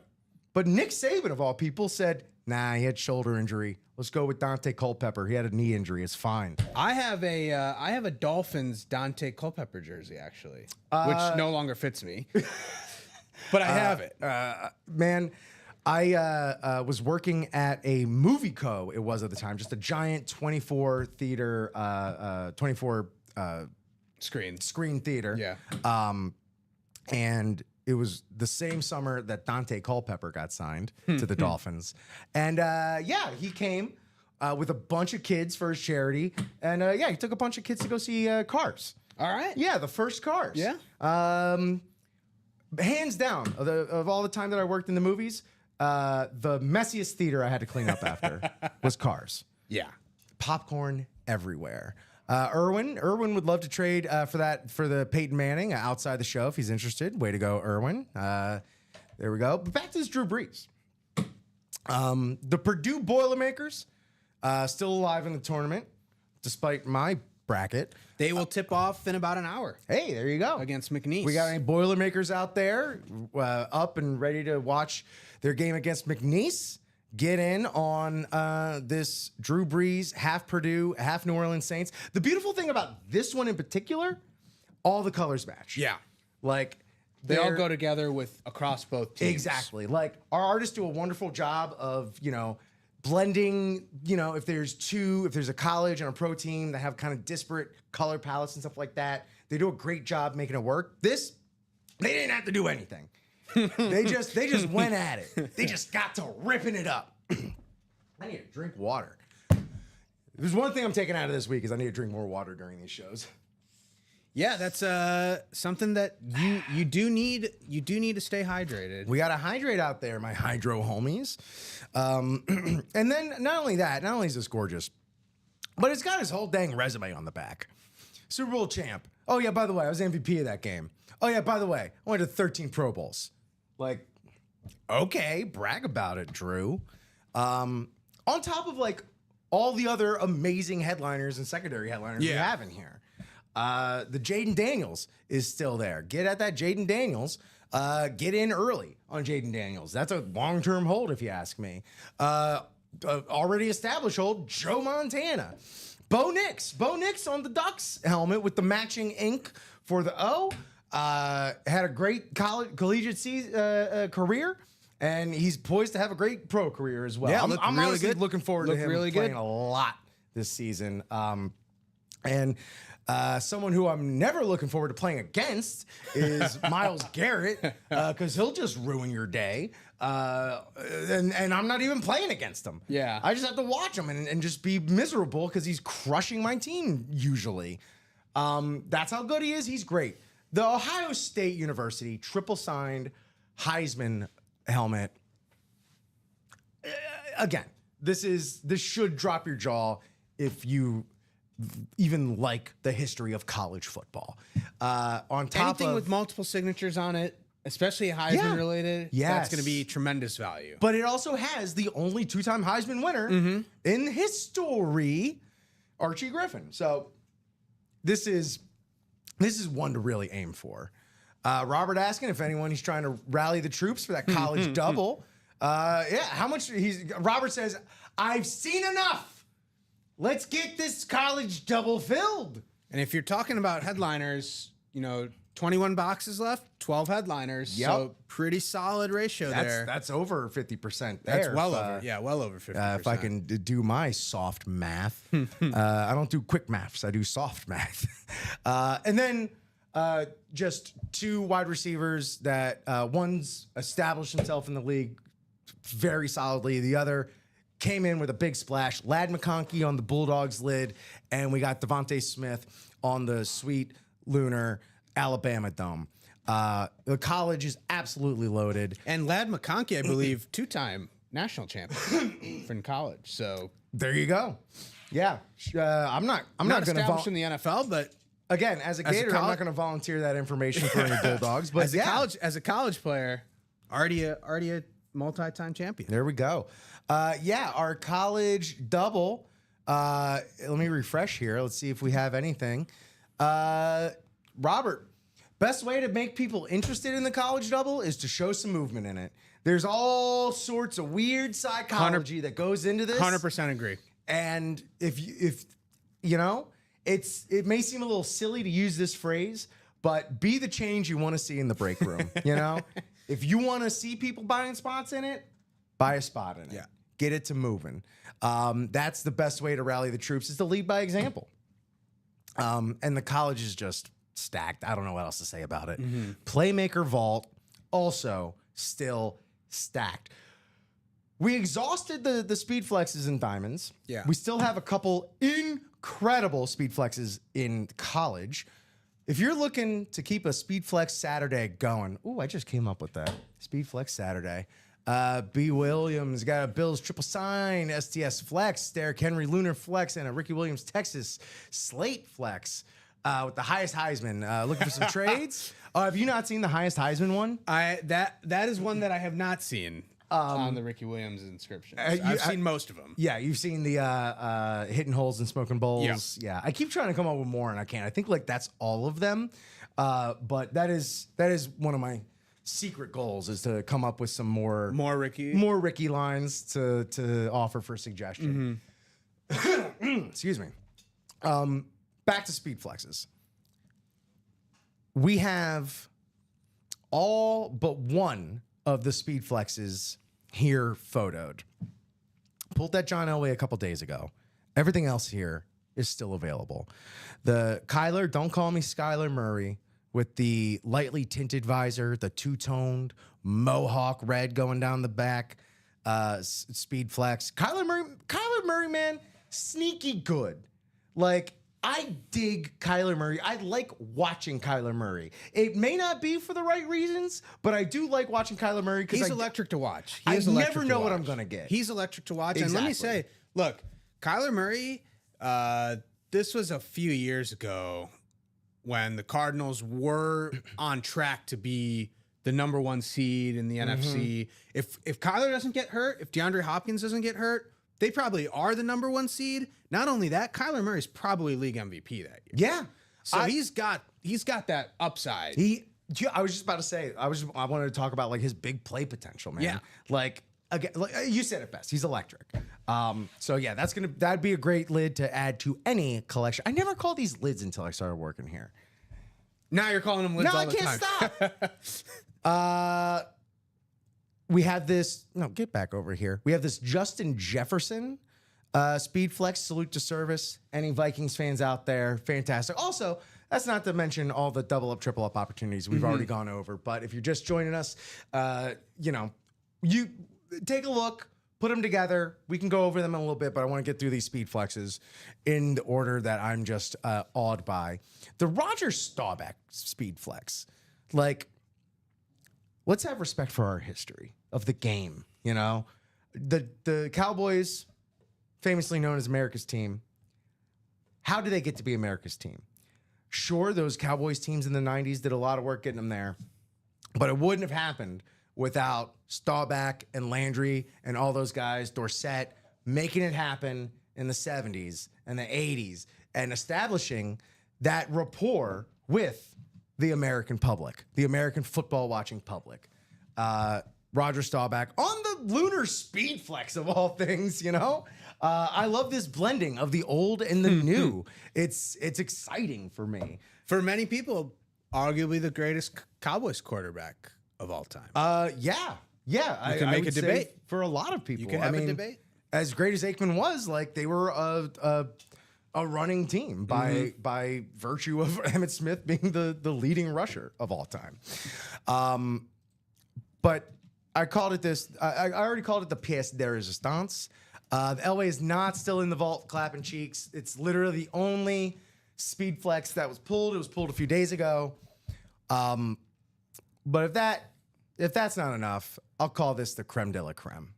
But Nick Saban, of all people, said, nah, he had shoulder injury. Let's go with Dante Culpepper. He had a knee injury. It's fine. I have a Dolphins Dante Culpepper jersey, actually, which no longer fits me. But I have it. Man, I was working at a movie co. It was at the time, just a giant 24 theater, 24 screen theater. Yeah. And it was the same summer that Dante Culpepper got signed to the Dolphins. And yeah, he came with a bunch of kids for his charity. And yeah, he took a bunch of kids to go see Cars. All right. Yeah, the first Cars. Yeah. Hands down, of all the time that I worked in the movies, the messiest theater I had to clean up after was Cars. Yeah. Popcorn everywhere. Irwin would love to trade for the Peyton Manning outside the show if he's interested. Way to go, Irwin. There we go. But back to this Drew Brees. The Purdue Boilermakers still alive in the tournament, despite my bracket. They will tip off in about an hour. Hey, there you go. Against McNeese. We got any Boilermakers out there up and ready to watch their game against McNeese? Get in on this Drew Brees, half Purdue, half New Orleans Saints. The beautiful thing about this one in particular, all the colors match. Yeah. Like They all go together with across both teams. Exactly. Like our artists do a wonderful job of, blending, if there's a college and a pro team that have kind of disparate color palettes and stuff like that. They do a great job making it work. This, they didn't have to do anything. They just went at it. They just got to ripping it up. I need to drink water. There's one thing I'm taking out of this week is I need to drink more water during these shows. Yeah, that's something that you do need to stay hydrated. We got to hydrate out there, my hydro homies. And then not only is this gorgeous, but it's got his whole dang resume on the back. Super Bowl champ. Oh yeah, by the way, I was MVP of that game. Oh yeah, by the way, I went to 13 Pro Bowls. Like, okay, brag about it, Drew. On top of like all the other amazing headliners and secondary headliners we have in here. The Jaden Daniels is still there. Get at that Jaden Daniels. Get in early on Jaden Daniels. That's a long-term hold, if you ask me. Already established hold, Joe Montana. Bo Nix on the Ducks helmet with the matching ink for the O. Had a great collegiate career, and he's poised to have a great pro career as well. Yeah, I'm really honestly good. looking forward to him really playing good. a lot this season. And someone who I'm never looking forward to playing against is Myles Garrett, because he'll just ruin your day. And I'm not even playing against him. Yeah. I just have to watch him and just be miserable because he's crushing my team usually. That's how good he is. He's great. The Ohio State University triple signed Heisman helmet. Again, this should drop your jaw if you even like the history of college football. On top Anything of with multiple signatures on it, especially Heisman related, Yes. that's going to be tremendous value. But it also has the only two-time Heisman winner in history, Archie Griffin. So this is one to really aim for. Robert asking if he's trying to rally the troops for that college double. Yeah, how much Robert says, I've seen enough. Let's get this college double filled. And if you're talking about headliners, 21 boxes left, 12 headliners. Yep. So pretty solid ratio there. That's over 50% there. That's well over 50%. If I can do my soft math. I don't do quick maths. I do soft math. And then just two wide receivers that one's established himself in the league very solidly. The other came in with a big splash. Ladd McConkey on the Bulldogs lid, and we got Devontae Smith on the sweet lunar Alabama dome. The college is absolutely loaded. And Ladd McConkey, I believe, two-time national champion in college. So There you go. Yeah, I'm not going to established in the NFL, but again as a Gator. I'm not going to volunteer that information for any Bulldogs. But as a college player, already a multi-time champion. There we go. Yeah, our college double. Let me refresh here. Let's see if we have anything. Robert, best way to make people interested in the college double is to show some movement in it. There's all sorts of weird psychology that goes into this. 100% agree. And if you know, it may seem a little silly to use this phrase, but be the change you want to see in the break room. You know, if you want to see people buying spots in it, buy a spot in it. Yeah. Get it to moving. That's the best way to rally the troops, is to lead by example. And the college is just stacked. I don't know what else to say about it. Playmaker Vault also still stacked. We exhausted the speed flexes and diamonds. Yeah. We still have a couple incredible speed flexes in college. If you're looking to keep a speed flex Saturday going, I just came up with that. Speed flex Saturday. B. Williams got a Bills triple sign, STS flex, Derrick Henry Lunar flex, and a Ricky Williams Texas slate flex with the highest Heisman. Looking for some trades? Have you not seen the highest Heisman one? That is one that I have not seen on the Ricky Williams inscriptions. I've seen most of them. Yeah, you've seen the hitting holes and smoking bowls. Yeah, I keep trying to come up with more and I can't. I think like that's all of them. But that is one of my secret goals, is to come up with some more Ricky lines to offer for suggestion. Excuse me. Back to speed flexes. We have all but one of the speed flexes here photoed. Pulled that John Elway a couple days ago. Everything else here is still available. The Kyler, don't call me Skyler Murray, with the lightly tinted visor, the two-toned mohawk red going down the back, speed flex. Kyler Murray, man, sneaky good. Like, I dig Kyler Murray. I like watching Kyler Murray. It may not be for the right reasons, but I do like watching Kyler Murray because He's electric to watch. I never know what I'm going to get. He's electric to watch. Exactly. And let me say, look, Kyler Murray, this was a few years ago when the Cardinals were on track to be the number 1 seed in the NFC. If Kyler doesn't get hurt, if DeAndre Hopkins doesn't get hurt, they probably are the number 1 seed. Not only that, Kyler Murray's probably league MVP that year. Yeah. So he's got that upside. I was just about to say, I wanted to talk about like his big play potential, man. Yeah. Like, again, like you said it best. He's electric. So yeah, that'd be a great lid to add to any collection. I never called these lids until I started working here. Now you're calling them lids all the time. No, I can't stop. We have this. No, get back over here. We have this Justin Jefferson speed flex. Salute to service. Any Vikings fans out there? Fantastic. Also, that's not to mention all the double up, triple up opportunities we've already gone over. But if you're just joining us, you take a look, put them together. We can go over them in a little bit, but I want to get through these speed flexes in the order that I'm just awed by. The Roger Staubach speed flex. Like, let's have respect for our history of the game. You know, the Cowboys, famously known as America's team. How did they get to be America's team? Sure, those Cowboys teams in the 90s did a lot of work getting them there, but it wouldn't have happened without Staubach and Landry and all those guys, Dorsett, making it happen in the 70s and the 80s and establishing that rapport with the American public, the American football watching public. Roger Staubach on the lunar speed flex of all things, you know? I love this blending of the old and the new. It's exciting for me. For many people, arguably the greatest Cowboys quarterback of all time. Yeah. I can make would a say debate. for a lot of people. You can have a debate. As great as Aikman was, like they were a running team by virtue of Emmitt Smith being the leading rusher of all time. But I called it this. I already called it the pièce de résistance. The Elway is not still in the vault clapping cheeks. It's literally the only speed flex that was pulled. It was pulled a few days ago. But if that's not enough, I'll call this the creme de la creme.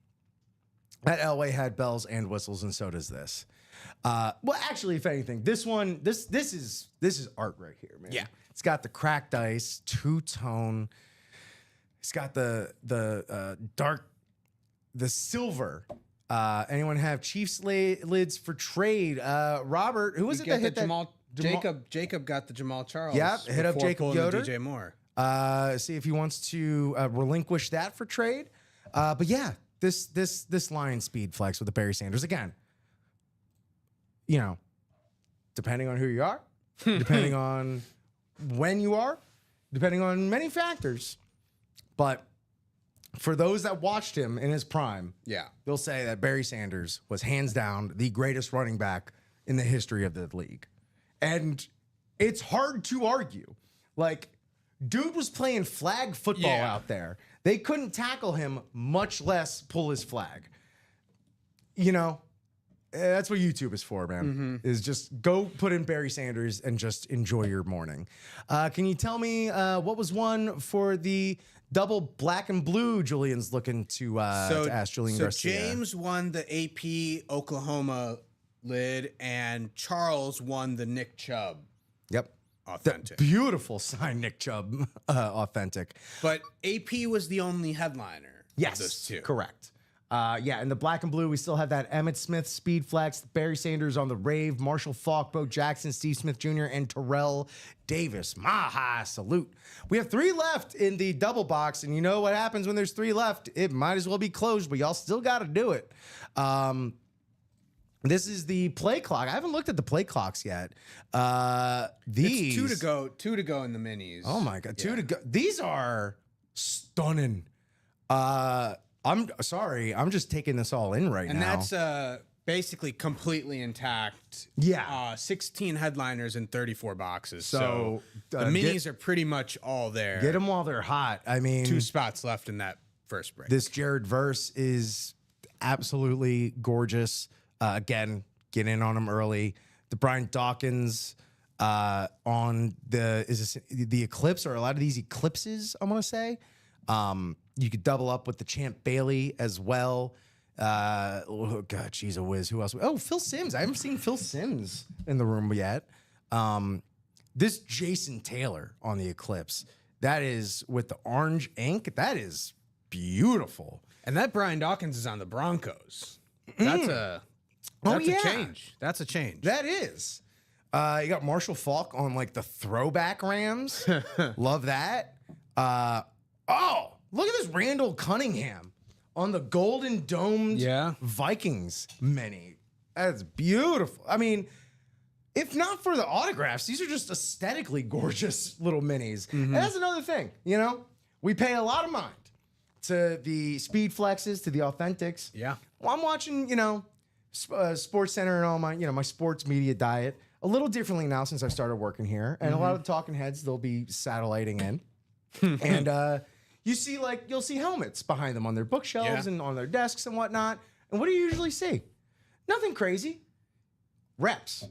That Elway had bells and whistles, and so does this. Well, actually, if anything, this is art right here, man. Yeah. It's got the cracked ice, two-tone. It's got the dark the silver. Anyone have Chiefs lids for trade? Robert, who was it that hit that? Jacob got the Jamal Charles. Yep, hit up before Jacob pulling the Yoder. DJ Moore. See if he wants to relinquish that for trade. But yeah, this line speed flex with the Barry Sanders again. You know, depending on who you are, depending on when you are, depending on many factors. But for those that watched him in his prime, Yeah. they'll say that Barry Sanders was hands down the greatest running back in the history of the league. And it's hard to argue. Like, dude was playing flag football Yeah. out there. They couldn't tackle him, much less pull his flag. You know, that's what YouTube is for, man. Is just go put in Barry Sanders and just enjoy your morning. Can you tell me what was one for the double black and blue? Julian's looking to ask Julian Garcia. James won the AP Oklahoma lid, and Charles won the Nick Chubb Yep. authentic. Beautiful sign, Nick Chubb, authentic. But AP was the only headliner. Yes, of those two. correct. Yeah, in the black and blue, we still have that Emmitt Smith speed flex, Barry Sanders on the rave, Marshall Faulk, Bo Jackson, Steve Smith Jr., and Terrell Davis. Maha, salute. We have 3 left in the double box, and you know what happens when there's 3 left? It might as well be closed, but y'all still got to do it. This is the play clock. I haven't looked at the play clocks yet. These It's 2 to go in the minis. Oh my God, 2 to go. These are stunning. I'm sorry, I'm just taking this all in right And now. that's basically completely intact. Yeah. 16 headliners in 34 boxes. So, So uh, the minis are pretty much all there. Get them while they're hot. I mean, 2 spots left in that first break. this Jared Verse is absolutely gorgeous. Again, get in on him early. The Brian Dawkins on the Eclipse, or a lot of these eclipses, I'm gonna say. You could double up with the Champ Bailey as well. Oh God, she's a whiz. Who else? Oh, Phil Simms. I haven't seen Phil Simms in the room yet. This Jason Taylor on the Eclipse, that is with the orange ink. That is beautiful. And that Brian Dawkins is on the Broncos. That's a change. That's a change. That is. You got Marshall Faulk on like the throwback Rams. Love that. Oh, look at this Randall Cunningham on the golden domed Vikings mini. That's beautiful. I mean, if not for the autographs, these are just aesthetically gorgeous little minis. And that's another thing, you know? We pay a lot of mind to the speed flexes, to the authentics. Yeah. Well, I'm watching, you know, Sports Center and all my, you know, my sports media diet a little differently now since I've started working here. And a lot of the talking heads, they'll be satelliting in. And you see, like, you'll see helmets behind them on their bookshelves and on their desks and whatnot. And what do you usually see? Nothing crazy. Reps.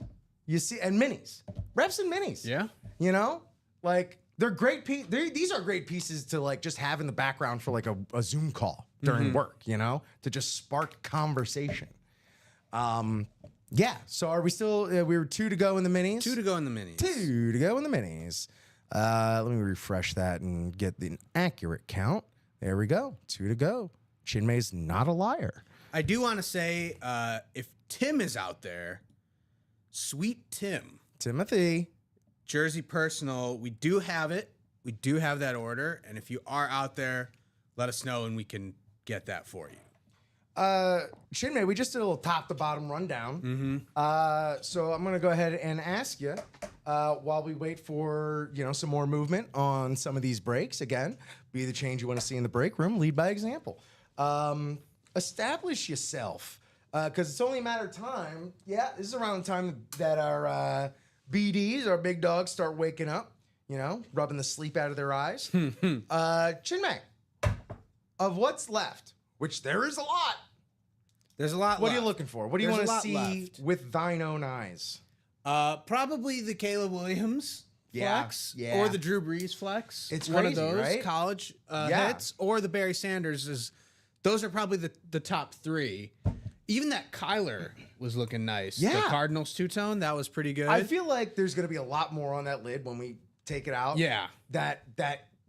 You see, and minis. Reps and minis. Yeah. You know? Like, they're great. These are great pieces to, like, just have in the background for, like, a Zoom call during work, you know? To just spark conversation. Yeah. So are we still? We were 2 to go in the minis. 2 to go in the minis. 2 to go in the minis. Let me refresh that and get the accurate count. There we go. 2 to go. Chinmay's not a liar. I do want to say, if Tim is out there, sweet Tim, Timothy. Jersey Personal, we do have it. We do have that order. And if you are out there, let us know and we can get that for you. Chinmay, we just did a little top to bottom rundown. So I'm going to go ahead and ask you, while we wait for, you know, some more movement on some of these breaks, again, be the change you want to see in the break room, lead by example. Establish yourself, because it's only a matter of time. Yeah, this is around the time that our BDs, our big dogs, start waking up, you know, rubbing the sleep out of their eyes. Chinmay, of what's left, which there is a lot. There's a lot What left. are you looking for? What do you There's want a to lot see left. with thine own eyes? Probably the Caleb Williams flex or the Drew Brees flex. It's one crazy, of those right? college Yeah. hits, or the Barry Sanders is. Those are probably the top 3. Even that Kyler was looking nice. Yeah. The Cardinals two-tone, that was pretty good. I feel like there's going to be a lot more on that lid when we take it out. Yeah. That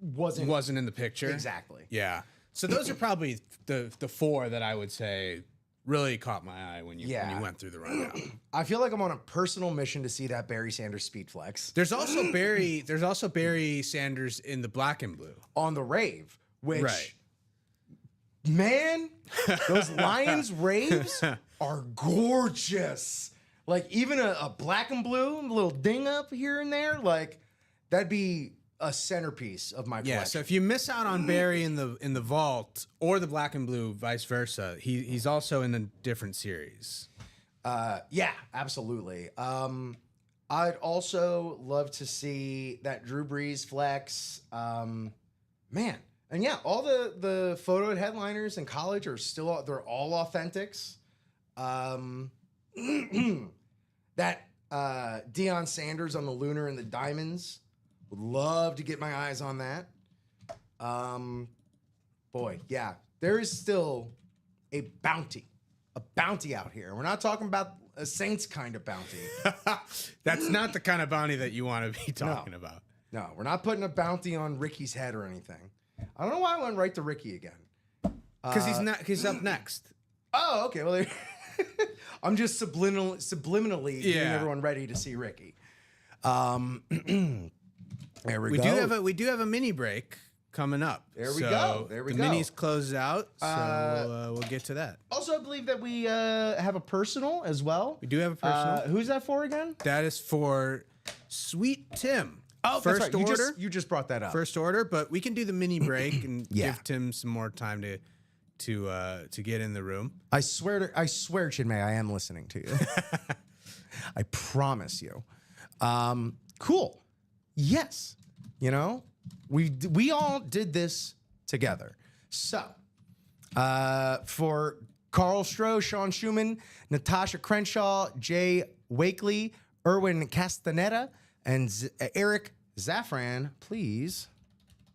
wasn't wasn't in the picture. exactly. Yeah. So those are probably the four that I would say really caught my eye when you went through the rundown. I feel like I'm on a personal mission to see that Barry Sanders speed flex There's also Barry Sanders in the black and blue. on the rave, which Right. man, those Lions raves are gorgeous. Like even a black and blue, a little ding up here and there, like that'd be a centerpiece of my collection. Yeah, so if you miss out on Barry in the vault or the black and blue, vice versa, he's also in a different series. Yeah, absolutely. I'd also love to see that Drew Brees flex. Man, and yeah, all the photo headliners in college are still they're all authentics. That Deion Sanders on the Lunar and the Diamonds. Would love to get my eyes on that. Boy, yeah, there is still a bounty out here. We're not talking about a Saints kind of bounty. That's not the kind of bounty that you want to be talking about. No, we're not putting a bounty on Ricky's head or anything. I don't know why I went right to Ricky again. Because he's up next. Oh, okay. Well, I'm just subliminally getting everyone ready to see Ricky. There we go. We do have a mini break coming up. There we go. There we the go. The minis close out, so we'll get to that. Also, I believe that we have a personal as well. We do have a personal. Who's that for again? That is for Sweet Tim. Oh, first that's right. order. You just brought that up. First order, but we can do the mini break and Yeah. give Tim some more time to get in the room. I swear, Chinmay, I am listening to you. I promise you. Cool. Yes. You know, we all did this together. So, for Carl Stroh, Sean Schumann, Natasha Crenshaw, Jay Wakely, Erwin Castaneda, and Eric Zafran, please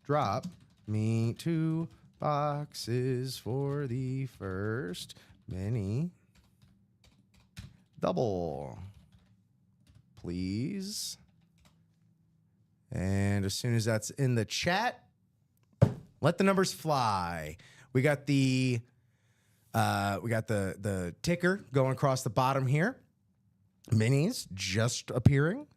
drop me 2 boxes for the first mini double, please. And as soon as that's in the chat, let the numbers fly. We got the ticker going across the bottom here. Minis just appearing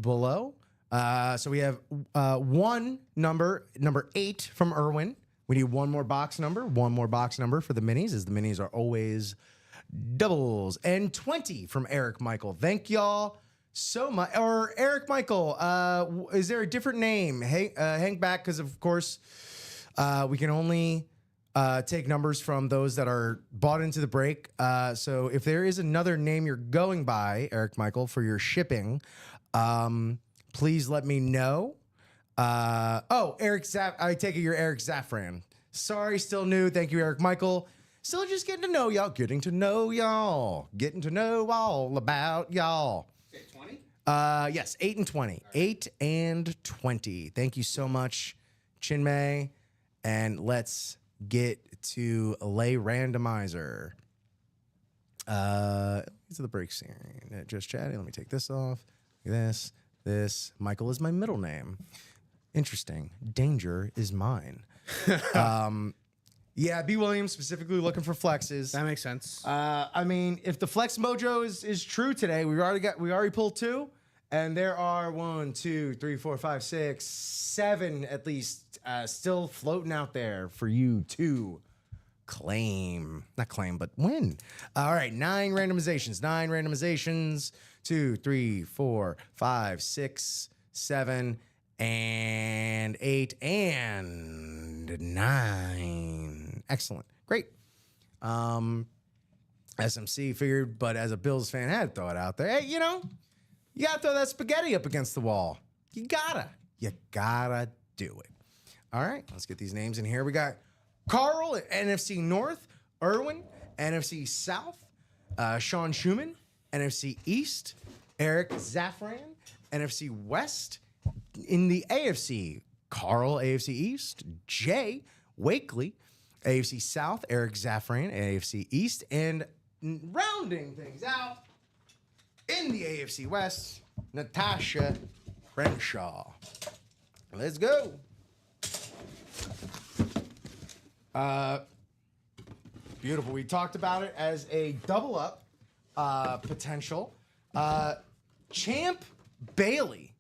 below. So we have one number 8 from Erwin. We need one more box number for the minis, as the minis are always doubles. And 20 from Eric Michael. Thank y'all so much. Or Eric Michael, is there a different name? Hang back, because of course we can only take numbers from those that are bought into the break. So if there is another name you're going by, Eric Michael, for your shipping, please let me know. Eric I take it you're Eric Zafran. Sorry, still new. Thank you, Eric Michael. Still just getting to know y'all. Getting to know all about y'all. 20? Yes, 8 and 20. Right. 8 and 20. Thank you so much, Chinmay. And let's get to Lay Randomizer. To the break scene. Just chatting. Let me take this off. This. Michael is my middle name. Interesting. Danger is mine. Yeah, B. Williams specifically looking for flexes. That makes sense. I mean, if the flex mojo is true today, we already pulled 2, and there are 1, 2, 3, 4, 5, 6, 7 at least still floating out there for you to not claim, but win. All right, 9 randomizations. 2, 3, 4, 5, 6, 7, and 8, and 9. Excellent. Great. SMC figured, but as a Bills fan, I had to throw it out there. Hey, you gotta throw that spaghetti up against the wall. You gotta do it. All right, let's get these names in here. We got Carl at NFC North, Erwin, NFC South, Sean Schumann, NFC East, Eric Zafran, NFC West. In the AFC, Carl, AFC East, Jay Wakely, AFC South, Eric Zafran, AFC East, and rounding things out, in the AFC West, Natasha Crenshaw. Let's go. Beautiful. We talked about it as a double up potential. Champ Bailey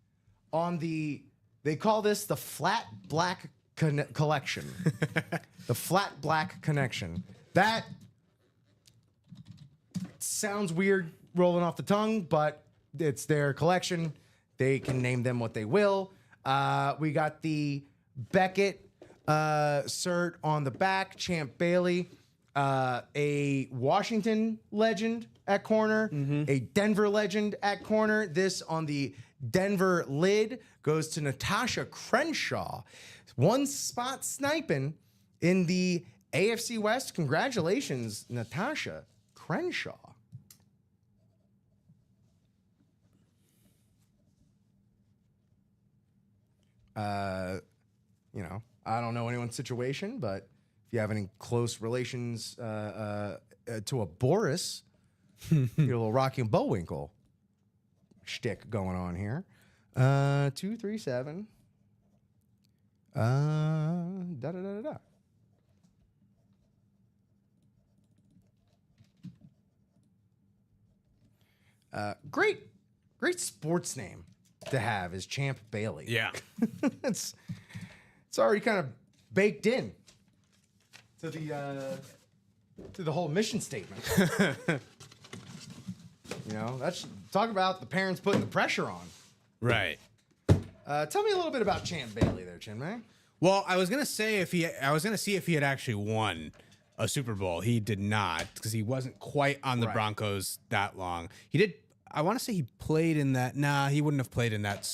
on they call this the flat black collection. The flat black connection. That sounds weird rolling off the tongue, but it's their collection. They can name them what they will. We got the Beckett cert on the back, Champ Bailey, a Washington legend at corner, a Denver legend at corner. This on the Denver lid goes to Natasha Crenshaw. One spot sniping in the AFC West. Congratulations, Natasha Crenshaw. You know, I don't know anyone's situation, but if you have any close relations to a Boris, you get a little Rocky and Bullwinkle shtick going on here. 237. Da da da da da. Great sports name to have is Champ Bailey. Yeah. it's already kind of baked in to the whole mission statement. You know, that's talk about the parents putting the pressure on. Right. Tell me a little bit about Champ Bailey there, Chinmay. Well, I was gonna see if he had actually won a Super Bowl. He did not, because he wasn't quite on the Broncos that long. He did. I want to say he played in that. Nah, he wouldn't have played in that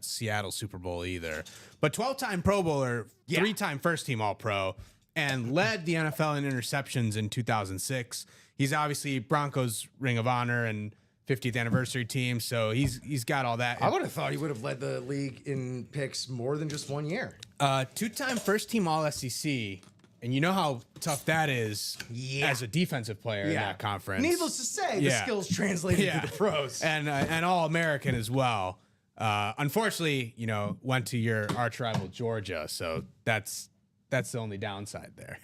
Seattle Super Bowl either. But 12-time Pro Bowler, 3-time first-team All-Pro, and led the NFL in interceptions in 2006. He's obviously Broncos Ring of Honor and 50th anniversary team, so he's got all that. I would have thought he would have led the league in picks more than just 1 year. 2-time first-team All-SEC. And you know how tough that is as a defensive player in that conference. Needless to say, the skills translated to the pros. And All-American as well. Unfortunately, you know, went to your arch rival Georgia, so that's the only downside there.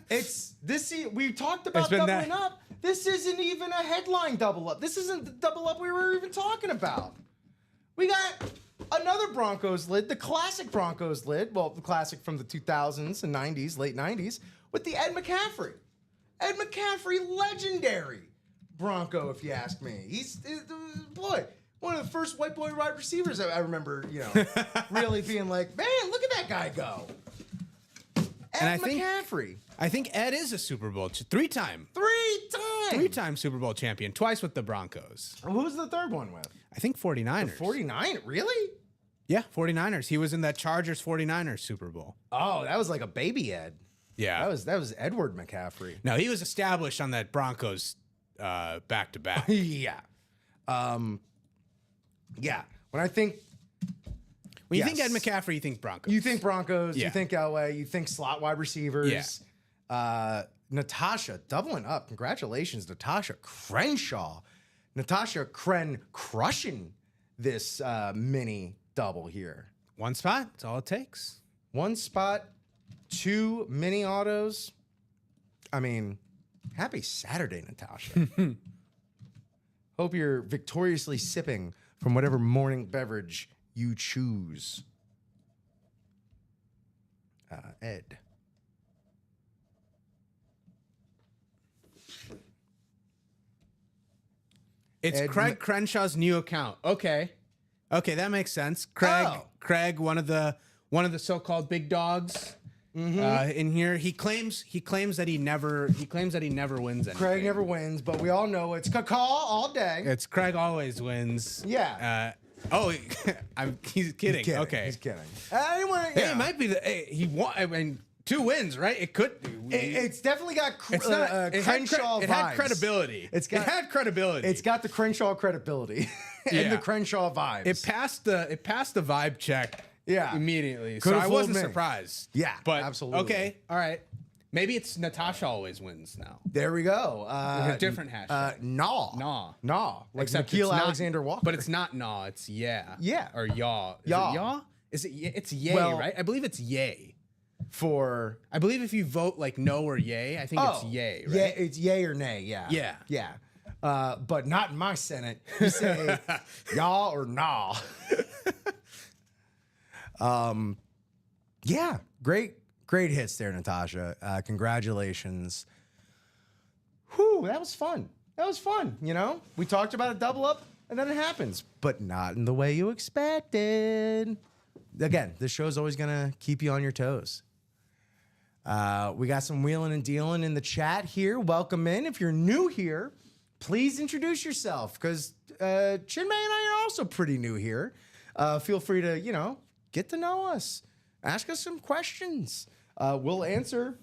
It's this. We talked about doubling up. This isn't even a headline double up. This isn't the double up we were even talking about. We got another Broncos lid, the classic Broncos lid. Well, the classic from the 2000s and 90s, late 90s, with the Ed McCaffrey. Ed McCaffrey, legendary Bronco, if you ask me. He's boy, one of the first white boy wide receivers I remember, you know, really being like, man, look at that guy go. Ed McCaffrey. I think Ed is a Super Bowl three-time Super Bowl champion, twice with the Broncos. Who's the third one with? I think 49ers. 49? Really? Yeah, 49ers. He was in that Chargers 49ers Super Bowl. Oh, that was like a baby Ed. Yeah. That was Edward McCaffrey. No, he was established on that Broncos back-to-back. Yeah. Yeah. When I think When you think Ed McCaffrey, you think Broncos. You think Broncos, you think LA, you think slot wide receivers. Yeah. Natasha, doubling up. Congratulations, Natasha Crenshaw. Natasha Cren crushing this mini double here. One spot, that's all it takes. One spot, 2 mini autos. I mean, happy Saturday, Natasha. Hope you're victoriously sipping from whatever morning beverage you choose. Ed. It's Craig Crenshaw's new account. Okay, that makes sense. Craig, one of the so-called big dogs in here. He claims that he never wins anything. Craig never wins, but we all know it's caw all day. It's Craig always wins. Yeah. He's kidding. He's kidding. Okay. He's kidding. Hey, it might be he won. I mean, 2 wins, right? It could. It's definitely got it Crenshaw vibes. It had credibility. It had credibility. It's got the Crenshaw credibility and the Crenshaw vibes. It passed the vibe check. Yeah. Immediately. Could've so I wasn't fooled me. surprised. Yeah, but absolutely. Okay. All right. Maybe it's Natasha always wins now. There we go. A different hashtag. Nah. Like Except Nikhil it's not- Alexander Walker. But it's not nah. It's yeah. Yeah. Or yaw. Is Yaw. it yaw? Is it? It's yay, Well- right? I believe it's yay. for. I believe if you vote like no or yay, I think it's yay, right? Yeah, it's yay or nay. Yeah. Yeah. Yeah. But not in my Senate. You say y'all or nah. Yeah, great hits there, Natasha. Congratulations. Whew, that was fun. You know, we talked about a double up, and then it happens, but not in the way you expected. Again, this show's always gonna keep you on your toes. We got some wheeling and dealing in the chat here. Welcome in. If you're new here, please introduce yourself, because Chinmay and I are also pretty new here. Feel free to, get to know us. Ask us some questions. We'll answer,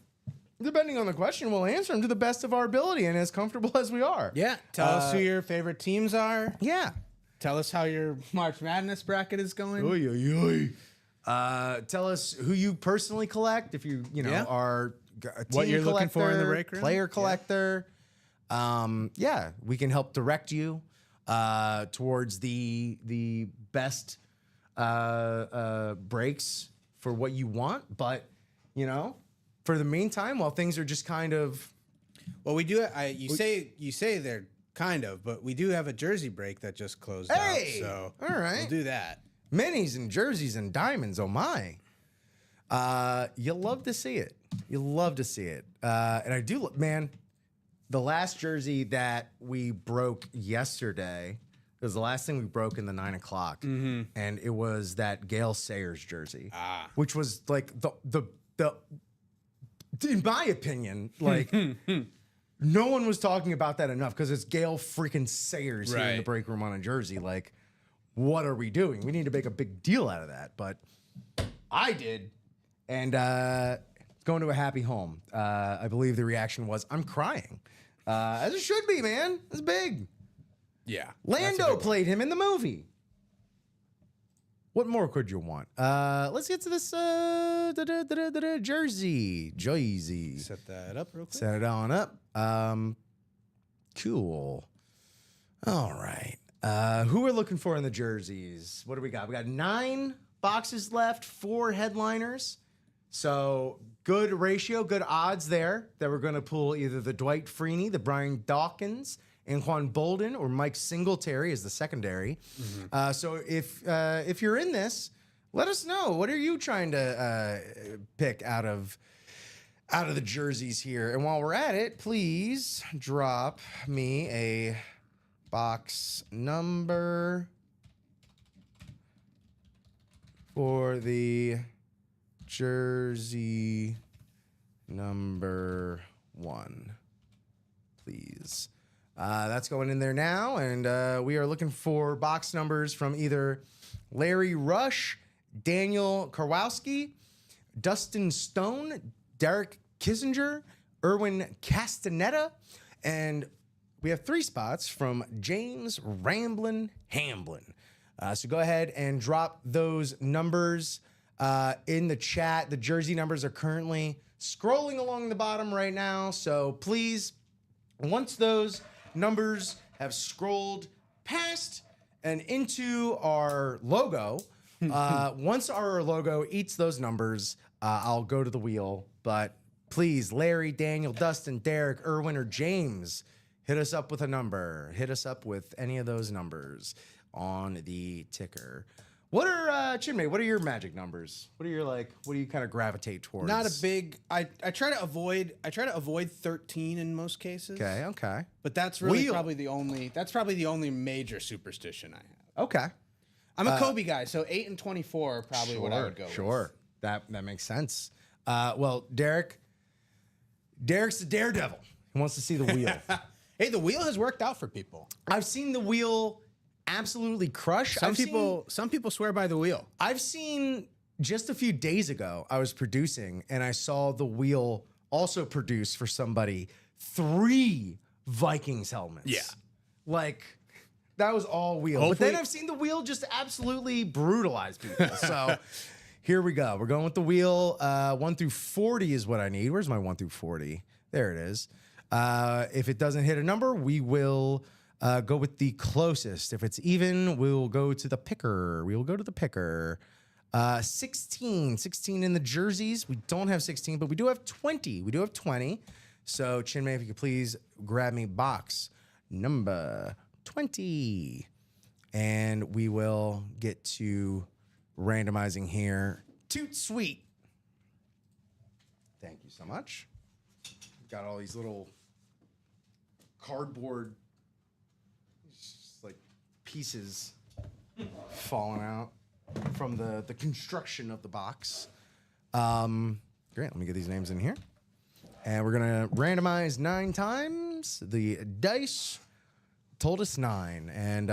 depending on the question, we'll answer them to the best of our ability and as comfortable as we are. Yeah. Tell us who your favorite teams are. Yeah. Tell us how your March Madness bracket is going. Oy, oy, oy. Tell us who you personally collect, if you Yeah. are a team What you're looking for in the break room. player collector. Yeah, we can help direct you towards the best breaks for what you want. But for the meantime, while things are just kind of Well, we do. You say they're kind of, but we do have a jersey break that just closed out. So all right, we'll do that. minis and jerseys and diamonds. Oh my! You'll love to see it. You'll love to see it. And I do, man. The last jersey that we broke yesterday was the last thing we broke in the 9 o'clock, and it was that Gale Sayers jersey, which was like the in my opinion, like no one was talking about that enough, because it's Gale freaking Sayers here in the Right. break room on a jersey. Like, what are we doing? We need to make a big deal out of that, but I did, and it's going to a happy home. I believe the reaction was, "I'm crying," as it should be, man. It's big. Yeah. Lando played him in the movie. What more could you want? Let's get to this jersey. Set that up real quick. Set it on up. Cool. All right. Who we're looking for in the jerseys? What do we got? We got 9 boxes left, 4 headliners. So good ratio, good odds there that we're going to pull either the Dwight Freeney, the Brian Dawkins, Anquan Bolden, or Mike Singletary as the secondary. So if you're in this, let us know. What are you trying to pick out of the jerseys here? And while we're at it, please drop me a box number for the jersey number 1, please. That's going in there now, and we are looking for box numbers from either Larry Rush, Daniel Karwowski, Dustin Stone, Derek Kissinger, Erwin Castaneda, and we have 3 spots from James Ramblin' Hamblin. So go ahead and drop those numbers in the chat. The jersey numbers are currently scrolling along the bottom right now, so please, once those numbers have scrolled past and into our logo, once our logo eats those numbers, I'll go to the wheel. But please, Larry, Daniel, Dustin, Derek, Erwin, or James, hit us up with a number. Hit us up with any of those numbers on the ticker. What are Chinmay? What are your magic numbers? What do you kind of gravitate towards? Not a big. I try to avoid 13 in most cases. Okay. But that's really Wheel. probably the only major superstition I have. Okay. I'm a Kobe guy, so 8 and 24 are probably what I would go with. Sure. That makes sense. Well, Derek's the daredevil. He wants to see the wheel. Hey, the wheel has worked out for people. I've seen the wheel absolutely crush. Some people swear by the wheel. I've seen just a few days ago, I was producing and I saw the wheel also produce for somebody 3 Vikings helmets. Yeah. Like, that was all wheel. But then I've seen the wheel just absolutely brutalize people. So here we go. We're going with the wheel. 1 through 40 is what I need. Where's my 1 through 40? There it is. If it doesn't hit a number, we will go with the closest. If it's even, we'll go to the picker. We will go to the picker. 16 in the jerseys. We don't have 16, but we do have 20. We do have 20. So, Chinmay, if you could please grab me box number 20. And we will get to randomizing here. Toot sweet. Thank you so much. Got all these little cardboard like pieces falling out from the construction of the box. Great, let me get these names in here. And we're gonna randomize 9 times. The dice told us 9. And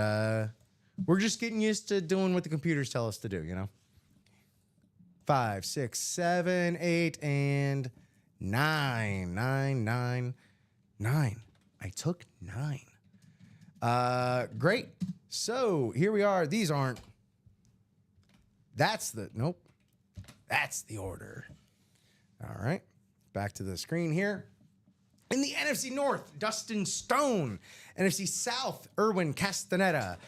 we're just getting used to doing what the computers tell us to do, you know? 5, 6, 7, 8, and 9. 9. I took 9. Great. So here we are. These aren't. That's the order. All right. Back to the screen here. In the NFC North, Dustin Stone. NFC South, Erwin Castaneda.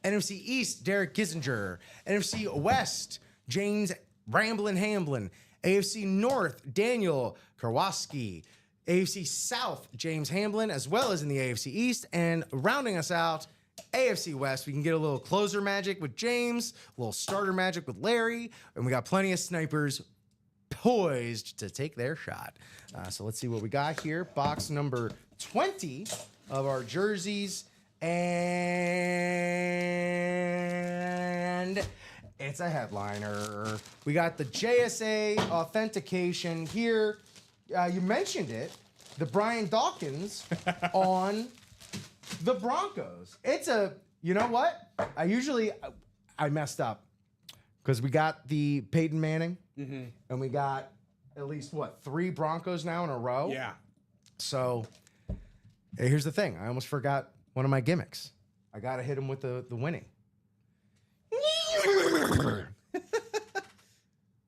NFC East, Derek Kissinger. NFC West, James Ramblin' Hamblin. AFC North, Daniel Karwoski. AFC South, James Hamblin, as well as in the AFC East. And rounding us out, AFC West, we can get a little closer magic with James, a little starter magic with Larry, and we got plenty of snipers poised to take their shot. So let's see what we got here. Box number 20 of our jerseys. And it's a headliner. We got the JSA authentication here. You mentioned it, the Brian Dawkins on the Broncos. It's a, you know what? I messed up because we got the Peyton Manning and we got at least, 3 Broncos now in a row? Yeah. So here's the thing. I almost forgot one of my gimmicks. I got to hit him with the winning.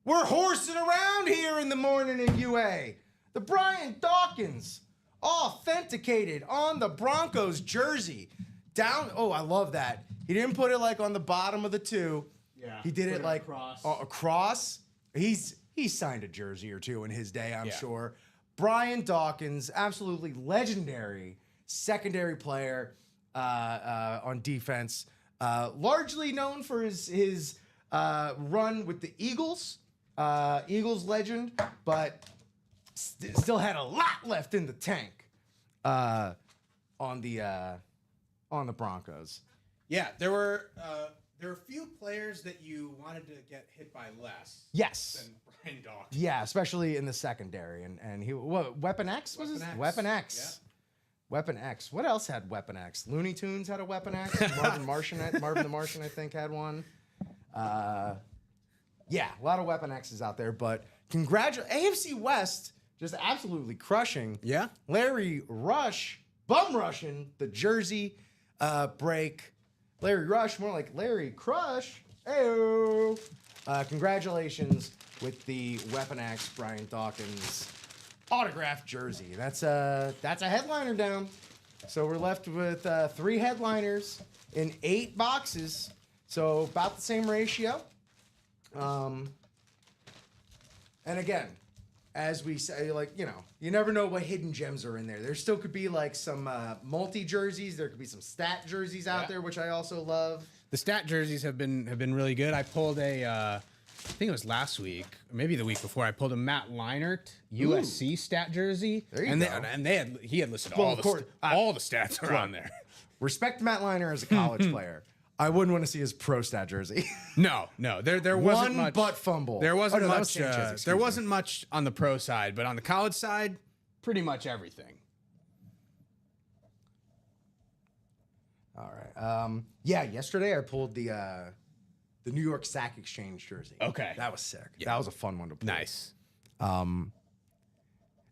We're horsing around here in the morning in UA. The Brian Dawkins authenticated on the Broncos jersey. Down. Oh, I love that. He didn't put it like on the bottom of the 2. Yeah. He did it like across. Across. He signed a jersey or 2 in his day, I'm sure. Brian Dawkins, absolutely legendary secondary player on defense. Largely known for his run with the Eagles. Eagles legend, but still had a lot left in the tank on the Broncos. Yeah, there were a few players that you wanted to get hit by less. Yes. Than Brian Dawkins. Yeah, especially in the secondary, and he Weapon X was Weapon X. Weapon X. Yeah. Weapon X. What else had Weapon X? Looney Tunes had a Weapon X. Marvin the Martian, I think, had one. Yeah, a lot of Weapon X's out there, but AFC West just absolutely crushing. Yeah. Larry Rush, bum rushing the jersey break. Larry Rush, more like Larry Crush. Ayo. Congratulations with the Weapon X Brian Dawkins autographed jersey. That's a headliner down. So we're left with 3 headliners in 8 boxes. So about the same ratio. And again, as we say, you never know what hidden gems are in there. There still could be some multi jerseys. There could be some stat jerseys out there, which I also love. The stat jerseys have been really good. I pulled I think it was last week, or maybe the week before. I pulled a Matt Leinart USC stat jersey. There you and go. He had listed Well, all of course, all the stats are on there. Respect Matt Leinart as a college player. I wouldn't want to see his pro stat jersey. No, there wasn't One much butt fumble. There wasn't that was much. Sanchez, excuse There me. wasn't much on the pro side, but on the college side, pretty much everything. All right. Yeah, yesterday I pulled the New York Sack Exchange jersey. Okay. That was sick. That was a fun one to pull. Nice.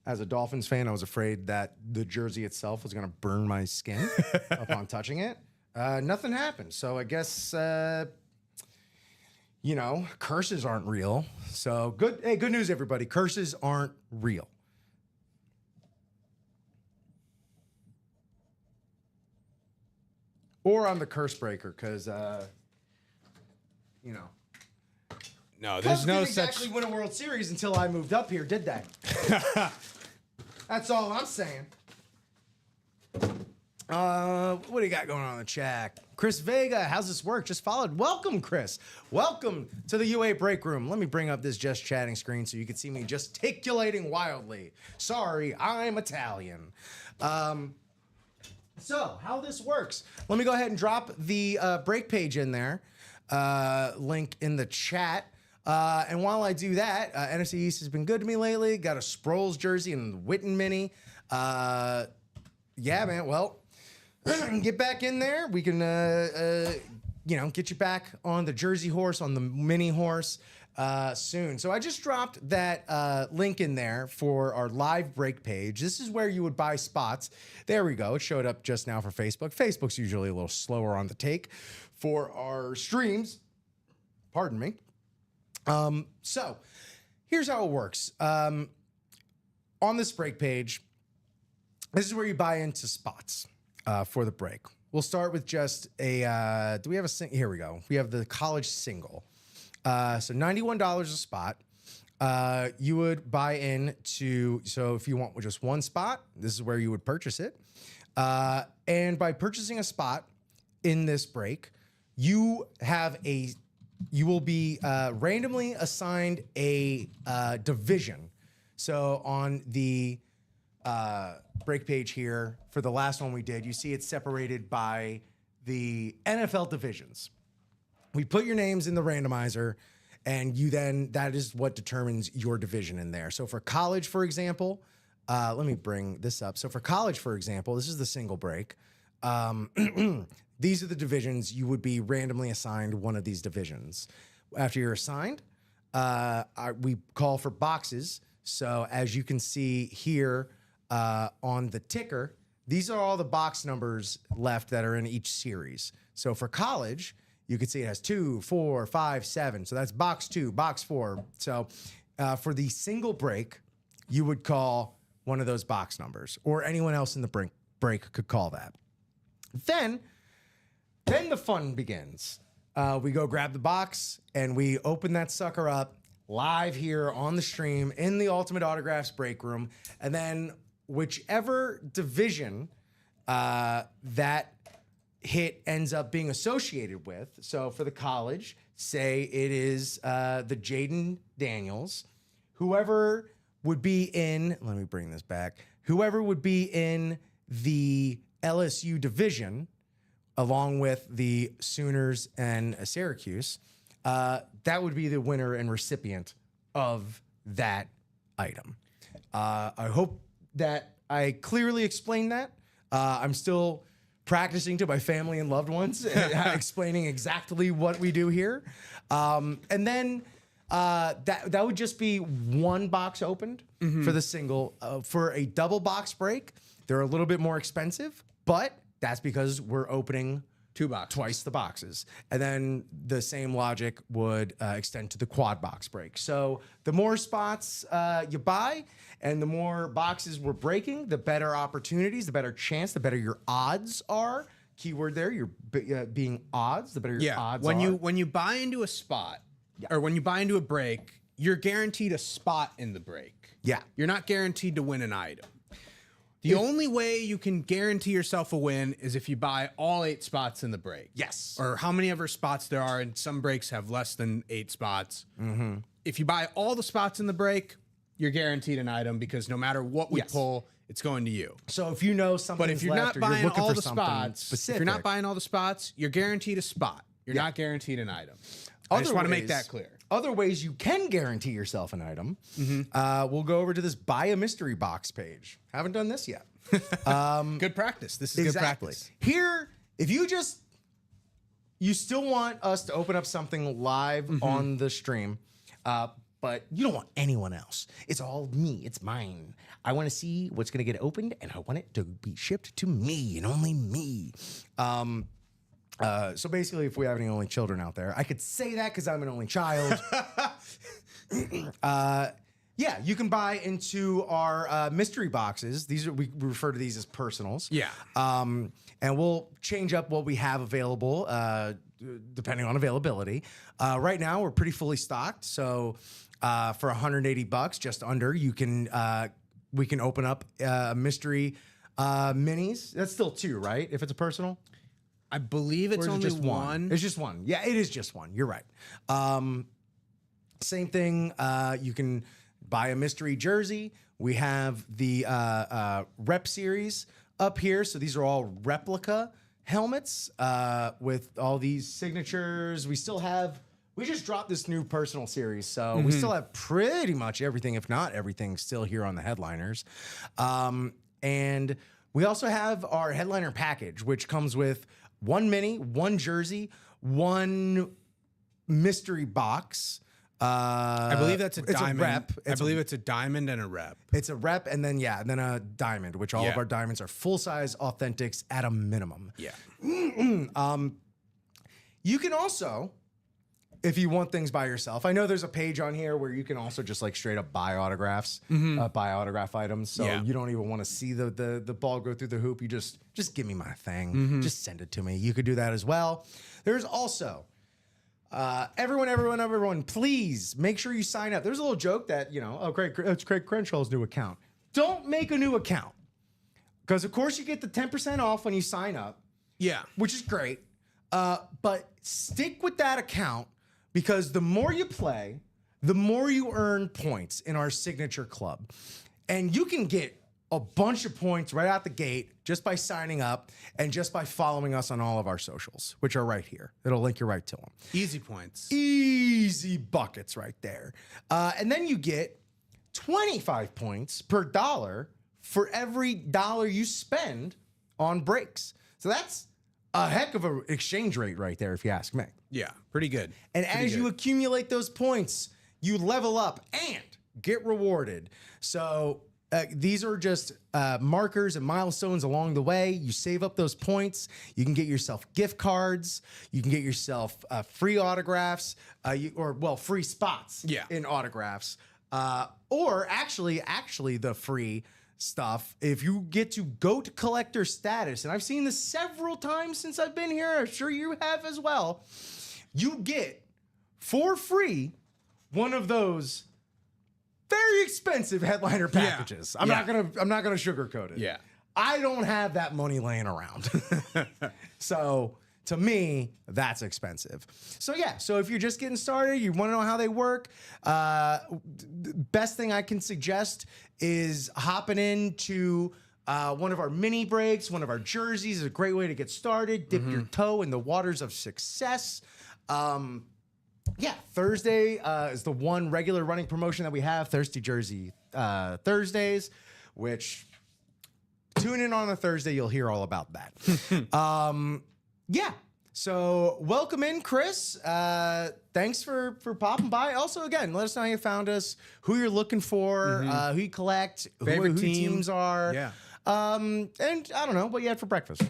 As a Dolphins fan, I was afraid that the jersey itself was going to burn my skin upon touching it. Nothing happened. So I guess, curses aren't real. So good. Hey, good news, everybody. Curses aren't real. Or I'm the curse breaker because, No, Cubs there's no didn't such. exactly win a World Series until I moved up here, did they? That's all I'm saying. What do you got going on in the chat? Chris Vega, how's this work? Just followed. Welcome, Chris. Welcome to the UA break room. Let me bring up this just chatting screen so you can see me gesticulating wildly. Sorry, I'm Italian. So, how this works? Let me go ahead and drop the break page in there. Link in the chat. And while I do that, NFC East has been good to me lately. Got a Sproles jersey and the Witten mini. Yeah, man. Well, get back in there. We can, get you back on the jersey horse, on the mini horse soon. So I just dropped that link in there for our live break page. This is where you would buy spots. There we go. It showed up just now for Facebook. Facebook's usually a little slower on the take for our streams. Pardon me. So here's how it works. On this break page, this is where you buy into spots for the break. We'll start with just a, do we have a, here we go. We have the college single. So $91 a spot. You would buy in to, so if you want just one spot, this is where you would purchase it. And by purchasing a spot in this break, you will be randomly assigned a division. So on the break page here, for the last one we did, you see it's separated by the NFL divisions. We put your names in the randomizer, and that is what determines your division in there. So for college, for example, let me bring this up. So for college, for example, this is the single break. These are the divisions. You would be randomly assigned one of these divisions. After you're assigned, we call for boxes. So as you can see here on the ticker, these are all the box numbers left that are in each series. So for college, you can see it has 2, 4, 5, 7. So that's box 2, box 4. So for the single break, you would call one of those box numbers, or anyone else in the break could call that. Then the fun begins. We go grab the box and we open that sucker up live here on the stream in the Ultimate Autographs break room. And then whichever division that hit ends up being associated with. So for the college, say it is the Jaden Daniels. Whoever would be in, let me bring this back. Whoever would be in the LSU division, along with the Sooners and Syracuse, that would be the winner and recipient of that item. I hope that I clearly explained that. I'm still practicing to my family and loved ones, explaining exactly what we do here. And then that would just be one box opened for the single. For a double box break, they're a little bit more expensive, but that's because we're opening twice the boxes. And then the same logic would extend to the quad box break. So the more spots you buy and the more boxes we're breaking, the better opportunities, the better chance, the better your odds are. Keyword there, you're being odds, the better your odds are. When you buy into a spot, or when you buy into a break, you're guaranteed a spot in the break. Yeah. You're not guaranteed to win an item. The only way you can guarantee yourself a win is if you buy all 8 spots in the break. Yes. Or how many ever spots there are, and some breaks have less than 8 spots. Mm-hmm. If you buy all the spots in the break, you're guaranteed an item because no matter what we pull, it's going to you. So if you know something, but if you're not buying all the spots, specific, if you're not buying all the spots, you're guaranteed a spot. You're not guaranteed an item. I just want to make that clear. Other ways you can guarantee yourself an item. We'll go over to this buy a mystery box page. Haven't done this yet. Good practice. This is good practice. Here, if you still want us to open up something live on the stream, but you don't want anyone else. It's all me. It's mine. I want to see what's going to get opened, and I want it to be shipped to me and only me. So basically, if we have any only children out there, I could say that because I'm an only child. Yeah, you can buy into our mystery boxes. These are we refer to these as personals. Yeah. And we'll change up what we have available depending on availability. Right now, we're pretty fully stocked. So for $180, just under, you can we can open up mystery minis. That's still 2, right? If it's a personal. I believe it's Or is it only just one. It's just one. Yeah, it is just one. You're right. Same thing. You can buy a mystery jersey. We have the rep series up here. So these are all replica helmets with all these signatures. We just dropped this new personal series. So we still have pretty much everything, if not everything, still here on the headliners. And we also have our headliner package, which comes with 1 mini, 1 jersey, 1 mystery box. I believe that's a diamond. Rep. I believe it's a diamond and a rep. It's a rep, and then a diamond, which all of Yeah. our diamonds are full-size authentics at a minimum. Yeah. You can also, if you want things by yourself, I know there's a page on here where you can also just like straight up buy autographs, buy autograph items. So Yeah. you don't even want to see the ball go through the hoop. You just give me my thing. Just send it to me. You could do that as well. There's also everyone, please make sure you sign up. There's a little joke that, it's Craig Crenshaw's new account. Don't make a new account. Because, of course, you get the 10% off when you sign up, Yeah. which is great. But stick with that account because the more you play, the more you earn points in our signature club. And you can get a bunch of points right out the gate just by signing up and just by following us on all of our socials, which are right here. It'll link you right to them. Easy points. Easy buckets right there. And then you get 25 points per dollar for every dollar you spend on breaks. So that's a heck of an exchange rate right there, if you ask me. Yeah. Pretty good. And Pretty as you good. accumulate those points, you level up and get rewarded. So these are just markers and milestones along the way. You save up those points. You can get yourself gift cards. You can get yourself free autographs, free spots Yeah. in autographs. Or actually the free stuff, if you get to GOAT collector status, and I've seen this several times since I've been here, I'm sure you have as well, you get for free one of those very expensive headliner packages. I'm not gonna sugarcoat it. Yeah. I don't have that money laying around. So to me, that's expensive. So yeah, so if you're just getting started, you want to know how they work, best thing I can suggest is hopping into one of our mini breaks, one of our jerseys is a great way to get started. Dip your toe in the waters of success. Thursday is the one regular running promotion that we have, Thirsty Jersey Thursdays, which tune in on a Thursday, you'll hear all about that. So welcome in, Chris. Thanks for popping by. Also, again, let us know how you found us, who you're looking for, who you collect, Favorite who team. teams are. Yeah. And I don't know what you had for breakfast.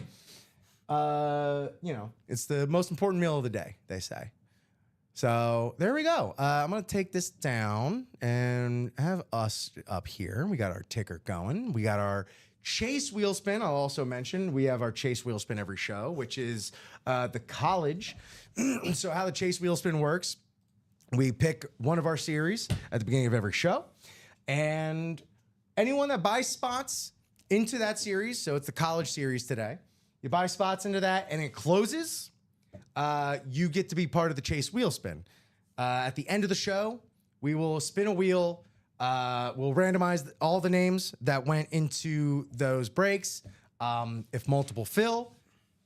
It's the most important meal of the day, they say. So there we go. I'm going to take this down and have us up here. We got our ticker going. We got our Chase wheel spin. I'll also mention we have our Chase wheel spin every show, which is the college. So how the Chase wheel spin works, we pick one of our series at the beginning of every show. And anyone that buys spots into that series, so it's the college series today, you buy spots into that and it closes, you get to be part of the Chase wheel spin. At the end of the show, we will spin a wheel. We'll randomize all the names that went into those breaks. If multiple fill,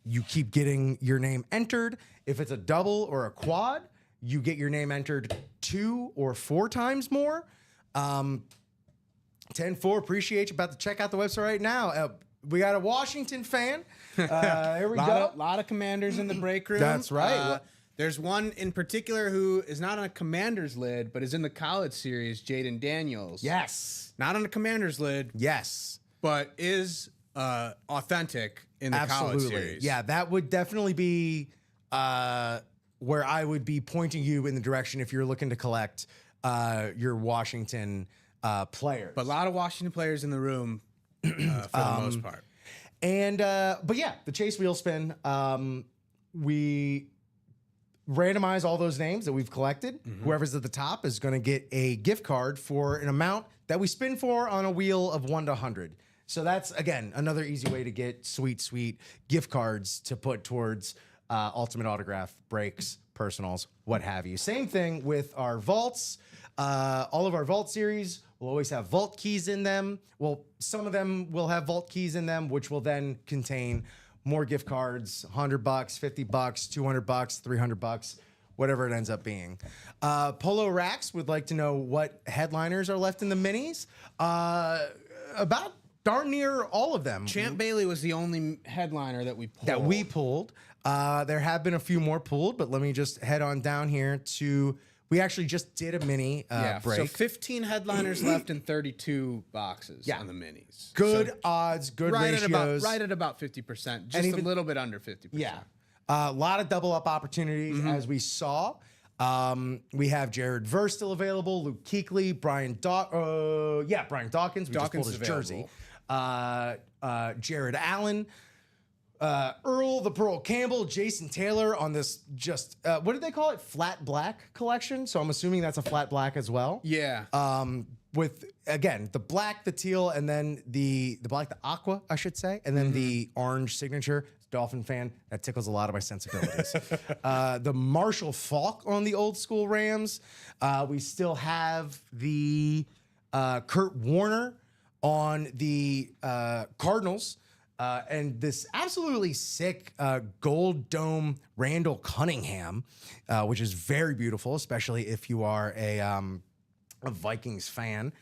you keep getting your name entered. If it's a double or a quad, you get your name entered 2 or 4 times more. 10-4, appreciate you. About to check out the website right now. We got a Washington fan. There we go. Lot of commanders in the break room. That's right. There's one in particular who is not on a commander's lid, but is in the college series, Jaden Daniels. Yes. Not on a commander's lid, Yes. but is authentic in the college series. Yeah, that would definitely be where I would be pointing you in the direction if you're looking to collect your Washington players. But a lot of Washington players in the room for the most part. And but yeah, the Chase wheel spin. We randomize all those names that we've collected. Whoever's at the top is going to get a gift card for an amount that we spin for on a wheel of 1 to 100. So that's, again, another easy way to get sweet gift cards to put towards Ultimate Autograph breaks, personals, what have you. Same thing with our vaults. All of our vault series will always have vault keys in them. Well, some of them will have vault keys in them, which will then contain more gift cards, $100, $50, $200, $300, whatever it ends up being. Polo Racks would like to know what headliners are left in the minis. About darn near all of them. Champ Bailey was the only headliner that we pulled. There have been a few more pulled, but let me just head on down here to. We actually just did a mini break. So 15 headliners left in 32 boxes on the minis. Good odds, good ratios. Right at about 50%, just a little bit under 50%. Yeah. A lot of double up opportunities as we saw. We have Jared Verse still available, Luke Kuechly, Brian Dawkins. We just pulled his jersey. Jared Allen. Earl the Pearl Campbell, Jason Taylor on this just what did they call it? Flat black collection. So I'm assuming that's a flat black as well. Yeah. With again the black, the teal, and then the black, the aqua, I should say, and then the orange signature. Dolphin fan, that tickles a lot of my sensibilities. The Marshall Faulk on the old school Rams. We still have the Kurt Warner on the Cardinals. And this absolutely sick gold dome Randall Cunningham, which is very beautiful, especially if you are a Vikings fan.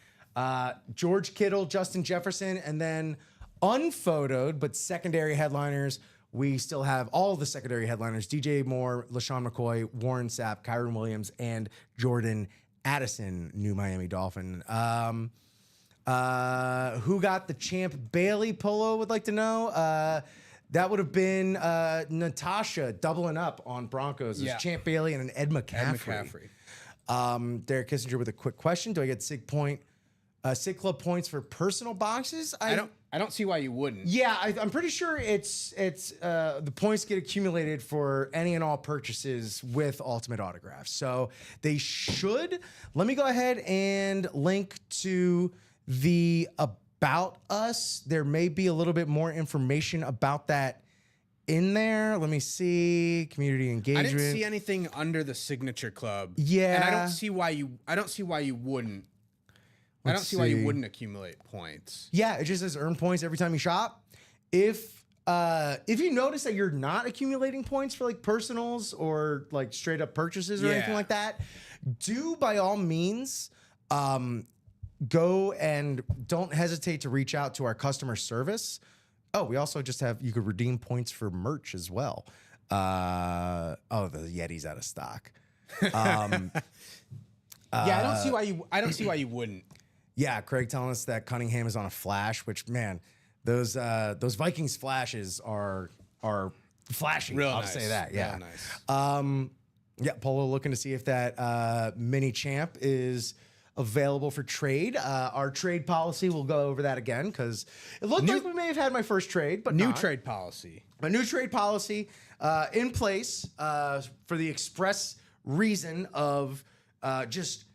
George Kittle, Justin Jefferson, and then unphotoed but secondary headliners. We still have all the secondary headliners: DJ Moore, LaShawn McCoy, Warren Sapp, Kyron Williams, and Jordan Addison, new Miami Dolphin. Who got the Champ Bailey polo would like to know. That would have been Natasha doubling up on Broncos. There's Champ Bailey and an Ed McCaffrey. Derek Kissinger with a quick question. Do I get SIG Club points for personal boxes? I don't see why you wouldn't. Yeah, I'm pretty sure it's the points get accumulated for any and all purchases with Ultimate Autographs. So they should. Let me go ahead and link to the About Us. There may be a little bit more information about that in there. Let me see. Community engagement. I didn't see anything under the Signature Club. Yeah. And I don't see why you wouldn't. I don't see why you wouldn't accumulate points. Yeah, it just says earn points every time you shop. If you notice that you're not accumulating points for like personals or like straight up purchases or anything like that, do by all means go and don't hesitate to reach out to our customer service. Oh, we also just have, you could redeem points for merch as well. The Yeti's out of stock. I don't see why you wouldn't. Yeah, Craig telling us that Cunningham is on a flash, which man, those Vikings flashes are flashy. Real I'll nice. say that. Yeah. Real nice. Polo looking to see if that mini champ is available for trade. Our trade policy, we'll go over that again because it looked like we may have had my first trade, but New trade policy. A new trade policy in place for the express reason of just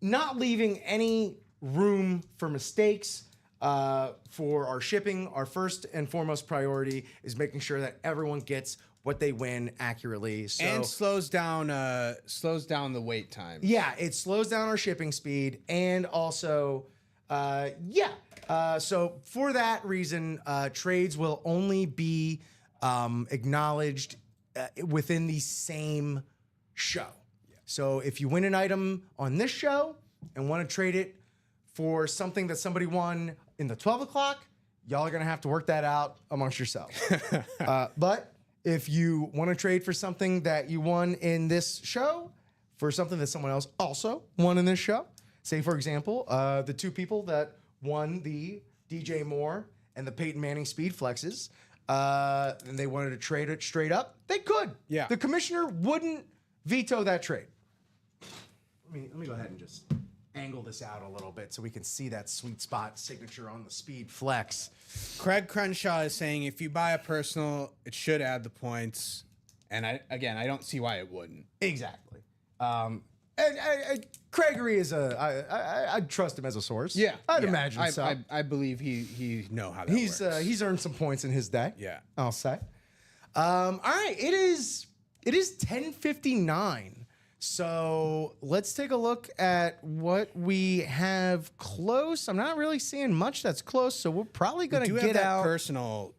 not leaving any room for mistakes for our shipping. Our first and foremost priority is making sure that everyone gets what they win accurately. So, And slows down the wait time. yeah, it slows down our shipping speed, and also, so for that reason, trades will only be acknowledged within the same show. So if you win an item on this show and want to trade it for something that somebody won in the 12 o'clock, y'all are going to have to work that out amongst yourselves. But if you want to trade for something that you won in this show for something that someone else also won in this show, say, for example, the two people that won the DJ Moore and the Peyton Manning Speed Flexes, and they wanted to trade it straight up, they could. Yeah. The commissioner wouldn't veto that trade. Let me go ahead and just angle this out a little bit so we can see that sweet spot signature on the speed flex. Craig Crenshaw is saying if you buy a personal, it should add the points. And I don't see why it wouldn't. Exactly. And Gregory is I'd trust him as a source. Yeah, I'd imagine so. I believe he know how that He's works. he's earned some points in his day. Yeah. I'll say. All right, it is 10:59. So let's take a look at what we have close. I'm not really seeing much that's close, so we're probably gonna Do get have that out. personal,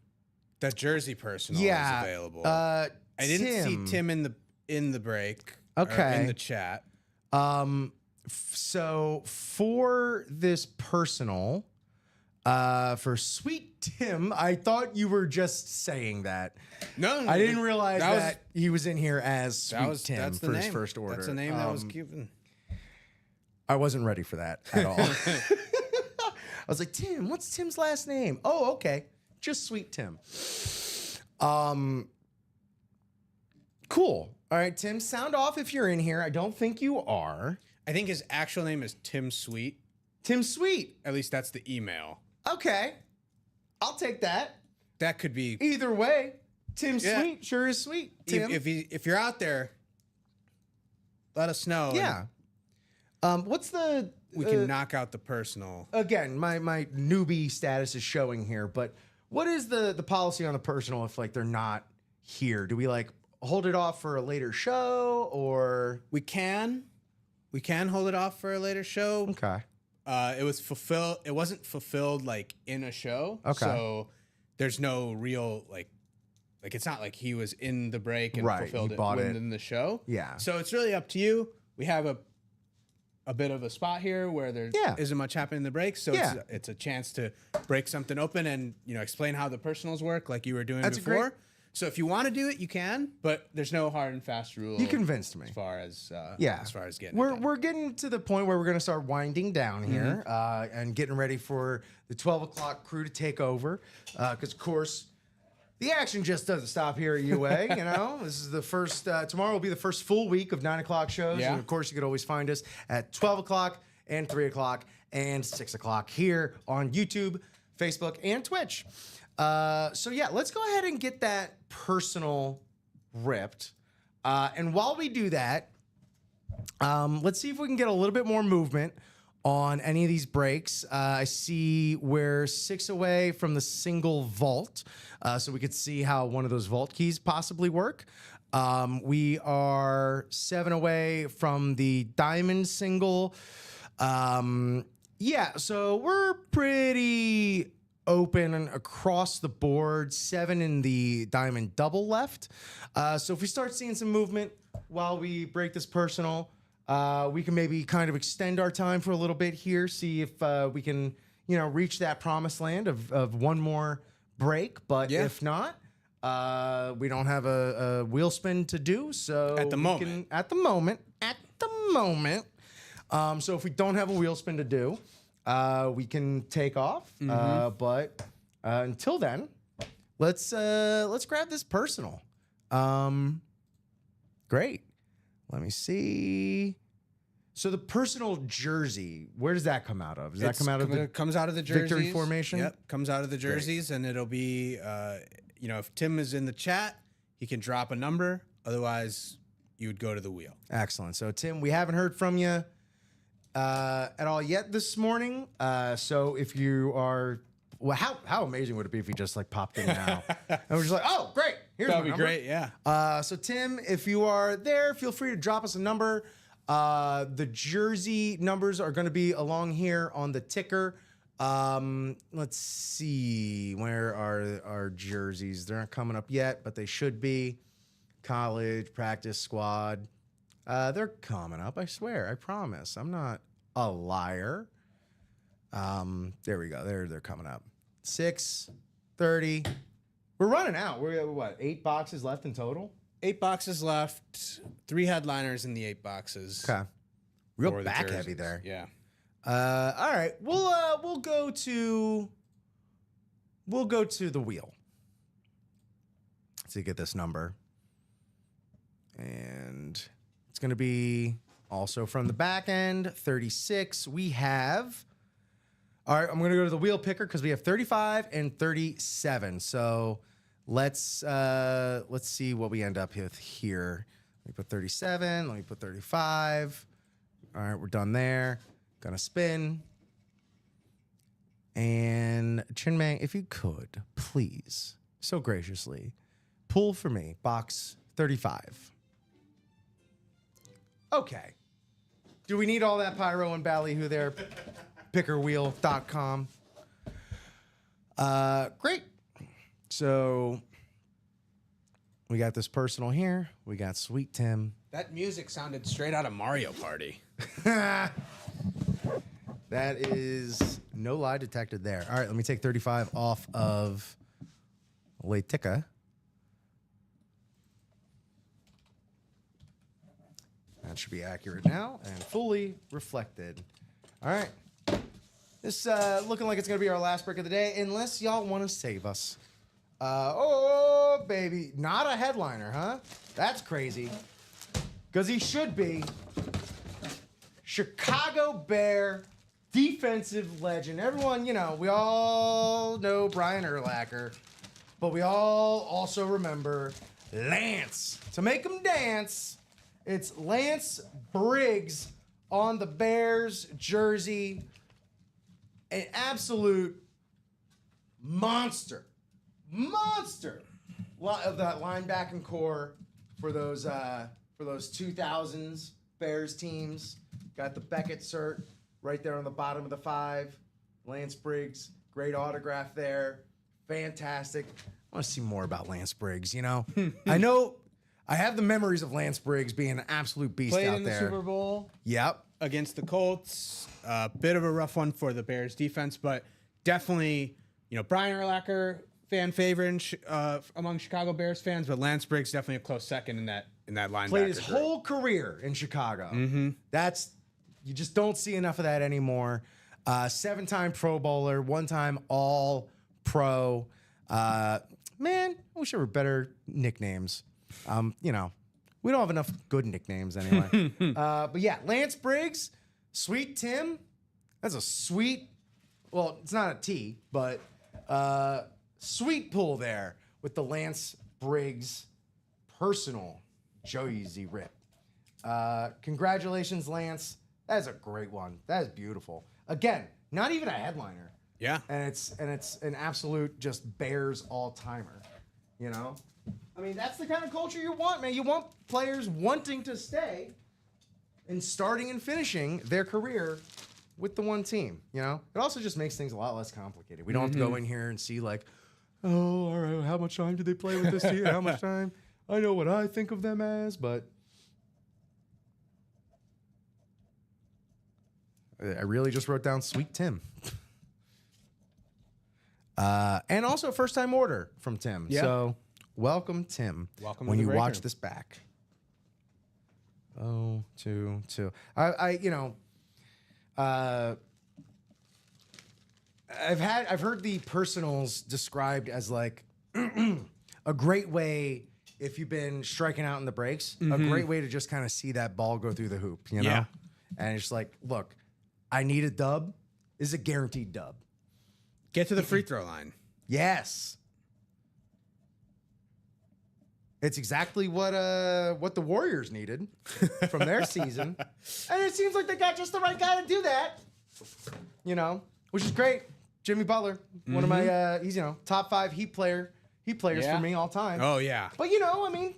that jersey personal Yeah, is available. I I didn't see Tim in the break. Okay. Or in the chat. So for this personal, for Sweet Tim, I thought you were just saying that. No, I didn't realize that was- that he was in here as Sweet Tim that's the for name. his first order. That's the name that was given. I wasn't ready for that at all. I was like, Tim, what's Tim's last name? Oh, okay. Just Sweet Tim. Cool. All right, Tim, sound off if you're in here. I don't think you are. I think his actual name is Tim Sweet. Tim Sweet. At least that's the email. Okay. I'll take that. That could be. Either way, Tim Yeah. Sweet sure is sweet. Tim. If you're out there, let us know. and yeah. What's the we can knock out the personal. again, my newbie status is showing here, but what is the policy on the personal if like they're not here? Do we like hold it off for a later show or We can hold it off for a later show. okay. It was fulfilled. It wasn't fulfilled like in a show. Okay. So there's no real like it's not like he was in the break and Right, fulfilled he it bought it. within the show. Yeah. So it's really up to you. We have a bit of a spot here where there Yeah. not much happening in the break. So Yeah. it's a chance to break something open and explain how the personals work like you were doing That's a before. great- So if you want to do it, you can, but there's no hard and fast rule. You convinced me. as far as Yeah. as far as getting it we're done. we're getting to the point where we're gonna start winding down here and getting ready for the 12 o'clock crew to take over. Because of course, the action just doesn't stop here at UA. This is the first. Tomorrow will be the first full week of 9 o'clock shows, Yeah. and of course, you could always find us at 12 o'clock and 3 o'clock and 6 o'clock here on YouTube, Facebook, and Twitch. So yeah, let's go ahead and get that personal ripped. And while we do that, let's see if we can get a little bit more movement on any of these breaks. I see we're 6 away from the single vault, so we could see how one of those vault keys possibly work. We are 7 away from the diamond single. Yeah, so we're pretty open and across the board. 7 in the diamond double left. So if we start seeing some movement while we break this personal, we can maybe kind of extend our time for a little bit here, see if we can, reach that promised land of one more break. But Yeah. if not, we don't have a wheel spin to do. So At the we moment. at the moment. So if we don't have a wheel spin to do, we can take off. But until then, let's grab this personal. Great. Let me see. So the personal jersey, where does that come out of? Does that come out of the It comes out of the jerseys. victory formation? Yep, comes out of the jerseys, and it'll be, if Tim is in the chat, he can drop a number. Otherwise, you would go to the wheel. Excellent. So Tim, we haven't heard from you at all yet this morning. So if you are, well, how amazing would it be if you just like popped in now and we're just like, oh, great, here's That'd my be number. great. Yeah. So Tim, if you are there, feel free to drop us a number. The jersey numbers are going to be along here on the ticker. Let's see, where are our jerseys? They're not coming up yet, but they should be. College, practice squad. They're coming up, I swear. I promise. I'm not a liar. There we go. They're coming up. 6:30. We're running out. We're at what, 8 boxes left in total? 8 boxes left. 3 headliners in the 8 boxes. Okay. Real for the back jerseys. heavy there. Yeah. All right. We'll go to the wheel. To get this number. And it's gonna be Also from the back end, 36, we have. All right, I'm going to go to the wheel picker because we have 35 and 37. So let's see what we end up with here. Let me put 37. Let me put 35. All right, we're done there. Gonna spin. And Chinmay, if you could, please, so graciously, pull for me box 35. Okay. Do we need all that pyro and ballyhoo there? Pickerwheel.com. Great. So we got this personal here. We got Sweet Tim. That music sounded straight out of Mario Party. That is no lie detected there. All right, let me take 35 off of Latika. That should be accurate now and fully reflected. All right. This looking like it's going to be our last break of the day, unless y'all want to save us. Oh, baby. Not a headliner, huh? That's crazy. Because he should be. Chicago Bear defensive legend. Everyone, you know, we all know Brian Urlacher, but we all also remember Lance. To make him dance, it's Lance Briggs on the Bears jersey. An absolute monster of that linebacking core for those 2000s Bears teams. Got the Beckett cert right there on the bottom of the 5. Lance Briggs, great autograph there. Fantastic. I want to see more about Lance Briggs, you know? I have the memories of Lance Briggs being an absolute beast Played out in the there. Super Bowl. Yep. Against the Colts. A bit of a rough one for the Bears defense, but definitely, you know, Brian Urlacher, fan favorite among Chicago Bears fans, but Lance Briggs definitely a close second in that linebacker. Played his group. whole career in Chicago. You just don't see enough of that anymore. 7-time Pro Bowler, 1-time All Pro. Man, I wish there were better nicknames. You know, we don't have enough good nicknames anyway. But yeah, Lance Briggs, Sweet Tim. That's a sweet, well, it's not a T, but sweet pull there with the Lance Briggs personal jersey rip. Congratulations, Lance. That is a great one. That is beautiful. Again, not even a headliner. Yeah. And it's an absolute just Bears all-timer, you know? I mean, that's the kind of culture you want, man. You want players wanting to stay and starting and finishing their career with the one team, you know? It also just makes things a lot less complicated. We don't have to go in here and see like, oh, all right, how much time do they play with this team? How much time? I know what I think of them as, but I really just wrote down Sweet Tim. And also first-time order from Tim. Yeah. So welcome, Tim. Welcome when to you the break watch room. this back. Oh, two. I've heard the personals described as like a great way if you've been striking out in the breaks, a great way to just kind of see that ball go through the hoop, you know? Yeah. And it's like, look, I need a dub. This is a guaranteed dub. Get to the free throw line. Yes. It's exactly what the Warriors needed from their season. And it seems like they got just the right guy to do that. You know, which is great. Jimmy Butler, one of my he's, you know, top 5 Heat players Yeah. for me all time. Oh, yeah. But you know, I mean,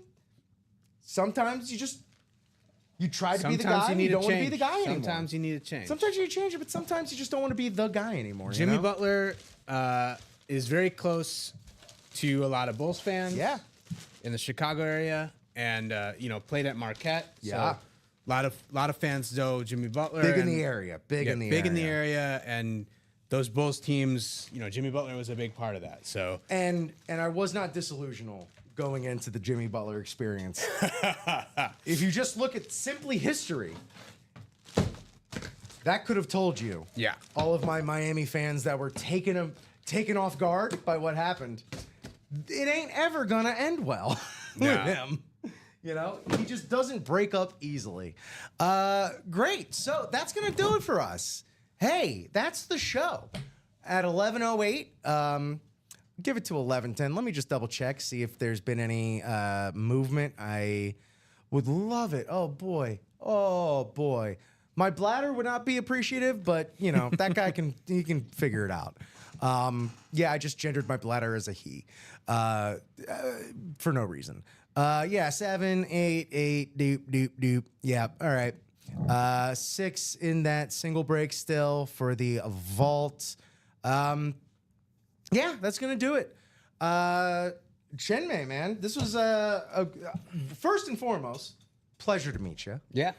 sometimes you try to be the guy and you don't want to be the guy anymore. Sometimes you need a change. Sometimes you need to change it, but sometimes you just don't want to be the guy anymore. Jimmy you know? Butler is very close to a lot of Bulls fans. Yeah. In the Chicago area, and you know, played at Marquette. Yeah. So a lot of fans know Jimmy Butler. Big in and- the area. Big yeah, in the big area. in the area, and those Bulls teams, you know, Jimmy Butler was a big part of that. So And I was not disillusional going into the Jimmy Butler experience. If you just look at simply history, that could have told you. Yeah. All of my Miami fans that were taken off guard by what happened. It ain't ever gonna end well No. with him. You know, he just doesn't break up easily. Great. So that's going to do it for us. Hey, that's the show. At 11:08, give it to 11:10. Let me just double check, see if there's been any movement. I would love it. Oh, boy. Oh, boy. My bladder would not be appreciative, but, you know, that guy can figure it out. Yeah, I just gendered my bladder as a he for no reason. Yeah, 7, 8, 8, doop. Yeah, all right. 6 in that single break still for the vault. Yeah, that's going to do it. Chenmei, man, this was first and foremost, pleasure to meet you. Yeah.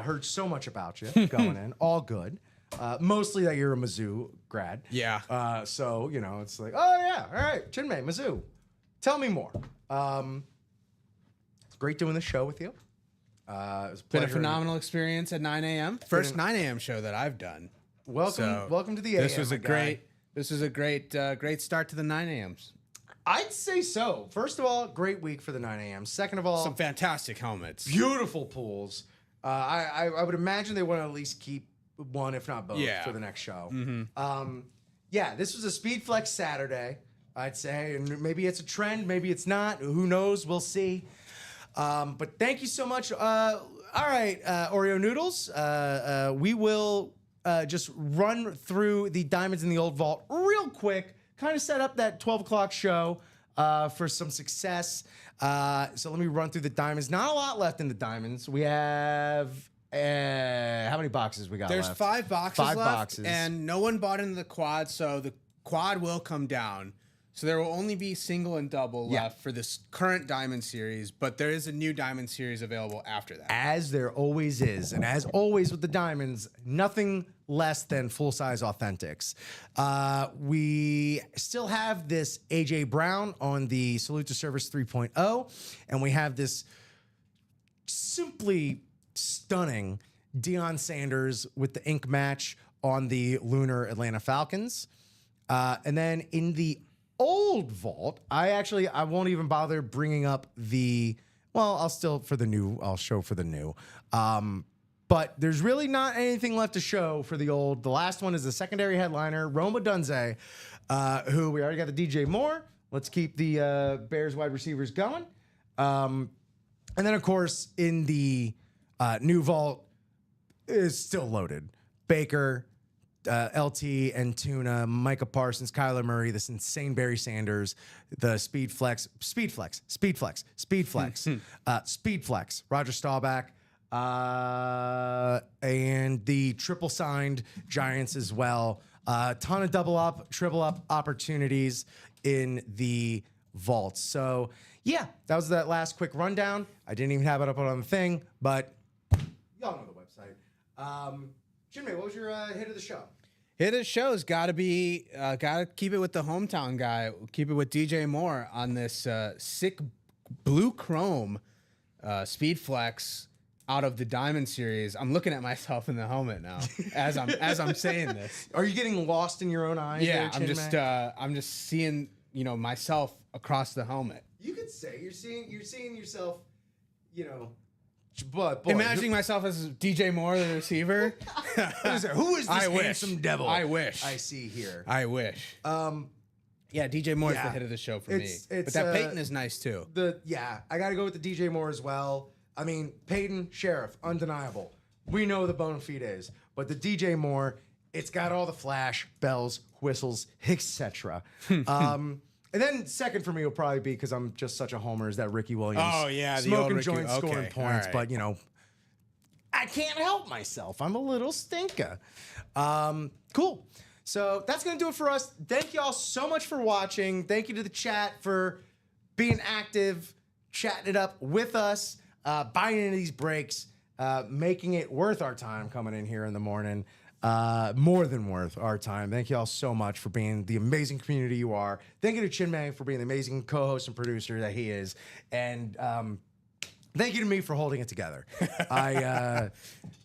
Heard so much about you going in. All good. Mostly that you're a Mizzou grad. Yeah. So, you know, it's like, oh, yeah, all right, Chenmei, Mizzou. Tell me more. It's great doing the show with you. It was Been a phenomenal experience at 9 a.m. First 9 a.m. show that I've done. Welcome to the This AM, was a my guy. great start to the 9 a.m.s. I'd say so. First of all, great week for the 9 a.m. Second of all, Some fantastic helmets. beautiful pools. I would imagine they want to at least keep one, if not both, Yeah. for the next show. Yeah, this was a Speed Flex Saturday, I'd say, and maybe it's a trend, maybe it's not. Who knows? We'll see. But thank you so much. All right, Oreo Noodles. We will just run through the diamonds in the old vault real quick. Kind of set up that 12 o'clock show for some success. So let me run through the diamonds. Not a lot left in the diamonds. We have how many boxes we got There's left? 5 boxes Five left, boxes. and no one bought into the quad, so the quad will come down. So there will only be single and double Yeah. left for this current diamond series, but there is a new diamond series available after that. As there always is. And as always with the diamonds, nothing less than full-size authentics. We still have this AJ Brown on the Salute to Service 3.0, and we have this simply stunning Deion Sanders with the ink match on the Lunar Atlanta Falcons. And then in the old vault, I won't even bother bringing up I'll show for the new. But there's really not anything left to show for the old. The last one is the secondary headliner, Roma Dunze, who we already got the DJ Moore. Let's keep the Bears wide receivers going. And then, of course, in the new vault is still loaded. Baker, LT and Tuna, Micah Parsons, Kyler Murray, this insane Barry Sanders, the Speed Flex, Roger Staubach, and the triple signed Giants as well. Ton of triple up opportunities in the vault. So yeah, that was that last quick rundown. I didn't even have it up on the thing, but y'all know the website. Chenmei, what was your hit of the show? Hit of the show's gotta keep it with the hometown guy. Keep it with DJ Moore on this sick blue chrome Speed Flex out of the Diamond series. I'm looking at myself in the helmet now as I'm saying this. Are you getting lost in your own eyes? Yeah, there, I'm just seeing, myself across the helmet. You could say you're seeing yourself, but Imagining myself as DJ Moore, the receiver. who is this I wish. handsome devil? I wish. I see here. I wish. Yeah, DJ Moore is the hit of the show for me. But that Peyton is nice too. I got to go with the DJ Moore as well. I mean, Peyton, Sheriff, undeniable. We know the bona fides, but the DJ Moore, it's got all the flash, bells, whistles, etc. And then second for me will probably be, because I'm just such a homer, is that Ricky Williams. Oh, yeah, the smoking old Ricky- joints, scoring okay, points, all but I can't help myself. I'm a little stinker. Cool. So that's going to do it for us. Thank you all so much for watching. Thank you to the chat for being active, chatting it up with us, buying into these breaks, making it worth our time coming in here in the morning. More than worth our time. Thank you all so much for being the amazing community you are. Thank you to Chenmei for being the amazing co-host and producer that he is. And thank you to me for holding it together. I'm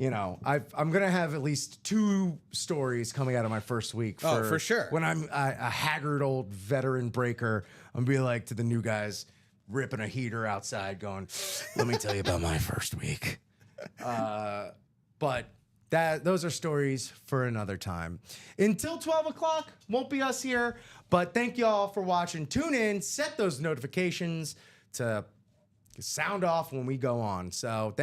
going to have at least 2 stories coming out of my first week. For sure. When I'm a haggard old veteran breaker, I'm going to be like to the new guys, ripping a heater outside going, let me tell you about my first week. But those are stories for another time. Until 12 o'clock, won't be us here. But thank you all for watching. Tune in, set those notifications to sound off when we go on. So thank